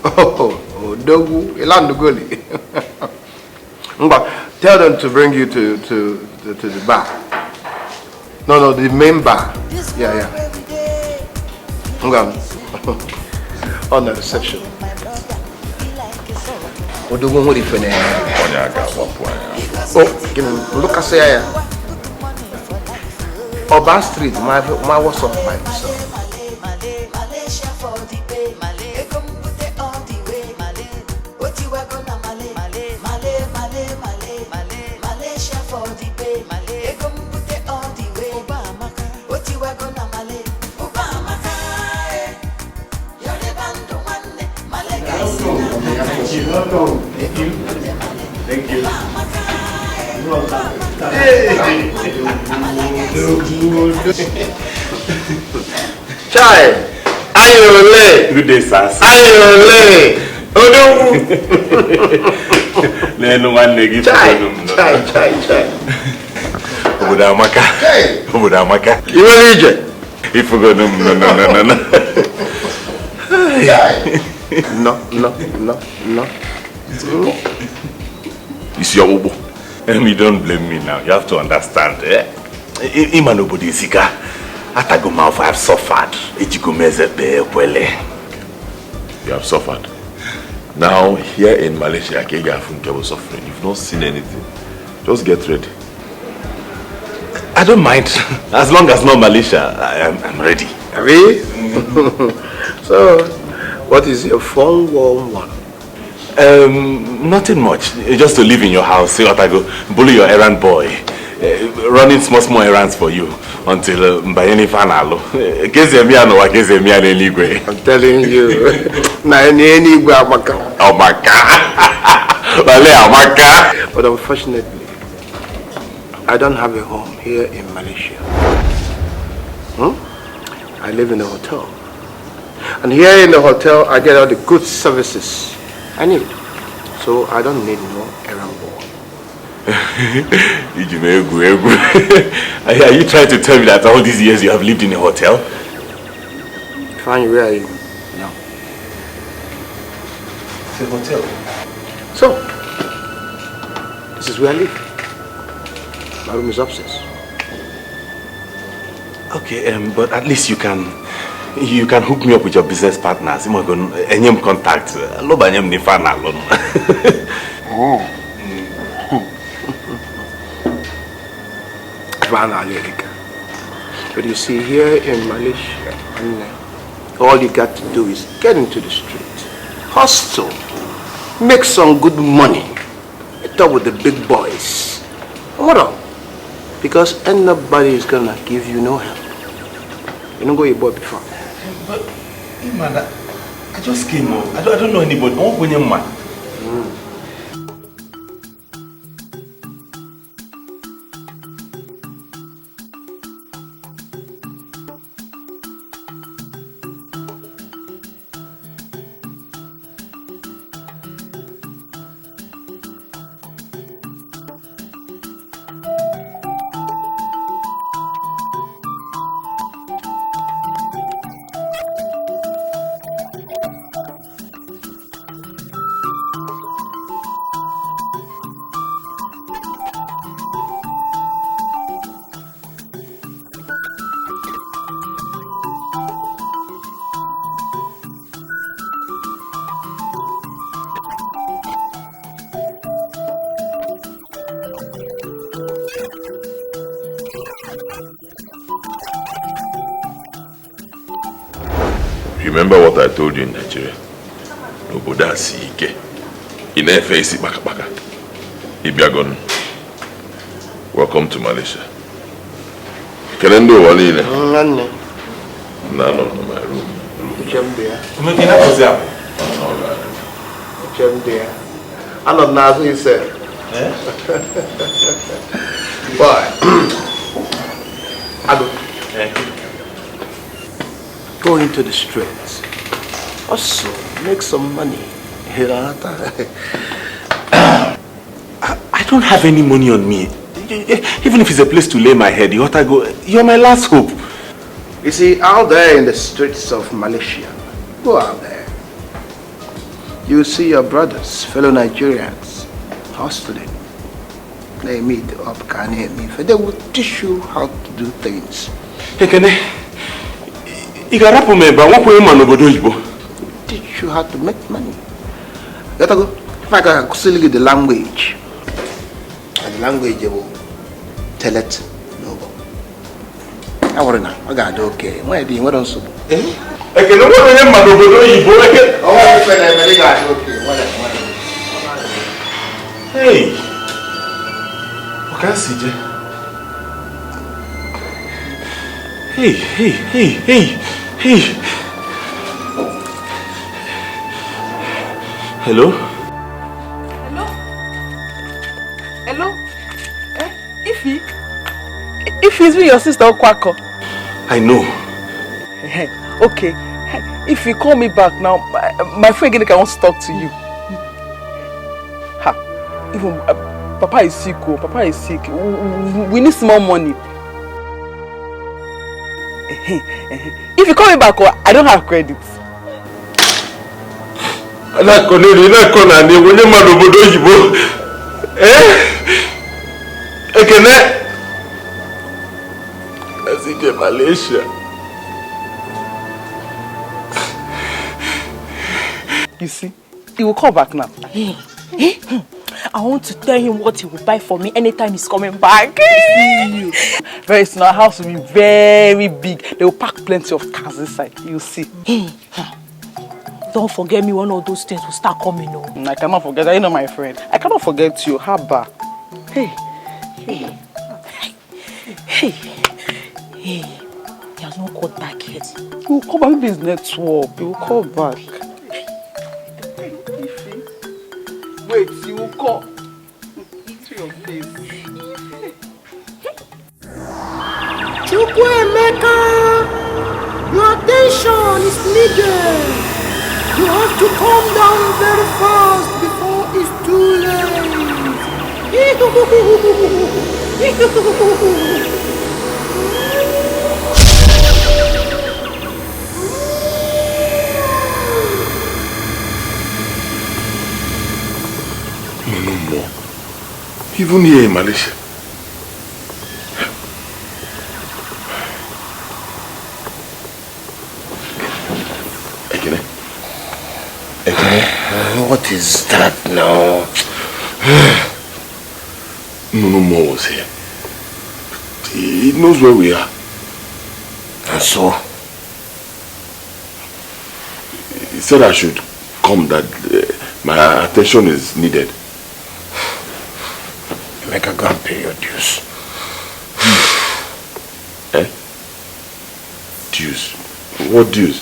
Oh, Dogu, Elan Dugoli. Tell them to bring you to the bar. No, the main bar. Yeah. I'm going on the reception. What do you want to do? Oh, look at say Oba Street, my what's up by himself. Thank you. Chai, ayole. Good day, sir. Ayole. Odogu. No one negi. Chai. Obudamaka. You will lead. If we go no. No. It's your obo. You don't blame me now. You have to understand. Ima nobody sika. Atagoma I have suffered. You have suffered. Now here in Malaysia, Kega Funke was suffering. You've not seen anything. Just get ready. I don't mind. As long as not Malaysia, I'm ready. Really? So, what is your 411? Nothing much. Just to live in your house. See what I go. Bully your errand boy. Running small errands for you until Mbayeni Fanalo. I'm telling you. But unfortunately, I don't have a home here in Malaysia. I live in a hotel. And here in the hotel, I get all the good services I need. So I don't need no errand boy. Are you trying to tell me that all these years you have lived in a hotel? Fine, where are you? No. It's a hotel. So, this is where I live. My room is upstairs. Okay, but at least you can hook me up with your business partners. I'm going to contact. But you see, here in Malaysia, all you got to do is get into the street, hustle, make some good money, talk with the big boys. What up? Because nobody is gonna give you no help. You don't go your boy before. But, man, I just came up. I don't know anybody. I won't go near man. Remember what I told you in Nigeria? Noboda Dikeh. Ine face baka. Ibiagon. Welcome to Malaysia. Kelendo Walile. None. No, my room. Chambia. Alright. Chambia. I'm not Nazi, you said. Boy. Ado. Go into the streets. Also, make some money. I don't have any money on me. Even if it's a place to lay my head, you're my last hope. You see, out there in the streets of Malaysia, go out there. You see your brothers, fellow Nigerians, hustling. They meet up, they will teach you how to do things. Teach you how to make money. If I can still get the language, and the language will tell it. No. I got okay. Why do you want to? Hey, okay, CJ. Hey. Hello? Hello? Ify? Ify, is me your sister Okwako? I know. Okay. If you call me back now, my friend Gidika wants to talk to you. Even Papa is sick. Papa is sick. We need some more money. If you call me back, I don't have credit. Malaysia. You see, he will call back now. I want to tell him what he will buy for me anytime he's coming back. See you. Very soon, our house will be very big. They will pack plenty of cars inside. You'll see. Don't forget me, one of those things will start coming. Oh. I cannot forget. You know, my friend. I cannot forget you. Haba. Hey. He has not called back yet. He will call back. Maybe his network. He will call back. Wait, he will call. Into your face. Chukwuemeka, your attention is needed. You have to calm down very fast before it's too late. No more. Even here in Malaysia. What is that now? No more was here. He knows where we are. And so? He said I should come, that my attention is needed. Make a go and pay your dues. Dues? What dues?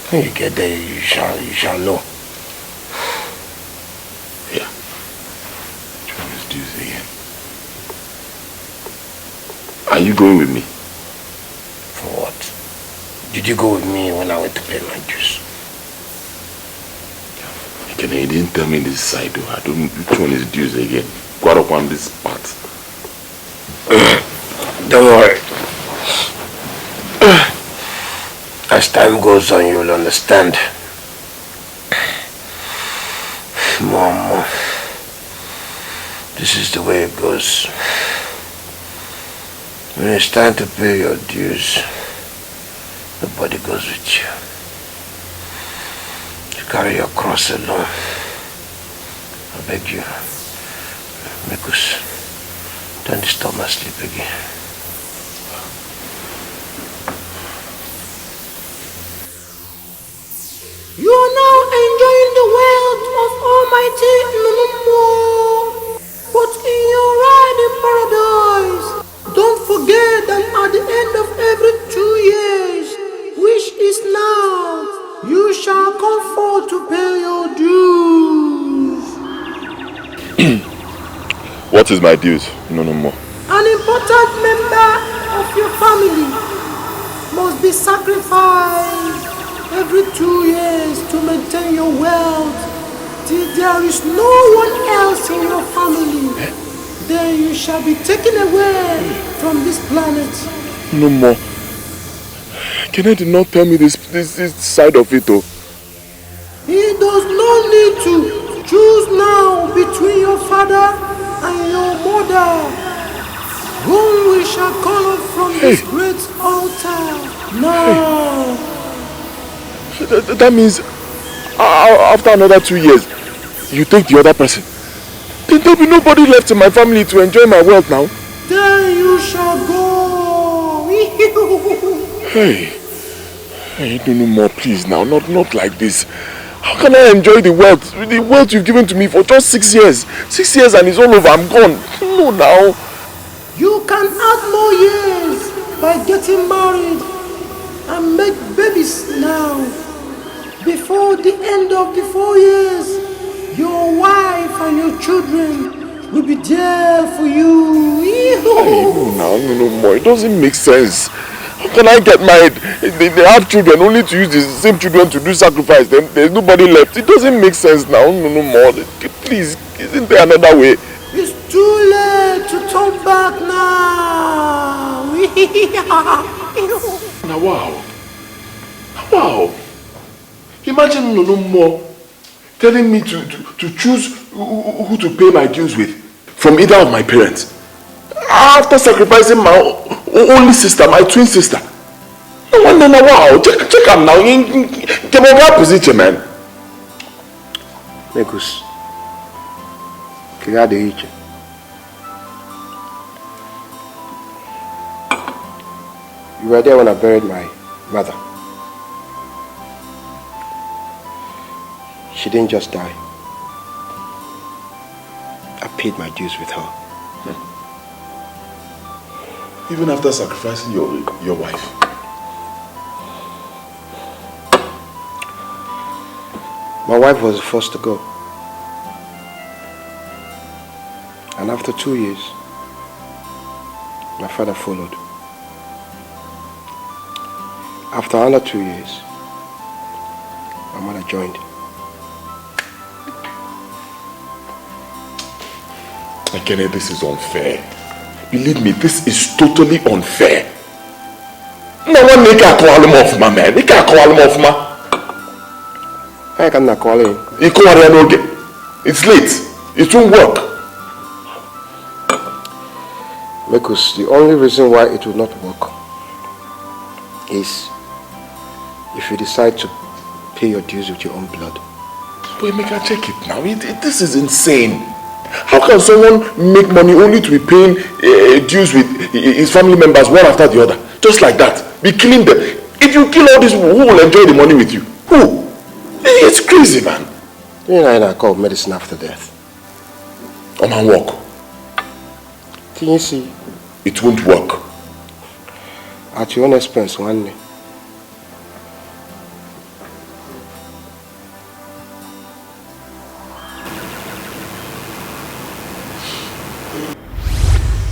When you get there, you shall know. Yeah. John is dues again. Are you going with me? For what? Did you go with me when I went to pay my dues? He didn't tell me this side though. I don't know which one is dues again. Got up on this part. Don't worry. As time goes on, you'll understand. More and more. This is the way it goes. When it's time to pay your dues, nobody goes with you. You carry your cross alone. I beg you, Mikus, don't disturb my sleep again. Almighty no more. But in your ride in paradise, don't forget that at the end of every 2 years, which is now, you shall come forth to pay your dues. What is my dues? No more. An important member of your family must be sacrificed every 2 years to maintain your wealth till there is no one else in your family. Then you shall be taken away from this planet. No more. Kenneth did not tell me this side of it, though. He does not need to choose now between your father and your mother, whom we shall call up from this great altar now. That means after another 2 years, you take the other person. Then there'll be nobody left in my family to enjoy my wealth now. Then you shall go. Hey, no more, please now. Not like this. How can I enjoy the wealth you've given to me for just 6 years? 6 years and it's all over. I'm gone. No, now. You can add more years by getting married and make babies now. Before the end of the 4 years, your wife and your children will be there for you. No more. It doesn't make sense. How can I get married? They have children only to use the same children to do sacrifice. Then there's nobody left. It doesn't make sense now. No more. Please, isn't there another way? It's too late to turn back now. Now, wow. Imagine no more telling me to choose who to pay my dues with from either of my parents. After sacrificing my only sister, my twin sister. No wonder now, wow. Check am now. Get my position, man. Negus. Kira de iche. You were there when I buried my mother. She didn't just die. I paid my dues with her. Even after sacrificing your wife. My wife was the first to go. And after 2 years, my father followed. After another 2 years, my mother joined. Kenneth, this is unfair. Believe me, this is totally unfair. No one make a call him off, my man. Make a call him off, ma. I cannot call him. It's late. It won't work. Because the only reason why it will not work is if you decide to pay your dues with your own blood. But make her check it now. This is insane. How can someone make money only to be paying dues with his family members one after the other? Just like that. Be killing them. If you kill all these people, who will enjoy the money with you? Who? It's crazy, man. You know, I call medicine after death. Oh, man, work. Can you see? It won't work. At your own expense, one day.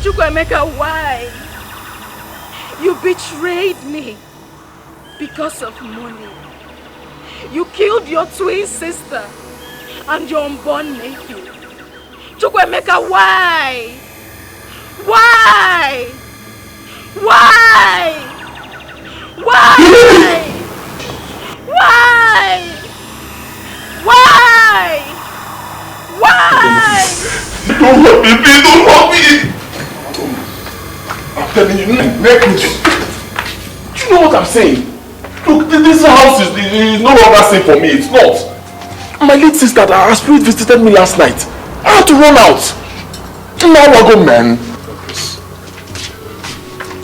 Chukwemeka, why? You betrayed me because of money. You killed your twin sister and your unborn nephew. Chukwemeka, why? Why? Why? Why? Why? Why? Why? Don't hurt me, please, don't hurt me! I'm telling you, negligence. Do you know what I'm saying? Look, this house is no longer safe for me. It's not. My late sister, her spirit visited me last night. I had to run out. Now I go, man.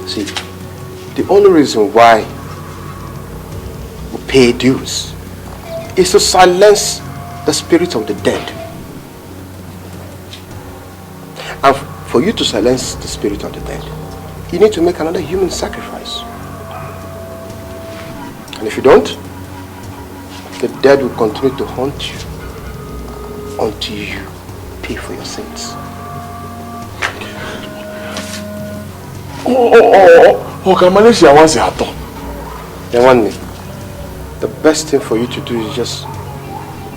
See, the only reason why we pay dues is to silence the spirit of the dead. For you to silence the spirit of the dead, you need to make another human sacrifice. And if you don't, the dead will continue to haunt you until you pay for your sins. Okay, Malaysia wants it. Then one day, the best thing for you to do is just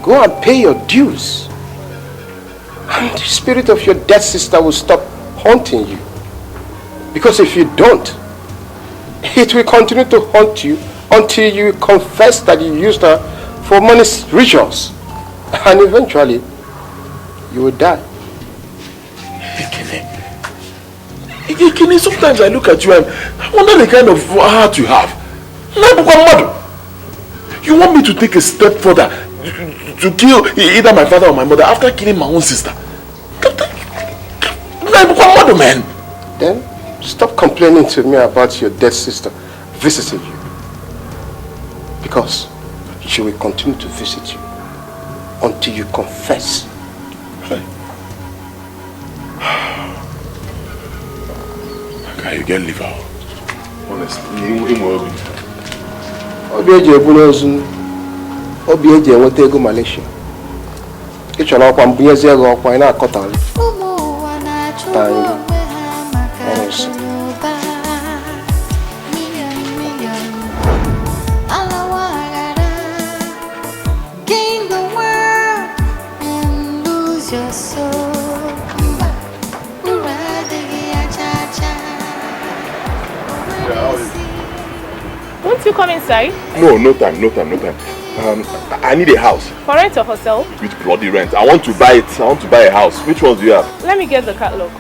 go and pay your dues. And the spirit of your dead sister will stop haunting you. Because if you don't, it will continue to haunt you until you confess that you used her for money rituals. And eventually, you will die. Ikene, sometimes I look at you and I wonder the kind of heart you have. You want me to take a step further to kill either my father or my mother after killing my own sister? Man. Then stop complaining to me about your dead sister visiting you. Because she will continue to visit you until you confess. Can you get liver? Honestly, Malaysia. It's an open business or why not cotton. Won't you come inside? No time. I need a house. For rent or hotel? With bloody rent. I want to buy it. I want to buy a house. Which ones do you have? Let me get the catalog.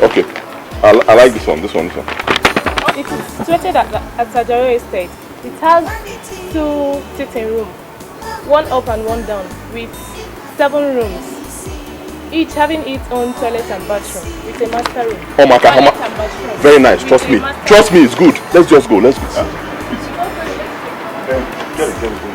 Okay. I like this one. This one. It is situated at Sajaro Estate. It has 2 sitting rooms, 1 up and 1 down, with 7 rooms, each having its own toilet and bathroom, with a master room. Oh my God, very nice. Trust me. Trust me, it's good. Let's just go. Let's go. Get it.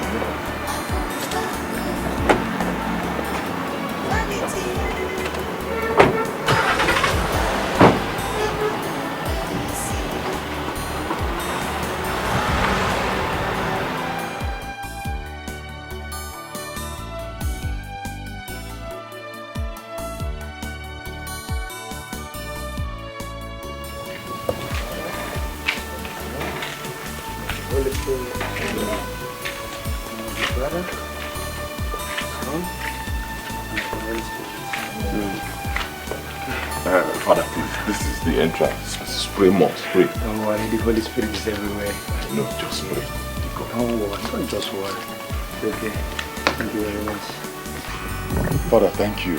Father, please, this is the entrance. Spray more, spray. Don't worry, the Holy Spirit is everywhere. No, just spray. Don't worry, don't just worry. Okay, thank you very much. Father, thank you.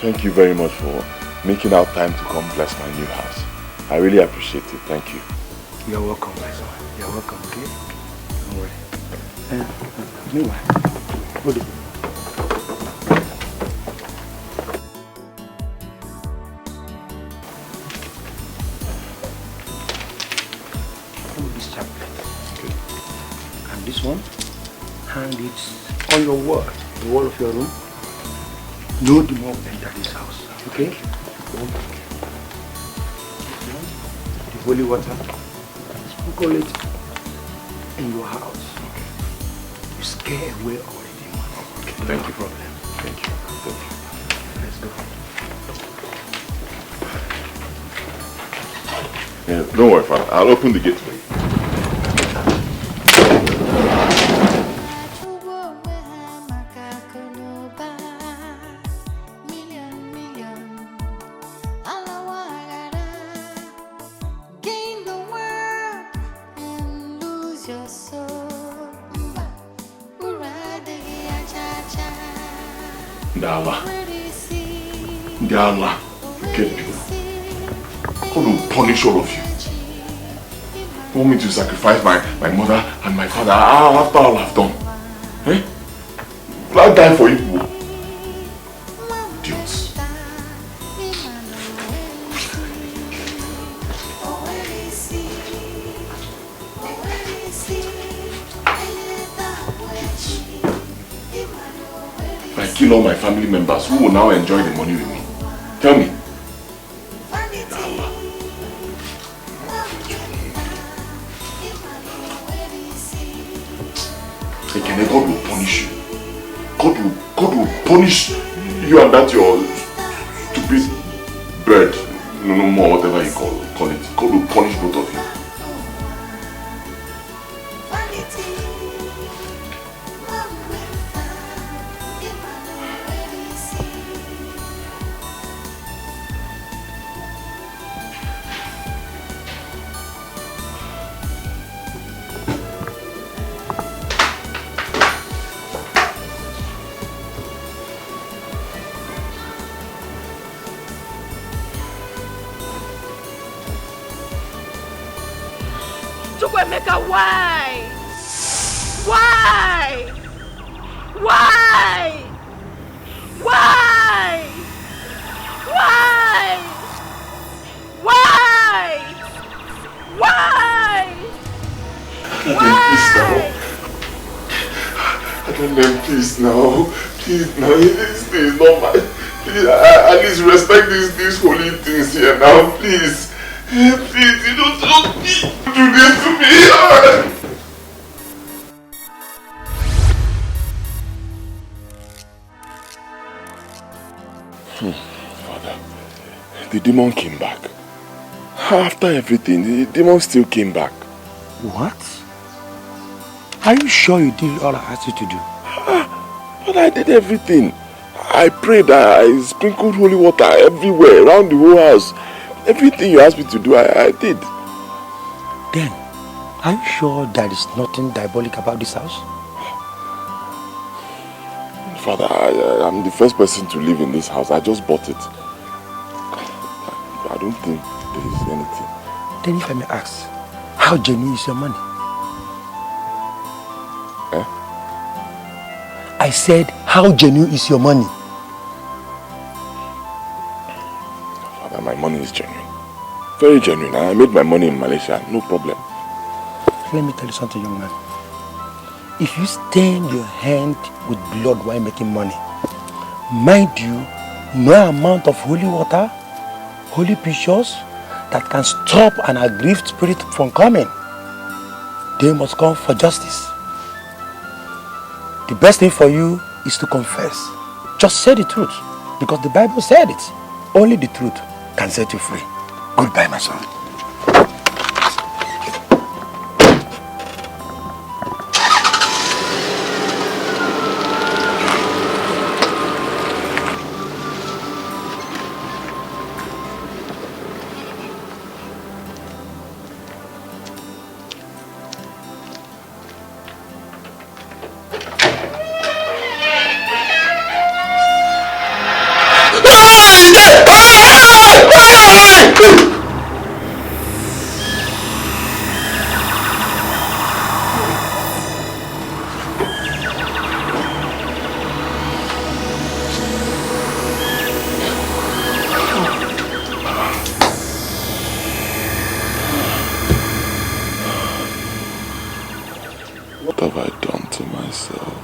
Thank you very much for making out time to come bless my new house. I really appreciate it. Thank you. You're welcome, my son. You're welcome, okay? Don't worry. Meanwhile, hold it. This chaplet. Okay. And this one, hang it on your wall, the wall of your room. No demon will enter this house. Okay? The holy water, sprinkle it in your house. Okay. You scare away all the demons. Okay. No Thank you. problem. Thank you. Let's go. Yeah, don't worry, Father. I'll open the gate for you. Allah, forget you. God will punish all of you. You want me to sacrifice my mother and my father after all I've done? Eh? Will I die for you? Idiots. kill all my family members who will now enjoy the money with me? Tell me. God will punish you. God will punish you and that your stupid bird. No more, whatever you call it. God will punish both of you. Why? Why? Why? Why? Why? Why? Why? Why? Please now. Please now. This is not my... Please, at least respect these holy things here now. Please. Please, you don't do this to me. Father, the demon came back. After everything, the demon still came back. What? Are you sure you did all I asked you to do? But I did everything. I prayed, I sprinkled holy water everywhere, around the whole house. Everything you asked me to do, I did. Then, are you sure there is nothing diabolic about this house? Father, I'm the first person to live in this house. I just bought it. I don't think there is anything. Then if I may ask, how genuine is your money? Eh? I said, how genuine is your money? Father, my money is genuine. Very genuine. I made my money in Malaysia. No problem. Let me tell you something, young man. If you stain your hand with blood while making money, mind you, no amount of holy water, holy pictures that can stop an aggrieved spirit from coming. They must come for justice. The best thing for you is to confess. Just say the truth, because the Bible said it. Only the truth can set you free. Goodbye, my son. What have I done to myself?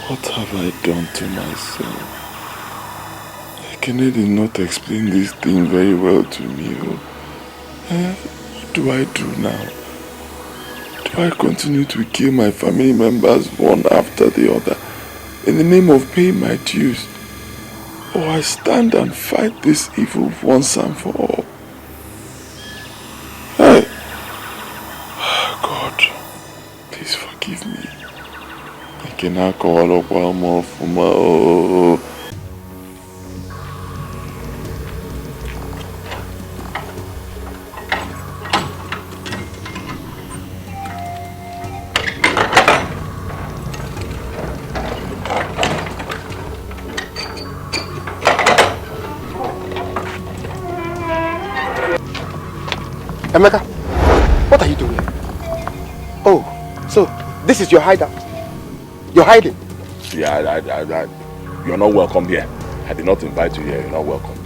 What have I done to myself? Ekene did not explain this thing very well to me. What do I do now? Do I continue to kill my family members one after the other in the name of paying my dues? Or I stand and fight this evil once and for all? Hey! God, please forgive me. I cannot call up one more for my... Emeka, what are you doing? Oh, so this is your hideout? You're hiding? Yeah, you're not welcome here. I did not invite you here. You're not welcome.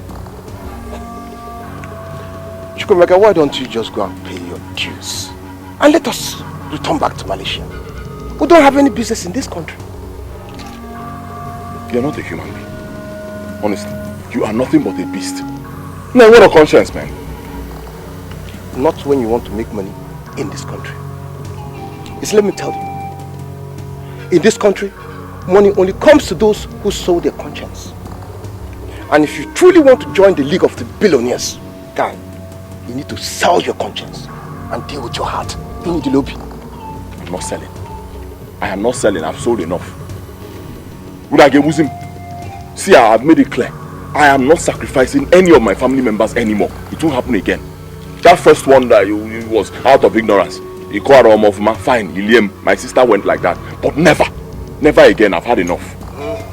Chukwemeka, why don't you just go and pay your dues and let us return back to Malaysia? We don't have any business in this country. You're not a human being. Honestly, you are nothing but a beast. No, what a conscience, man. Not when you want to make money in this country. Let me tell you, in this country, money only comes to those who sold their conscience. And if you truly want to join the league of the billionaires, guy, you need to sell your conscience and deal with your heart. I'm not selling. I am not selling. I've sold enough. Would I get Muslim? See, I've made it clear. I am not sacrificing any of my family members anymore. It won't happen again. That first one that it was out of ignorance. He called of my fine, my sister went like that. But never again. I've had enough.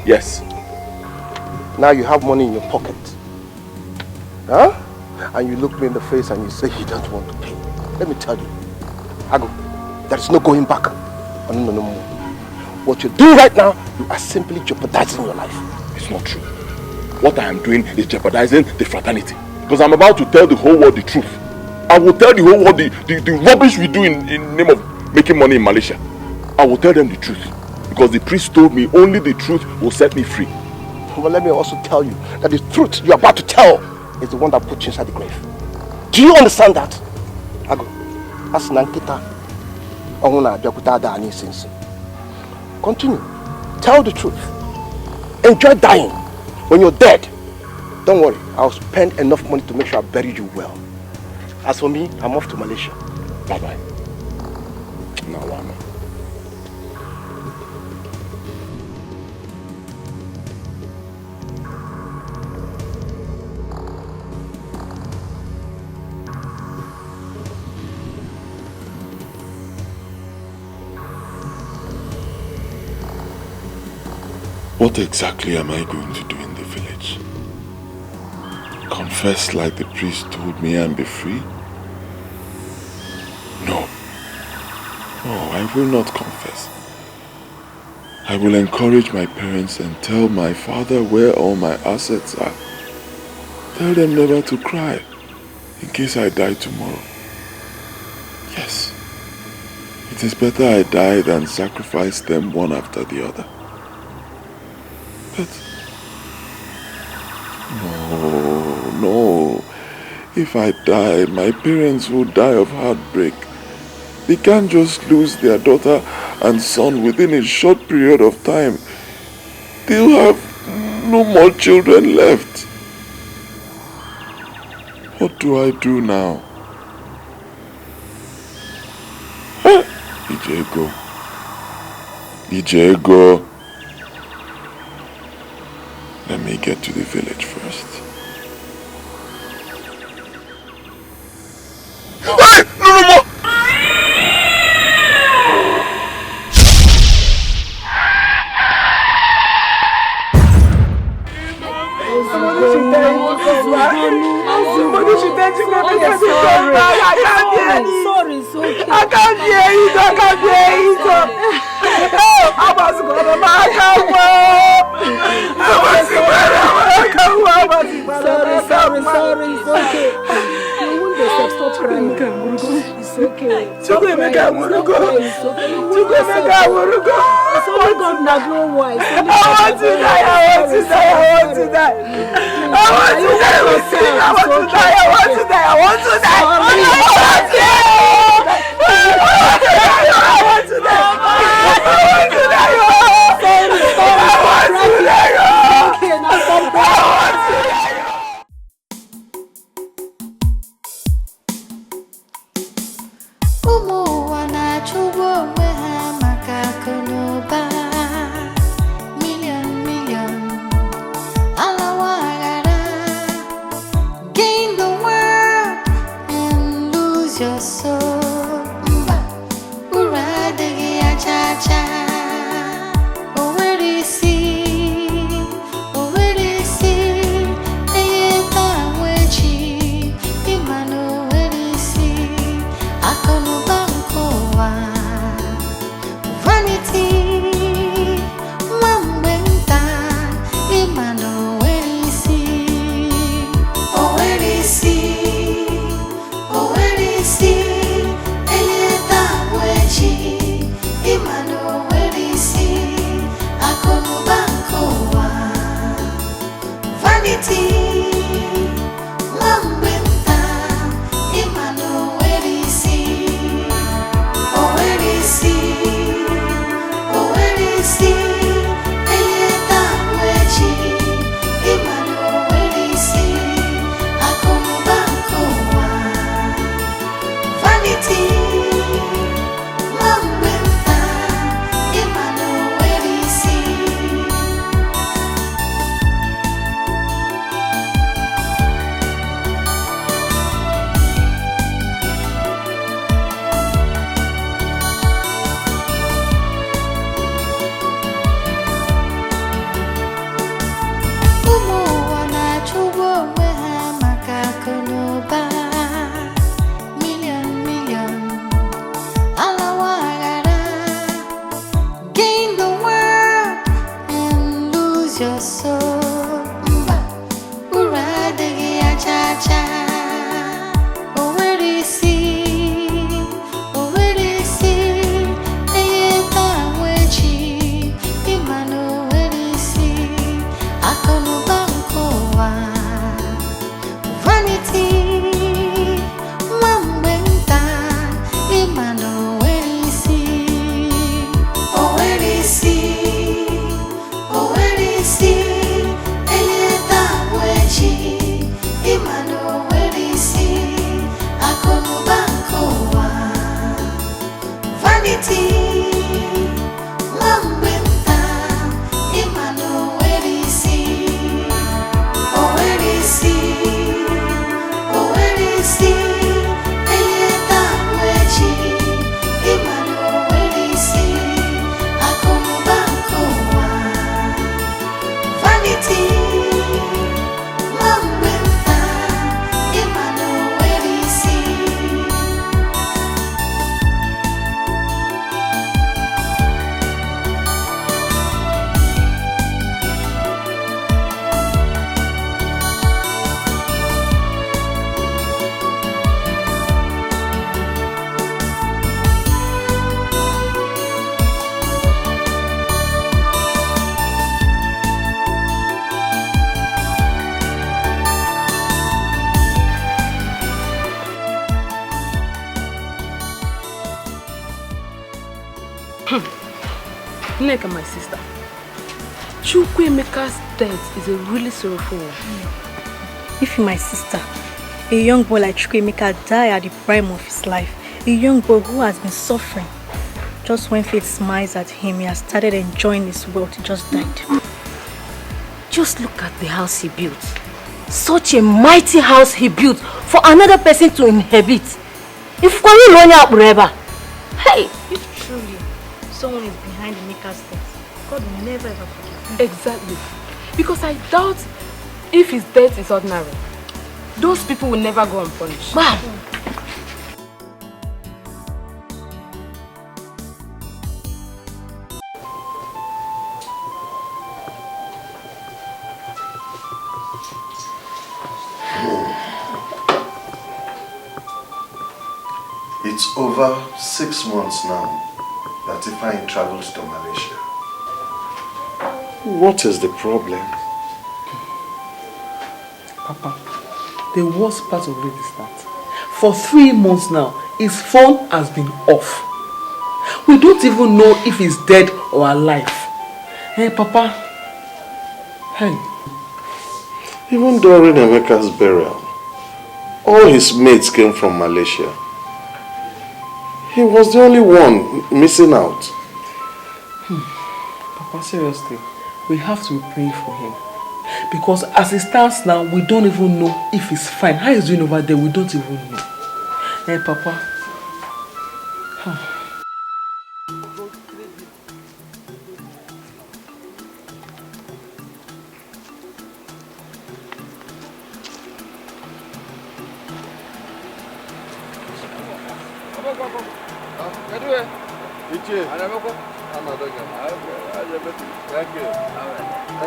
Yes. Now you have money in your pocket. Huh? And you look me in the face and you say you don't want to pay. Let me tell you, Ago, there is no going back. No more. What you're doing right now, you are simply jeopardizing your life. It's not true. What I am doing is jeopardizing the fraternity. Because I'm about to tell the whole world the truth. I will tell the whole world the rubbish we do in the name of making money in Malaysia. I will tell them the truth. Because the priest told me only the truth will set me free. Well, let me also tell you that the truth you're about to tell is the one that puts you inside the grave. Do you understand that? Ago, as Nankita, continue. Tell the truth. Enjoy dying. When you're dead, don't worry. I'll spend enough money to make sure I bury you well. As for me, I'm off to Malaysia. Bye-bye. No, I'm not. What exactly am I going to do in the village? Confess like the priest told me and be free? No. No, I will not confess. I will encourage my parents and tell my father where all my assets are. Tell them never to cry in case I die tomorrow. Yes. It is better I die than sacrifice them one after the other. But no. If I die, my parents will die of heartbreak. They can't just lose their daughter and son within a short period of time. They'll have no more children left. What do I do now? Ijego. Let me get to the village first. No more! I can't hear it. I was gonna make sorry, it's okay. You won't stop crying. It's okay. It's okay. It's only God knows no why. I want to die. Your soul, urade Nneka, my sister, Chukwuemeka's death is a really sorrowful one. If my sister, a young boy like Chukwuemeka died at the prime of his life, a young boy who has been suffering, just when fate smiles at him, he has started enjoying his wealth, he just died. Just look at the house he built. Such a mighty house he built for another person to inhabit. If you learn out forever. Hey! If truly someone is behind the maker's death, God will never ever forgive him. Exactly. Because I doubt if his death is ordinary, those people will never go unpunished. Wow! It's over 6 months now that Ifeanyi travels to Malaysia. What is the problem? Papa, the worst part of it is that for 3 months now, his phone has been off. We don't even know if he's dead or alive. Hey, Papa. Hey. Even during Emeka's burial, all his mates came from Malaysia. He was the only one missing out. Papa, seriously, we have to be praying for him. Because as it stands now, we don't even know if he's fine. How he's doing over there, we don't even know. Hey, Papa.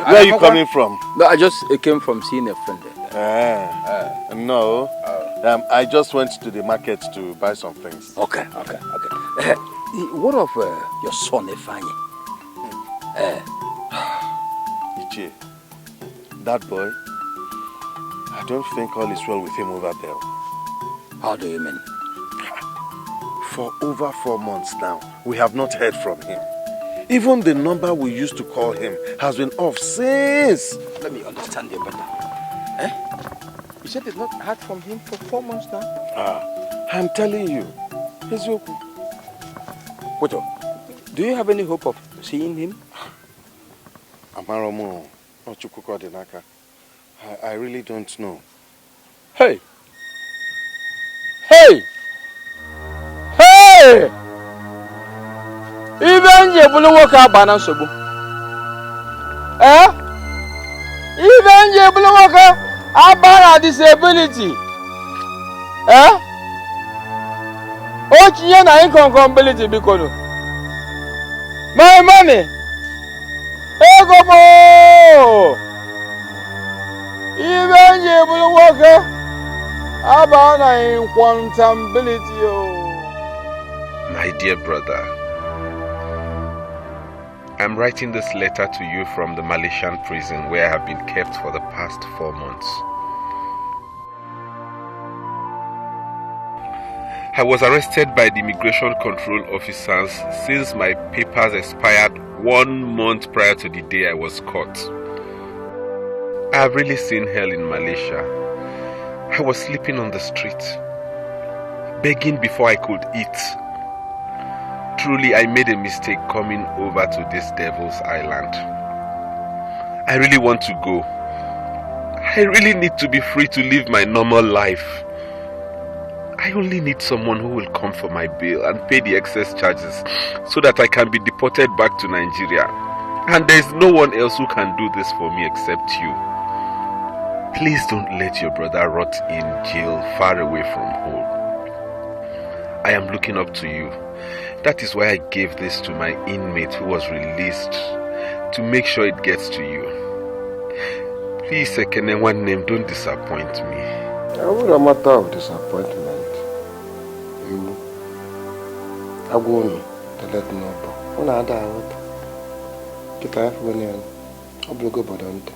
Where are you coming from? No, I just came from seeing a friend. No. I just went to the market to buy some things. Okay. What of your son, Ifeanyi? Ichie, that boy, I don't think all is well with him over there. How do you mean? For over 4 months now, we have not heard from him. Even the number we used to call him has been off since. Let me understand you better. You said you've not heard from him for 4 months now? I'm telling you. Kojo, do you have any hope of seeing him? Amaromo, Ochukwukodinaka. I really don't know. Hey! Hey! Hey! Even je bulu nwoke abana nsogbu. Even je bulu nwoke abana disability. O tinye na incompatibility biko no. My money. Ego mo. Even je bulu nwoke abana incompatibility o. My dear brother, I'm writing this letter to you from the Malaysian prison where I have been kept for the past 4 months. I was arrested by the immigration control officers since my papers expired 1 month prior to the day I was caught. I have really seen hell in Malaysia. I was sleeping on the street, begging before I could eat. Truly, I made a mistake coming over to this devil's island. I really want to go. I really need to be free to live my normal life. I only need someone who will come for my bail and pay the excess charges so that I can be deported back to Nigeria. And there is no one else who can do this for me except you. Please don't let your brother rot in jail far away from home. I am looking up to you. That is why I gave this to my inmate who was released, to make sure it gets to you. Please, Ekene, one name, don't disappoint me. It wasn't a matter of disappointment. I want to let me know. When I die, get out when I'll go about it.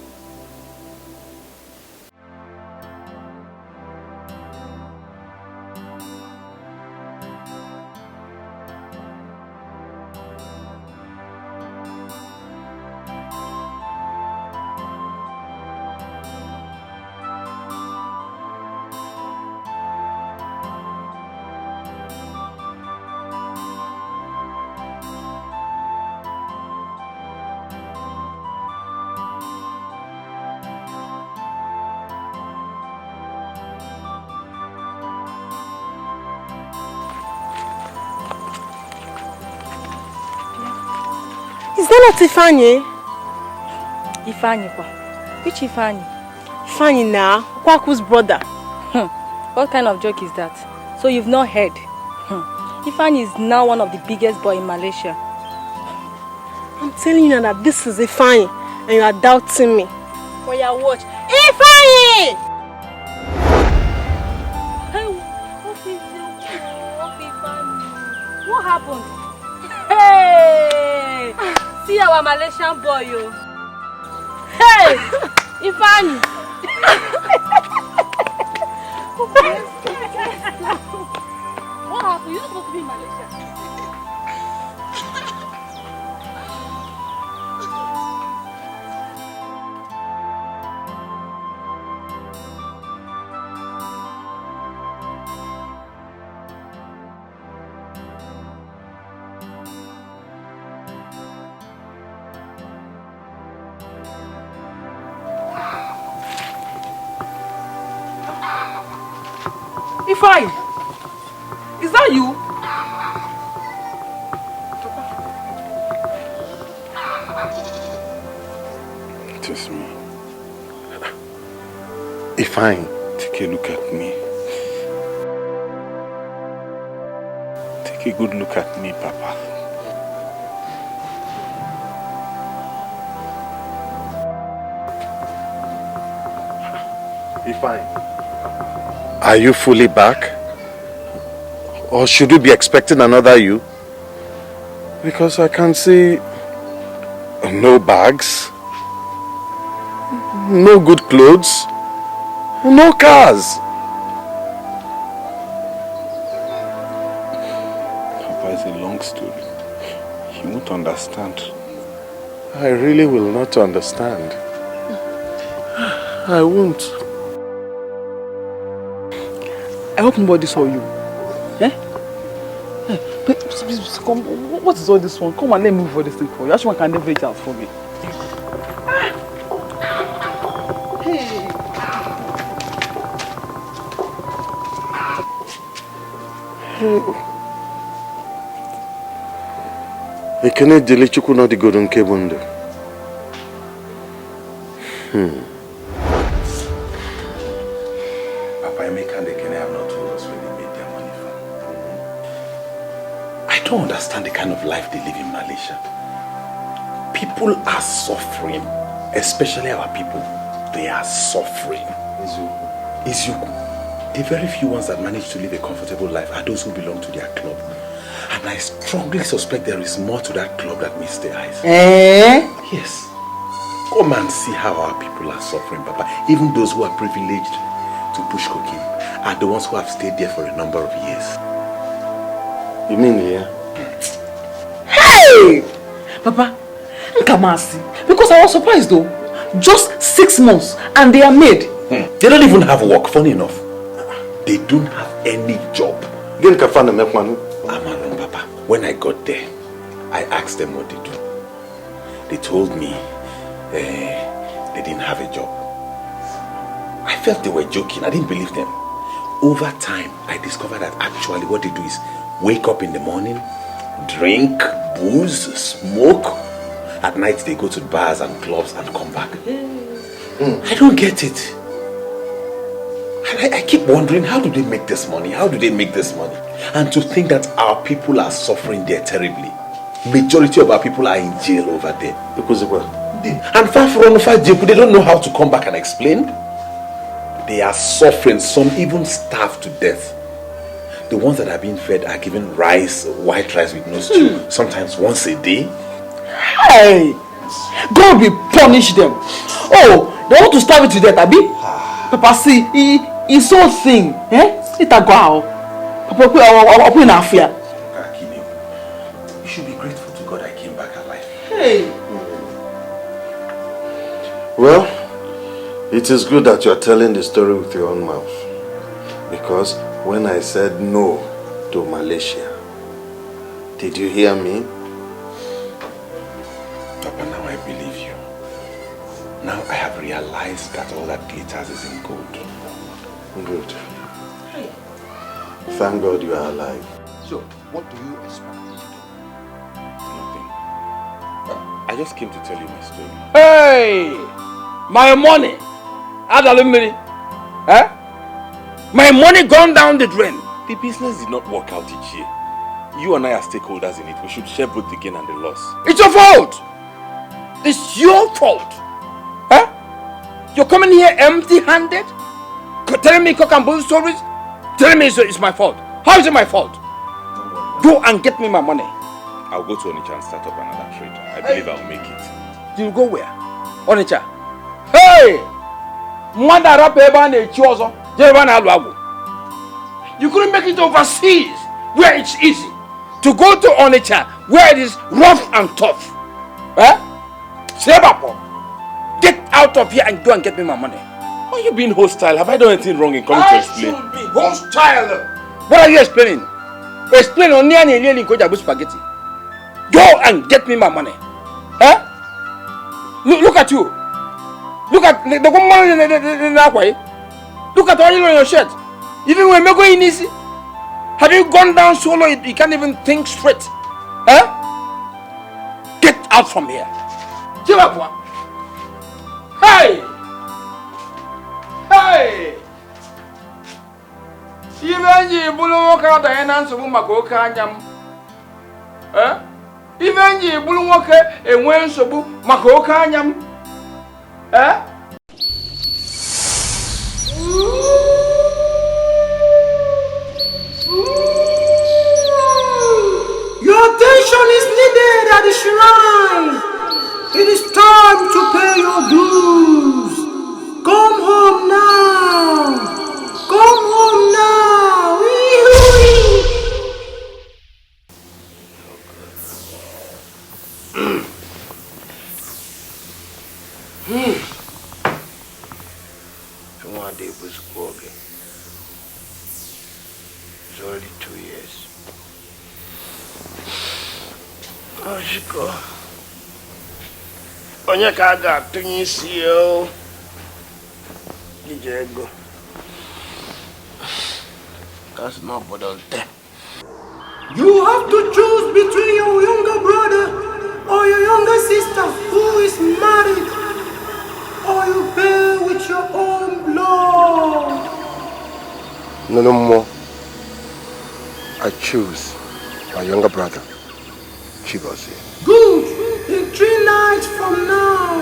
Is that not Ifeanyi? Ifeanyi kwa? Which Ifeanyi? Ifeanyi now, Kwaku's brother. What kind of joke is that? So you've not heard? Ifeanyi is now one of the biggest boys in Malaysia. I'm telling you now that this is Ifeanyi and you are doubting me. For your watch. Ifeanyi! What happened? Hey! See our Malaysian boy, yo. Hey! Ifeanyi! What happened? You're supposed to be in Malaysia. Ifeanyi, is that you? It is me. Ifeanyi, take a look at me. Take a good look at me, Papa. Ifeanyi. Are you fully back? Or should we be expecting another you? Because I can see no bags, no good clothes, No cars. Papa, it's a long story. You won't understand. I really will not understand. I won't. I hope nobody saw you. Eh? Please, come. What is all this one? Come and let me move for this thing for you. Actually, can never reach out for me. Hey. Ekene dele chukwu no di godon kebundo. Papa Emeka and Ekene have not told us where they made their money from. I don't understand the kind of life they live in Malaysia. People are suffering, especially our people. They are suffering. Izuku. The very few ones that manage to live a comfortable life are those who belong to their club. And I strongly suspect there is more to that club that meets the eyes. Yes. Come and see how our people are suffering, Papa. Even those who are privileged to push cocaine are the ones who have stayed there for a number of years. You mean here? Hey! Papa, Nkamasi. Because I was surprised though. Just 6 months and they are made. They don't even have work, funny enough. They don't have any job. Amalon, Papa. When I got there, I asked them what they do. They told me they didn't have a job. I felt they were joking. I didn't believe them. Over time, I discovered that actually what they do is wake up in the morning, drink, booze, smoke. At night, they go to bars and clubs and come back. I don't get it. And I keep wondering, how do they make this money? How do they make this money? And to think that our people are suffering there terribly. Majority of our people are in jail over there. Because of what? And far from they don't know how to come back and explain. They are suffering. Some even starve to death. The ones that are being fed are given rice, white rice with no stew, sometimes once a day. Hey! God will punish them. Oh, they want to starve it to death, Abi? Papa, see, he's so thing. It's a go. Papa, open a fear. You should be grateful to God I came back alive. Hey! Well, it is good that you are telling the story with your own mouth. Because when I said no to Malaysia, did you hear me? Papa, now I believe you. Now I have realized that all that glitters is in gold. Good. Thank God you are alive. So, what do you expect me to do? Nothing. I just came to tell you my story. Hey! My money! My money gone down the drain. The business did not work out each year. You and I are stakeholders in it. We should share both the gain and the loss. It's your fault! It's your fault! You're coming here empty-handed? Telling me cock and bull stories? Telling me it's my fault. How is it my fault? Go and get me my money. I'll go to Onitsha and start up another trade. I believe I'll make it. You go where? Onitsha. Hey! You couldn't make it overseas where it's easy. To go to Onitsha where it is rough and tough. Get out of here and go and get me my money. Why are you being hostile? Have I done anything wrong in coming to explain? I should be hostile. What are you explaining? Explain on Niani spaghetti. Go and get me my money. Look at you. Look at the woman in that way. Look at all you on your shirt. Even when we're going easy. Have you gone down so low you can't even think straight? Get out from here. Hey! Hey! Even you bulu waka Diana so mako kanyam. Even you bulu waka enwen sobu mako kanyam. Your attention is needed at the shrine. It is time to pay your dues. Come home now. One day was working. It's already 2 years. Oh, Chico. Onye ka ga-atụnye isi ya. Ije ego. That's not what I'll do. You have to choose between your younger brother or your younger sister who is married, or you pay with your own blood. No more. I choose my younger brother, Chigozie. Good. In 3 nights from now,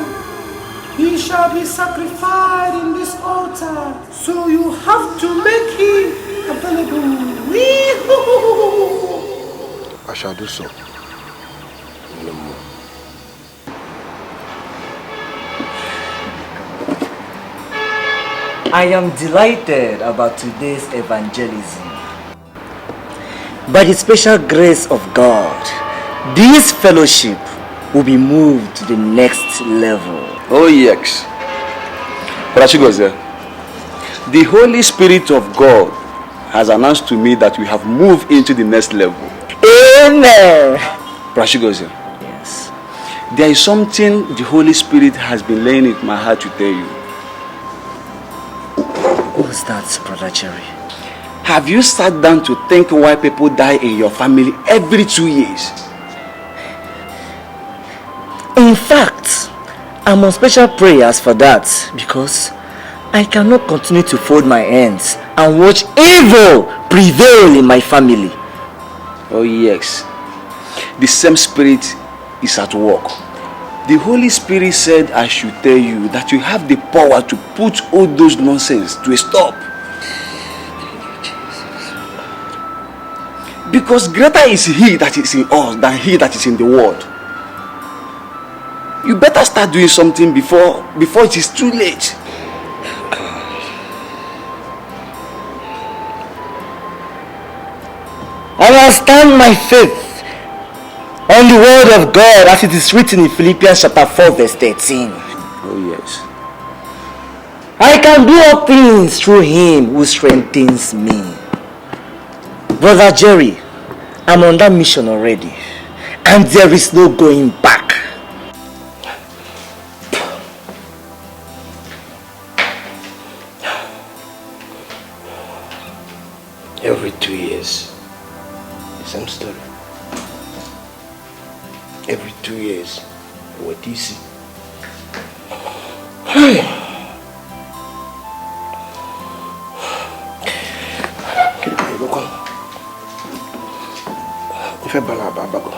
he shall be sacrificed in this altar. So you have to make him available. I shall do so. No more. I am delighted about today's evangelism. By the special grace of God, this fellowship will be moved to the next level. Oh yes. Chigozie, the Holy Spirit of God has announced to me that we have moved into the next level. Amen. Chigozie, yes. There is something the Holy Spirit has been laying in my heart to tell you. What's that, Brother Jerry? Have you sat down to think why people die in your family every 2 years? In fact, I'm on special prayers for that because I cannot continue to fold my hands and watch evil prevail in my family. Oh yes, the same spirit is at work. The Holy Spirit said I should tell you that you have the power to put all those nonsense to a stop. Because greater is he that is in us than he that is in the world. You better start doing something before it is too late. I will stand my faith on the word of God as it is written in Philippians chapter 4 verse 13. Oh yes. I can do all things through him who strengthens me. Brother Jerry, I'm on that mission already, and there is no going back. Every 2 years, the same story. Every 2 years, what do you see? If I bago.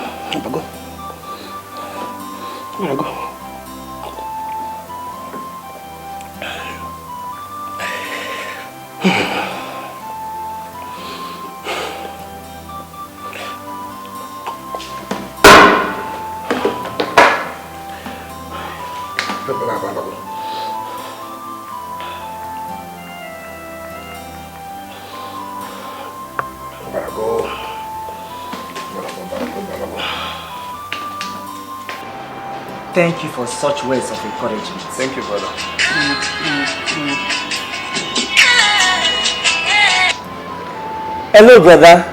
Thank you for such words of encouragement. Thank you, brother. Hello, brother.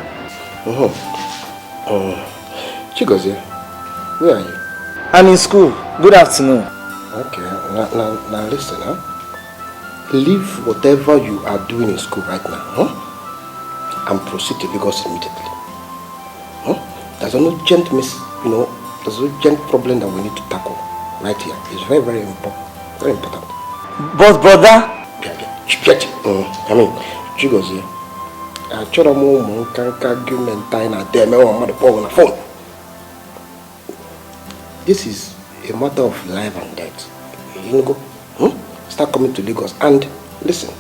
Chigozie, where are you? I'm in school. Good afternoon. Okay, now listen, huh? Leave whatever you are doing in school right now, huh? And proceed to Lagos immediately. Huh? There's an urgent there's an urgent problem that we need to tackle right here. It's very, very important. Very important. But brother, Chigozie, I told him argument on the phone. This is a matter of life and death. You go, start coming to Lagos and listen.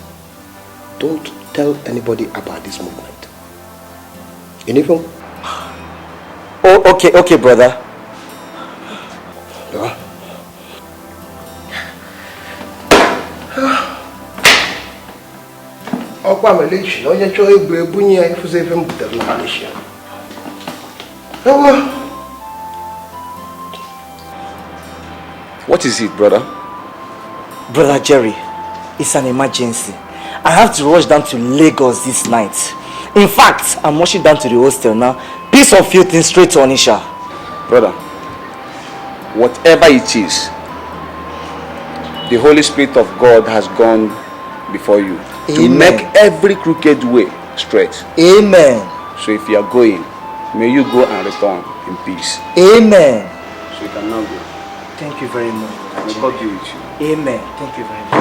Don't tell anybody about this movement. Anything? Oh, okay, brother. Yeah. Malaysia. What is it, brother? Brother Jerry, it's an emergency. I have to rush down to Lagos this night. In fact, I'm rushing down to the hostel now. Piece of few things straight to Onisha. Brother, whatever it is, the Holy Spirit of God has gone before you to make every crooked way straight. Amen. So if you are going, may you go and return in peace. Amen. So you can now go. Thank you very much. May God be with you. Amen. Thank you very much.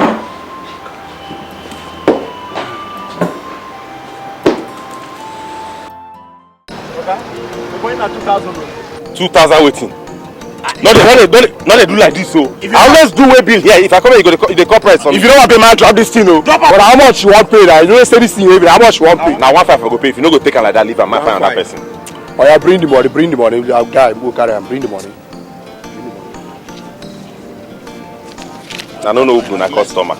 We're going at 2,000. 2,000 waiting. Not they do like this, so I always do way bill here. If I come here, you go the corporate for me. If you don't want to pay, man, drop this thing, no. But how much you want to pay? Now you don't say this thing every. How much you want to pay? Now 1.5 I go pay. If you no go take her like that, leave her. Man, find another person. Oh yeah, bring the money. Bring the money. Guy, go carry and bring the money. I don't know who na customer.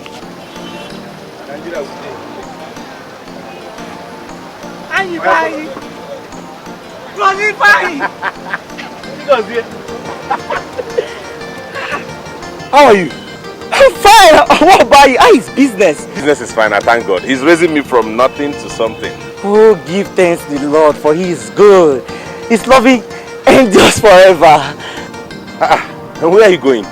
How are you? I'm fine. What about you? How is business? Business is fine, I thank God. He's raising me from nothing to something. Oh, give thanks to the Lord, for He is good. His loving endures forever. And where are you going?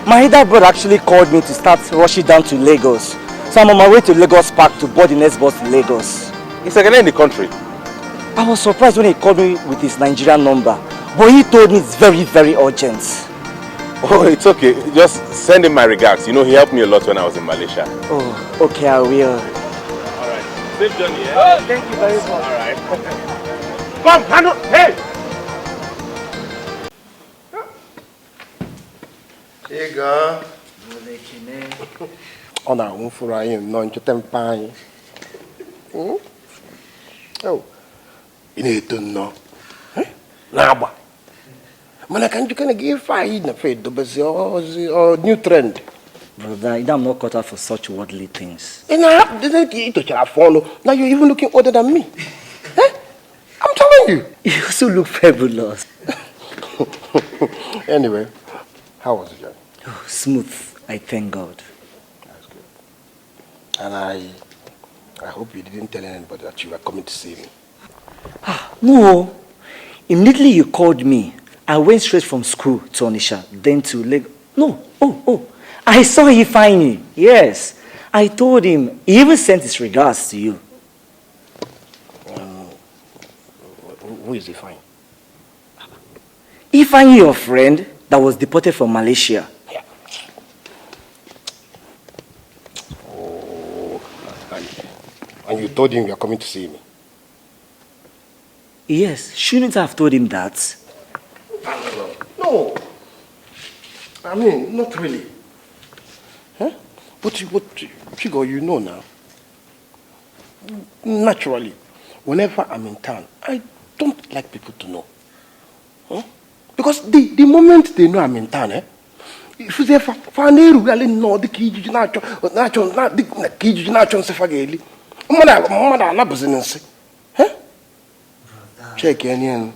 My elder brother actually called me to start rushing down to Lagos. So I'm on my way to Lagos Park to board the next bus to Lagos. He's again in the country. I was surprised when he called me with his Nigerian number. But he told me it's very, very urgent. Oh, it's okay. Just send him my regards. You know, he helped me a lot when I was in Malaysia. Oh, okay, I will. Alright. Safe journey, yeah? Oh, thank you very much. Alright. Come, hand up. Hey! Chega. Oh, now, I'm for I am not to tempine. Oh, Ini Edo no. Naba. Man, can you give fire in the fate or new trend? Brother, I'm not cut out for such worldly things. And I didn't eat to follow. Now you're even looking older than me. I'm telling you. You also look fabulous. Anyway, how was the journey? Oh, smooth, I thank God. That's good. And I hope you didn't tell anybody that you were coming to see me. No. Immediately you called me, I went straight from school to Onisha, then to Lagos. No, I saw Ifeanyi. Yes. I told him. He even sent his regards to you. Who is Ifeanyi? Ifeanyi, your friend that was deported from Malaysia. Yeah. Oh, and you told him you are coming to see me? Yes. Shouldn't I have told him that? No. I mean, not really. Huh? But Chigo, you know now. Naturally, whenever I'm in town, I don't like people to know. Huh? Because the moment they know I'm in town, if they really know the key, check in.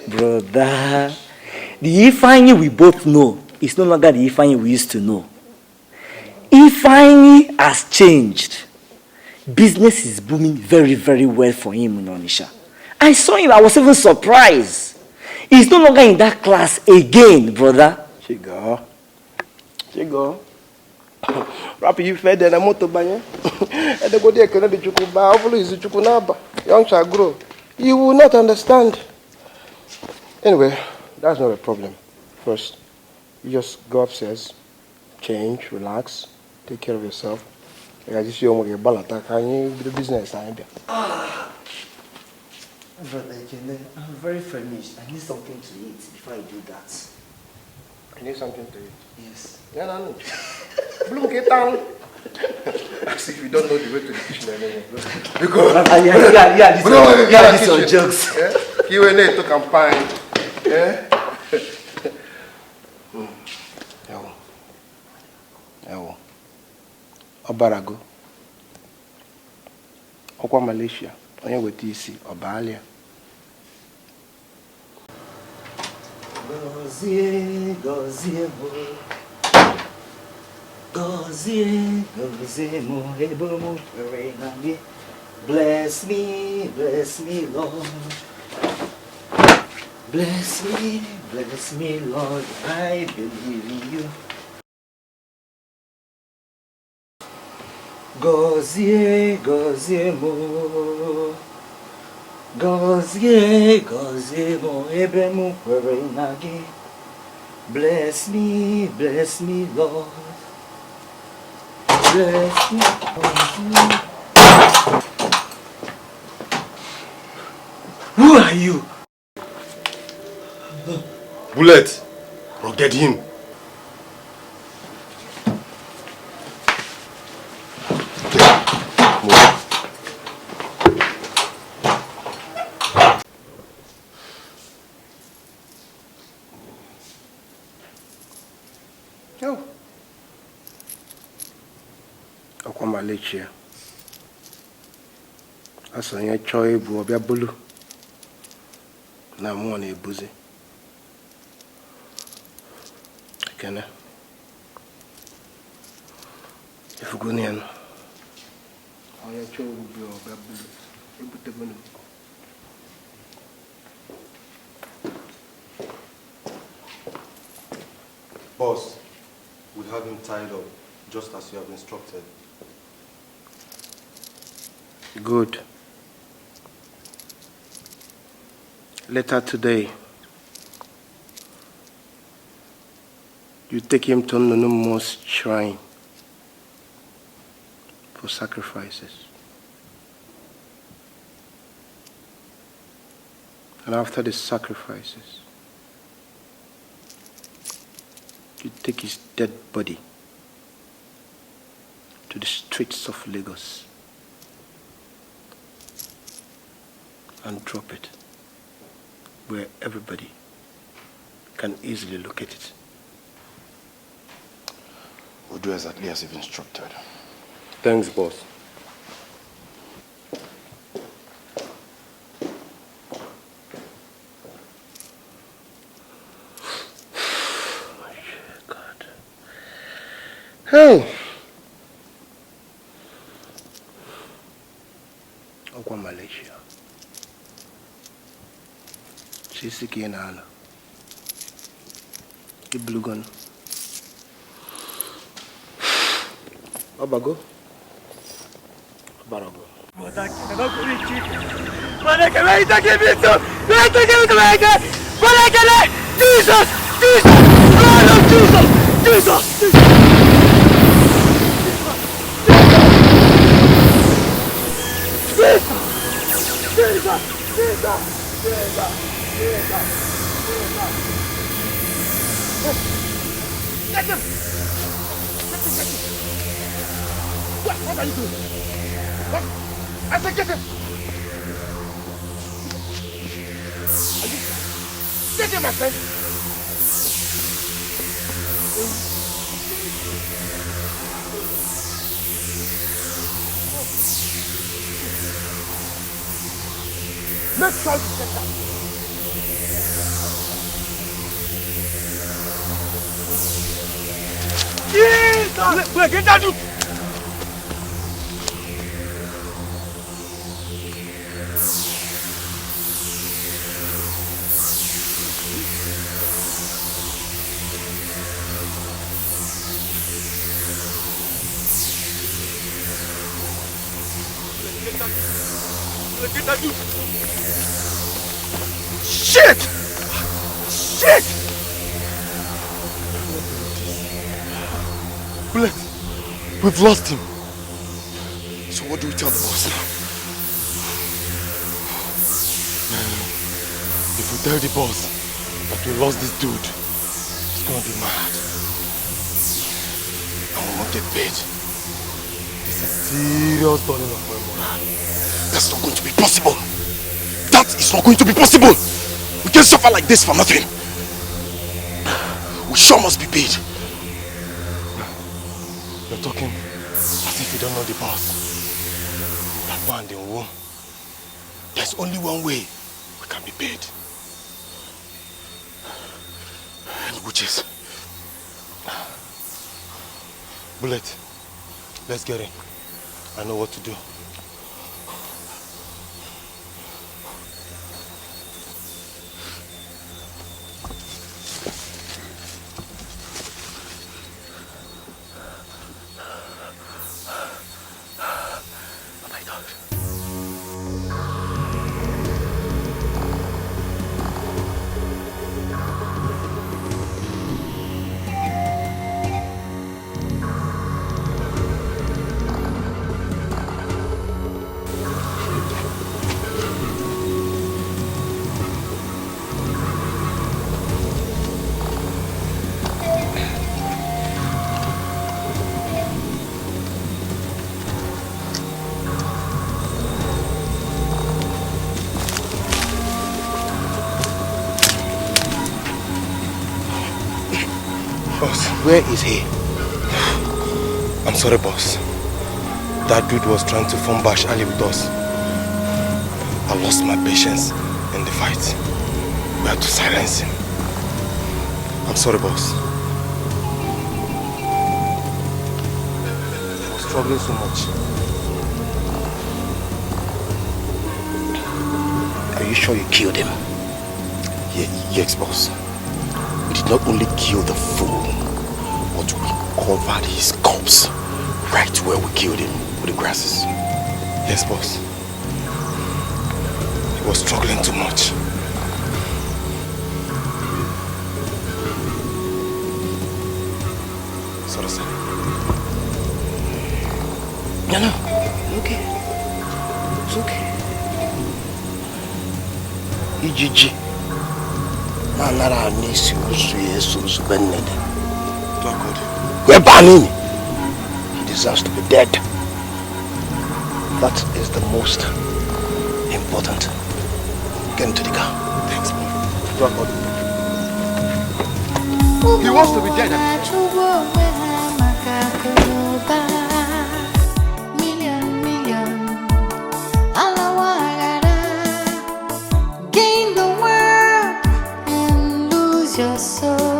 Brother, the Ifeanyi we both know is no longer the Ifeanyi we used to know. Ifeanyi has changed. Business is booming very, very well for him in Onisha. I saw him, I was even surprised. He's no longer in that class again, brother. Chigo. Rapi, you fed and a motorbike. And the good day can be Chukuba, hopefully, is Chukunaba. Young shall grow. You will not understand. Anyway, that's not a problem. First, you just go upstairs, change, relax, take care of yourself. I just see you balata. Can you do the business? Brother Jene, I'm very famished. I need something to eat before I do that. You need something to eat? Yes. Yeah, no. Bloom, get down. As if you don't know the way to the kitchen anymore. Because these are jokes. Q&A to campaign. Yeah. Ewo. Obarago. Okwa Malaysia. Onye weta isi Obalia. Gozie, gozie bo. Gozie, gozie mo, ebo mo, nagi. Bless me, Lord. Bless me, Lord. I believe in you. Gozie, gozie mo. Gozie, gozie mo, ebe mo, nagi. Bless me, Lord. Bless me. Who are you? Bullet, bro, get him. Akwa Malaysia. Asonye choi bu obia bulu. Na mu na ebuzi. Kene. Ifugunian. Oya choi bu obia bulu. Ebute bulu. Boss, we have him tied up, just as you have instructed. Good. Later today, you take him to Nonomo's shrine for sacrifices. And after the sacrifices, you take his dead body to the streets of Lagos and drop it where everybody can easily locate it. We'll do exactly as you've instructed. Thanks, boss. Hey! Okwa Malaysia. Sisi Kienala. Iblugon. Obago. Barago. Jesus! Jesus! Blood of Jesus! Jesus! Get him! What are you doing? What? I said get him! Get him, my friend! Make sure you get that. Jesus! Get that dude! Get that dude! Shit! Shit! Bullet, we've lost him. So what do we tell the boss now? If we tell the boss that we lost this dude, he's gonna be mad. And we won't get paid. This is serious burden of my morale. That's not going to be possible. That is not going to be possible. We can't suffer like this for nothing. We sure must be paid. You're talking as if you don't know the boss. That man in womb. There's only one way we can be paid. And which is Bullet, let's get in. I know what to do. Where is he? I'm sorry, boss. That dude was trying to form bash alley with us. I lost my patience in the fight. We had to silence him. I'm sorry, boss. I was struggling so much. Are you sure you killed him? Yes, boss. We did not only kill the fool, but we covered his corpse right where we killed him with the grasses. Yes, boss. He was struggling too much. Sorry, sir. No. Okay. It's okay. Ijiji. Anara nisi usu yesu benede. We're banning. He deserves to be dead. That is the most important. Get into the car. Thanks, boy. He wants to be dead. Gain the world and lose your soul.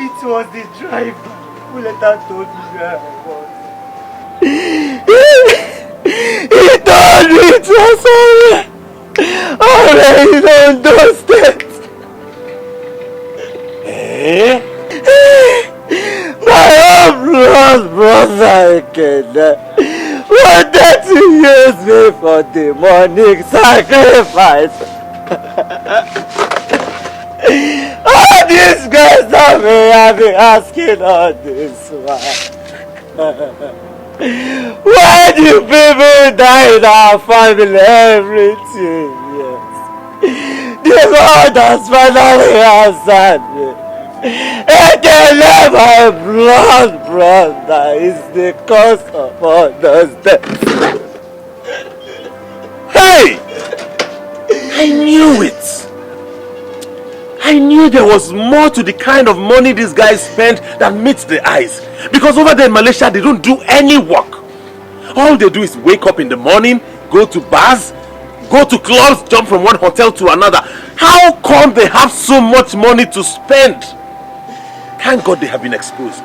It was the driver who later told me where I was. He told me it was already on those steps. My own blood brother wanted to use me for demonic sacrifice. All these guys have been asking all this why. Why do people die in our family every 2 years? The Lord has finally answered me. And they let my blood brother is the cause of all those deaths. Hey! I knew it! I knew there was more to the kind of money these guys spend than meets the eyes. Because over there in Malaysia, they don't do any work. All they do is wake up in the morning, go to bars, go to clubs, jump from one hotel to another. How come they have so much money to spend? Thank God they have been exposed.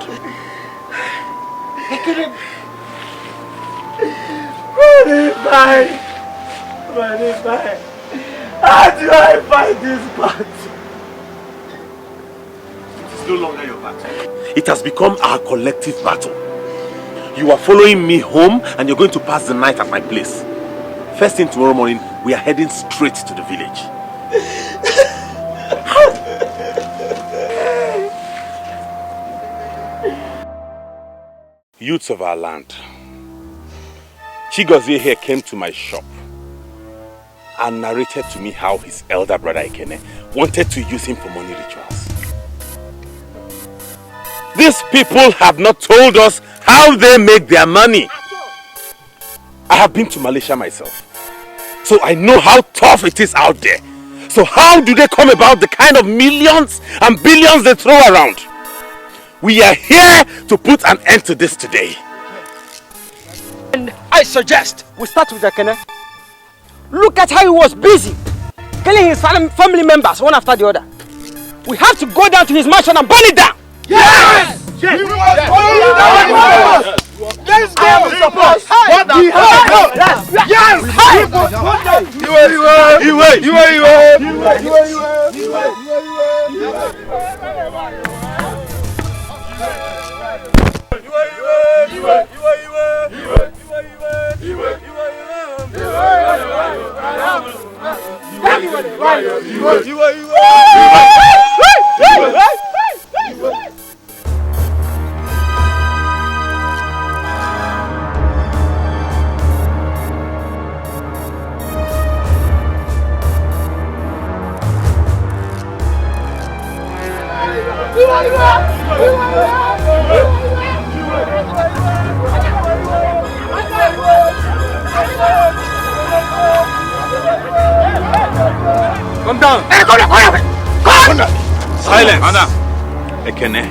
How do I fight this battle? It is no longer your battle. It has become our collective battle. You are following me home and you're going to pass the night at my place. First thing tomorrow morning, we are heading straight to the village. Youths of our land, Chigozie here came to my shop and narrated to me how his elder brother Ikene wanted to use him for money rituals. These people have not told us how they make their money. I have been to Malaysia myself, so I know how tough it is out there. So how do they come about the kind of millions and billions they throw around? We are here to put an end to this today. And I suggest we start with Ikene. Look at how he was busy killing his family members one after the other. We have to go down to his mansion and burn it down. Yes! Yes! Let's go! Come down! Silence! Ekene,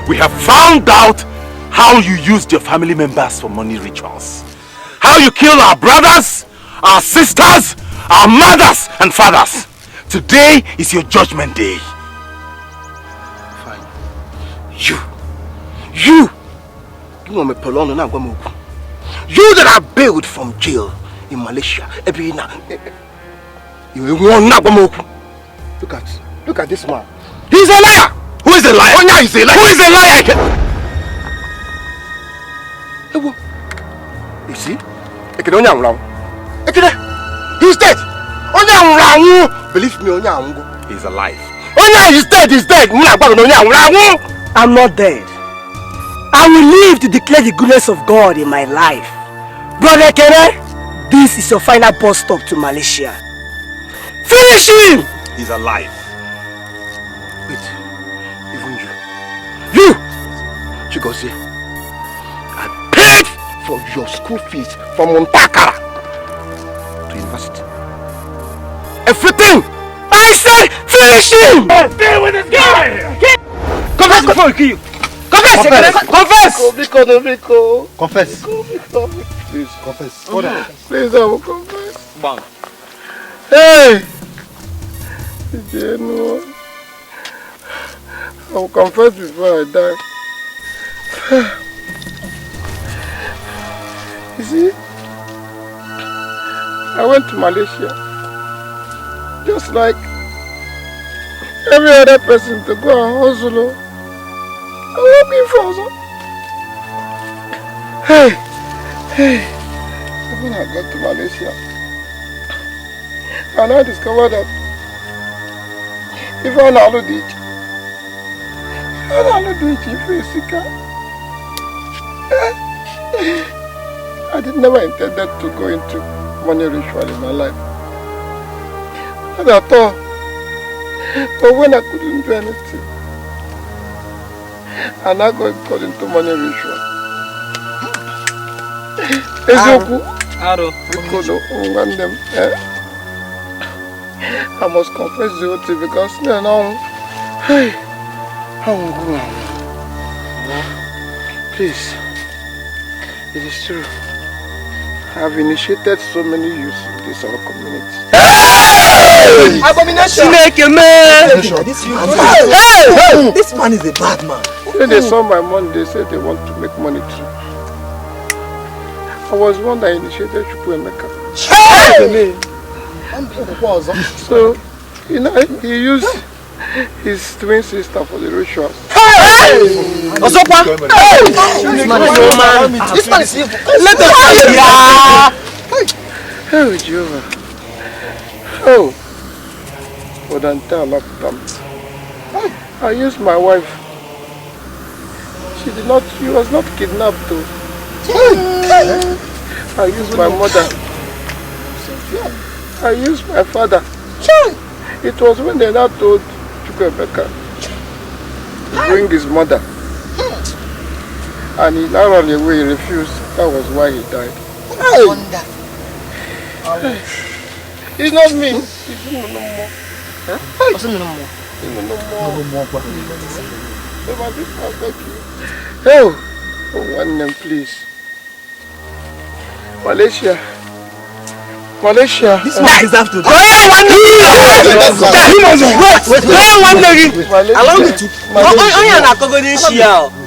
we have found out how you used your family members for money rituals. How you killed our brothers, our sisters, our mothers and fathers. Today is your judgment day. Fine. You want me Polono na Gwamuku. You that are bailed from jail in Malaysia. Look at this man. He's a liar! Who is a liar? Onya is a liar! Who is a liar? You see? He's dead! Believe me, he's alive. Onya is dead, he's dead! I'm not dead. I will live to declare the goodness of God in my life. Brother Kene, this is your final bus stop to Malaysia. Finish him! He's alive. Wait, even you, Chigozie, I paid for your school fees from Montakara to university. Everything! I said finish him! Stay with this guy! Confess before we kill you! Confess! Confess! Please, confess. Please, I will confess. Bang. Hey! I will confess before I die. You see, I went to Malaysia just like every other person to go and hustle. I'm working for hustle. Hey, when I got to Malaysia, and I discovered that if I know the I did never intended to go into money ritual in my life. Not at all. But when I couldn't do anything, and I got into money ritual. I must confess the whole thing because please, it is true. I have initiated so many youths in this our community. Hey! Abomination! Make a man! This man is a bad man. When they saw my money, they said they want to make money too. I was one that initiated Chukwuemeka. So, you know, he used his twin sister for the rituals. Osopa! This man is evil. Let us Oh, Jehovah. Oh. For the entire lifetime. I used my wife. She was not kidnapped though. I used my mother. I used my father. It was when they now told Chukwuemeka to bring his mother. And he now ran away, he refused. That was why he died. It's not me. It's no more. What's no more? Oh, one name, please. Malaysia. This man deserves to die. Allow me to.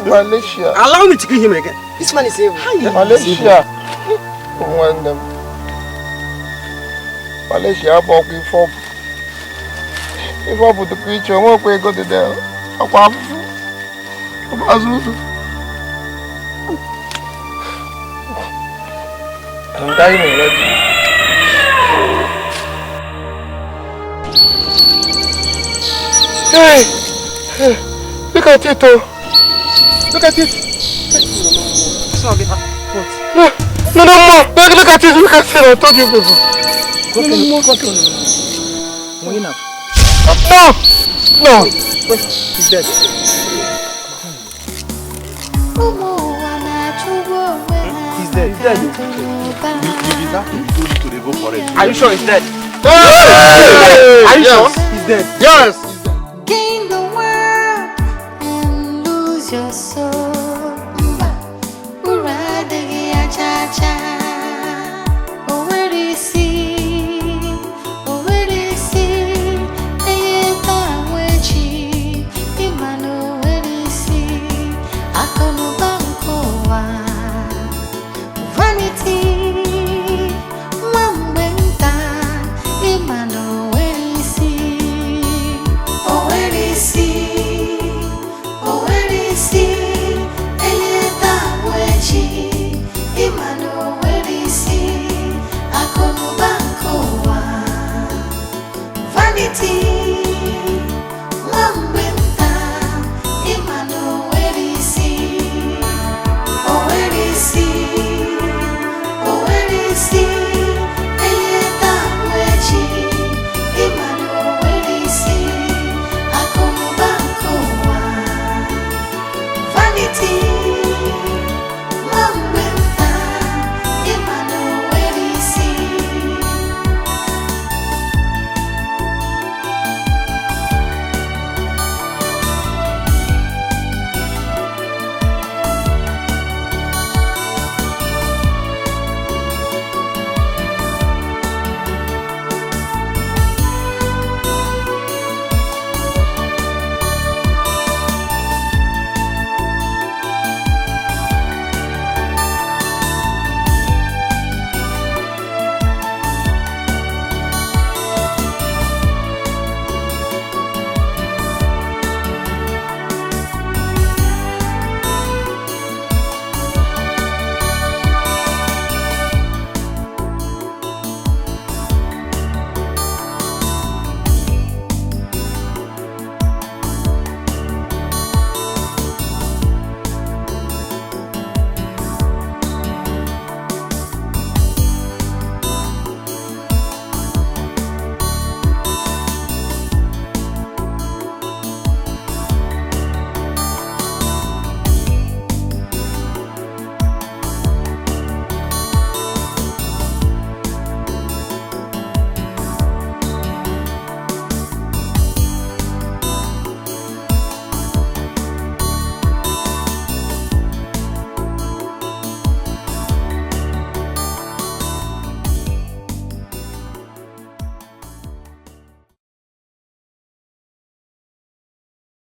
Malaysia. Allow me to kill him again. This man is evil. Malaysia. One name. Malaysia, I'm walking for. If I put the creature, I won't go to there. I'm dying already. Hey! Look at it, oh! Look at it! No more! Look at it! Look at it! I told you before. No! He's dead. He's dead. The visa to go for it. Are you sure he's dead? Hey! Are you sure? He's dead. Yes!